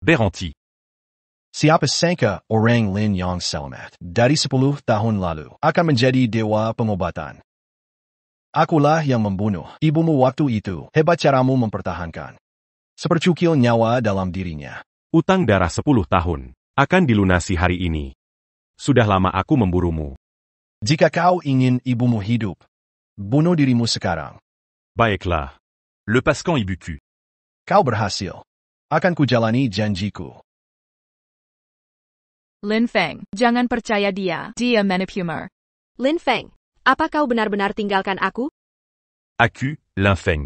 Beranti. Siapa sangka orang Lin yang selamat dari 10 tahun lalu akan menjadi dewa pengobatan. Akulah yang membunuh ibumu waktu itu. Hebat caramu mempertahankan sepercukil nyawa dalam dirinya. Utang darah 10 tahun akan dilunasi hari ini. Sudah lama aku memburumu. Jika kau ingin ibumu hidup, bunuh dirimu sekarang. Baiklah. Le Pascan Ibuku. Kau berhasil. Akan kujalani janjiku. Lin Feng, jangan percaya dia. Dia manipuler. Lin Feng, apa kau benar-benar tinggalkan aku? Aku, Lin Feng.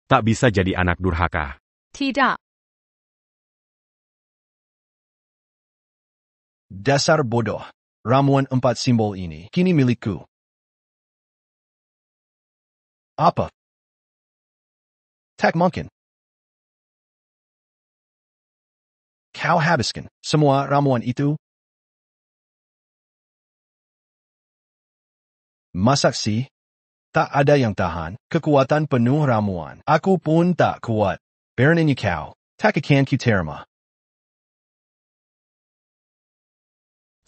Tak bisa jadi anak durhaka. Tidak. Dasar bodoh. Ramuan 4 simbol ini kini milikku. Apa? Tak mungkin. Kau habiskan semua ramuan itu? Masak sih? Tak ada yang tahan kekuatan penuh ramuan. Aku pun tak kuat. Biarin kau. Tak akan kuterima.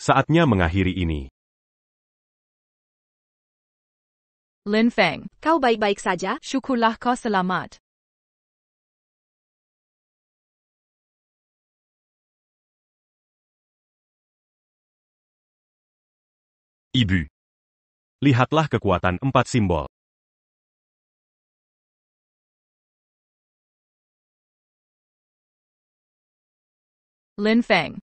Saatnya mengakhiri ini. Lin Feng, Kau baik-baik saja? syukurlah kau selamat. Ibu. Lihatlah kekuatan 4 simbol. Lin Feng,